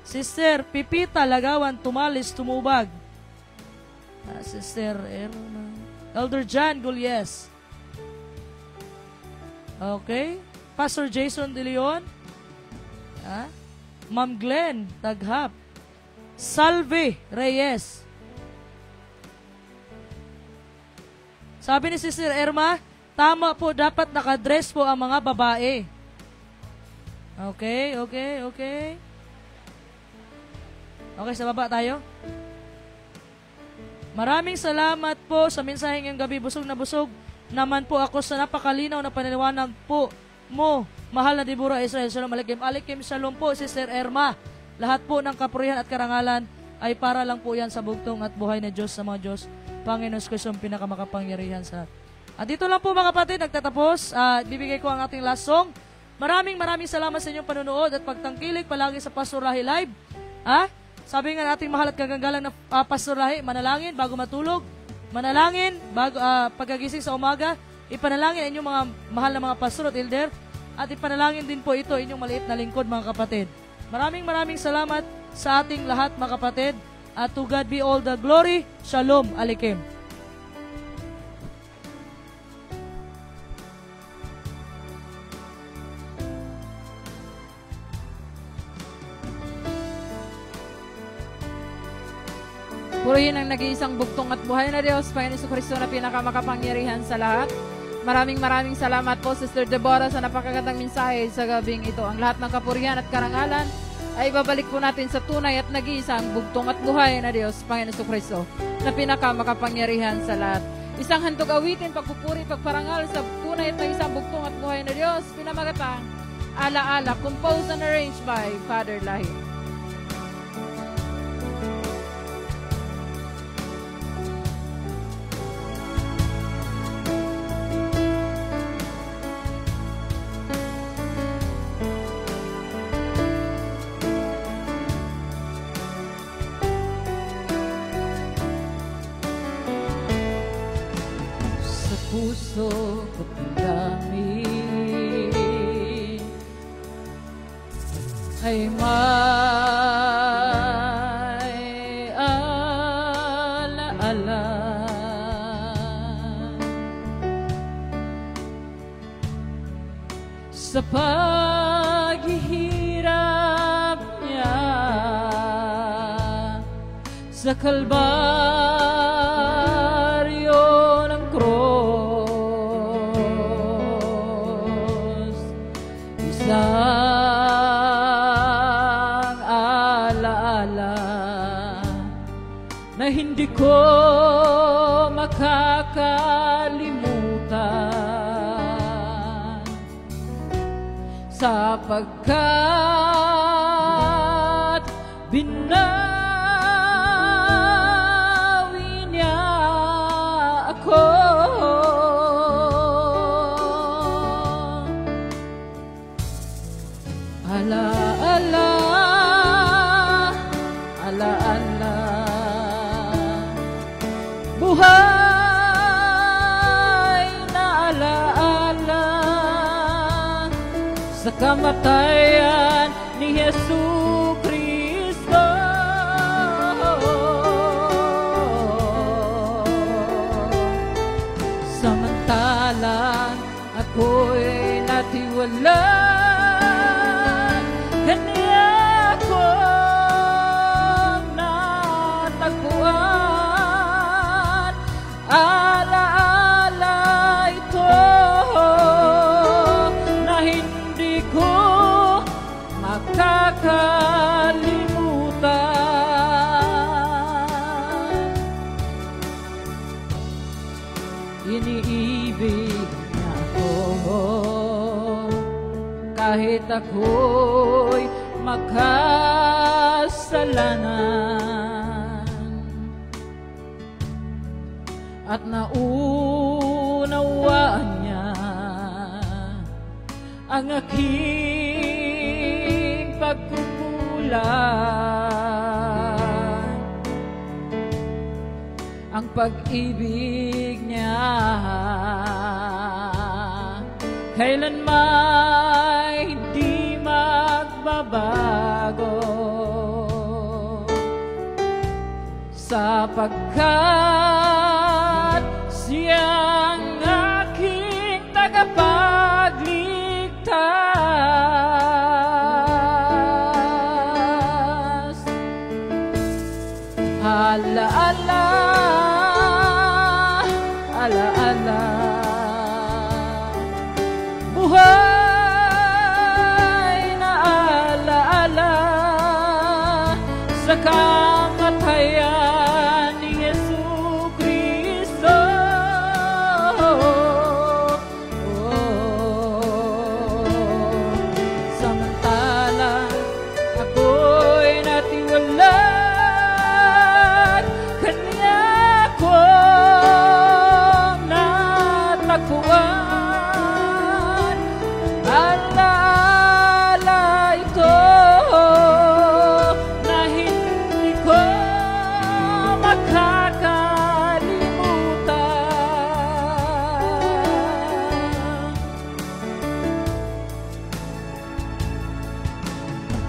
Sister Pipita Lagawan Tumalis Tumubag. Sister Elder John Golyes. Okay. Pastor Jason De Leon. Ma'am Glenn Taghap. Salve Reyes. Sabi ni Sister Irma, tama po, dapat nakadress po ang mga babae. Okay. Okay, sa baba tayo. Maraming salamat po sa mensaheng ngayong gabi. Busog na busog naman po ako sa napakalinaw na paniniwanag po mo, mahal na Deborah Israel. Shalom Aleichem. Aleichem Shalom po, Sister Erma. Lahat po ng kapurihan at karangalan ay para lang po yan sa bugtong at buhay na Diyos sa mga Diyos. Panginoon Kristo ang pinakamakapangyarihan sa lahat. At dito lang po mga kapatid, nagtatapos. Bibigay ko ang ating last song. Maraming salamat sa inyong panunood at pagtangkilik palagi sa Pastor Rahi Live. Sabi nga nating mahal at kagagalang na Pastor Rahi, manalangin bago matulog, manalangin bago pagkagising sa umaga, ipanalangin inyong mga mahal na mga pastor at elder, at ipanalangin din po ito inyong maliit na lingkod mga kapatid. Maraming salamat sa ating lahat mga kapatid, at to God be all the glory. Shalom Aleichem. Purihin ang nag-iisang bugtong at buhay na Diyos, Panginoon Kristo na pinakamakapangyarihan sa lahat. Maraming salamat po, Sister Deborah, sa napakagandang mensahe sa gabing ito. Ang lahat ng kapurihan at karangalan ay babalik po natin sa tunay at nag-iisang bugtong at buhay na Diyos, Panginoon Kristo na pinakamakapangyarihan sa lahat. Isang handog awitin, pagpupuri, pagparangal sa tunay at nag-iisang bugtong at buhay na Diyos, pinamagatang Ala-ala, composed and arranged by Father Lahi. Puso ko damdamin ay may alaala sa paghihirap niya sa kalbaryo ng cross. Isang alaala na hindi ko makakalimutan, sapagkat binawi niya ako. Ala-ala, ala-ala, buhay na ala-ala sa kamatayan ni Jesucristo. Samantalang ako'y natiwala, kanya ko natagpuan. Ala-ala ito na hindi ko makakalimutan. Iniibig niya ako kahit ako'y makasalanan, at naunawaan niya ang aking pagkukulang. Ang pag-ibig niya kailanman hindi magbabago, sapagkat siyang aking tagapagligtas. Ala-ala, ala-ala, buhay na ala-ala sa kamatayan ni Jesucristo.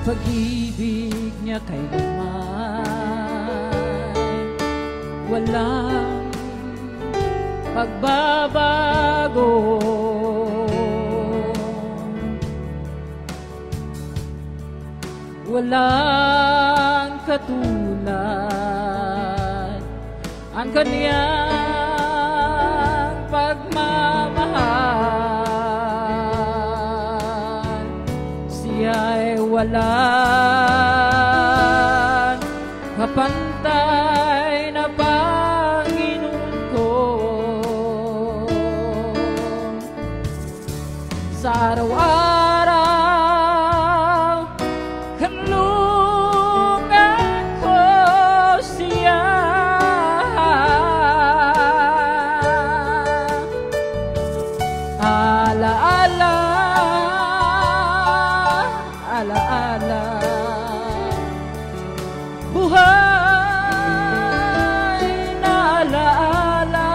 pag-ibig niya kailanman walang pagbabago. Walang katulad ang kaniyang pagmamahal. Siya'y walang kapantay na Panginoon ko. Sa araw-araw kanlungan ko siya. Alaala, alaala, buhay na alaala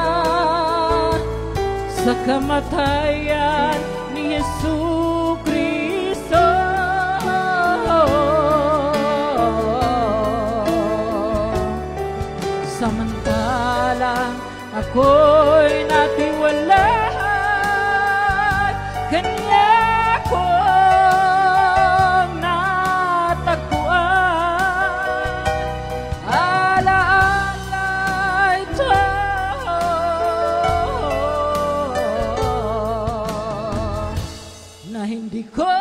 sa kamatayan ni Jesucristo. Samantalang ako'y natiwalaan, Kanya kong natagpuan. Alaala ito na hindi ko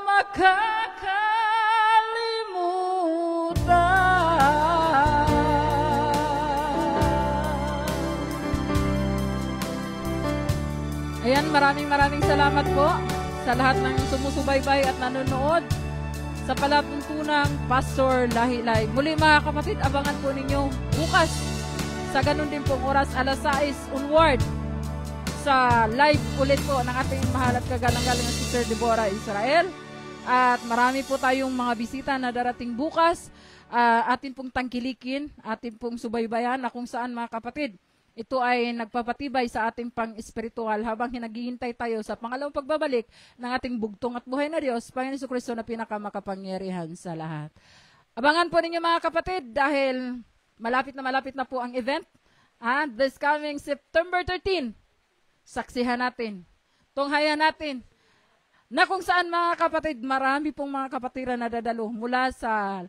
makakalimutan. Ayan, maraming salamat po sa lahat ng sumusubaybay at nanonood sa palatuntunang Pastor Lahi Live. Muli mga kapatid, abangan po ninyo bukas sa ganun din pong oras, alas 6 onward, sa live ulit po ng ating mahal at kagalang-galang na Sister Deborah Israel. At marami po tayong mga bisita na darating bukas. Atin pong tangkilikin, atin pong subaybayan na kung saan mga kapatid, ito ay nagpapatibay sa ating pang-espiritual habang hinaghihintay tayo sa pangalawang pagbabalik ng ating bugtong at buhay na Diyos, Panginoon Jesucristo na pinakamakapangyarihan sa lahat. Abangan po ninyo mga kapatid dahil malapit na po ang event. And this coming September 13, saksihan natin, tunghayan natin, na kung saan mga kapatid, marami pong mga kapatiran na dadalo mula sa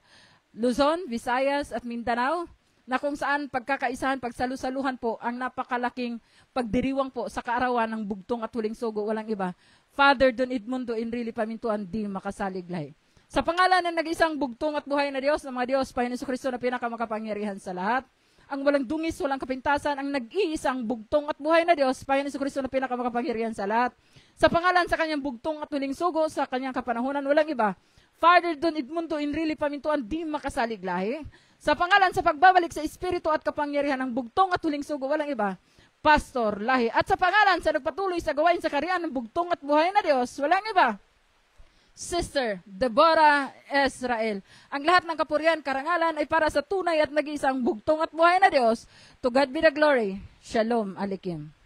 Luzon, Visayas at Mindanao, na kung saan pagkakaisahan, pagsalusaluhan po ang napakalaking pagdiriwang po sa kaarawan ng bugtong at huling sugo, walang iba, Father Don Edmundo Enrile Pamintuan di Makasaliglay. Sa pangalan ng nag-isang bugtong at buhay na Diyos, ng mga Diyos, Panginoon Jesucristo na pinakamakapangyarihan sa lahat, ang walang dungis, walang kapintasan, ang nag-iisang bugtong at buhay na Diyos, Panginoon Jesucristo na pinakamakapangyarihan sa lahat, sa pangalan sa kanyang bugtong at huling sugo, sa kanyang kapanahunan, walang iba, Father Don Edmundo Enrile Pamintuan di Makasaliglahi, sa pangalan sa pagbabalik sa Espiritu at kapangyarihan ng bugtong at huling sugo, walang iba, Pastor Lahi. At sa pangalan sa nagpatuloy sa gawain sa kariyan ng bugtong at buhay na Diyos, walang iba, Sister Deborah Israel. Ang lahat ng kapurihan, karangalan ay para sa tunay at nag-iisang bugtong at buhay na Diyos. To God be the glory. Shalom Aleichem.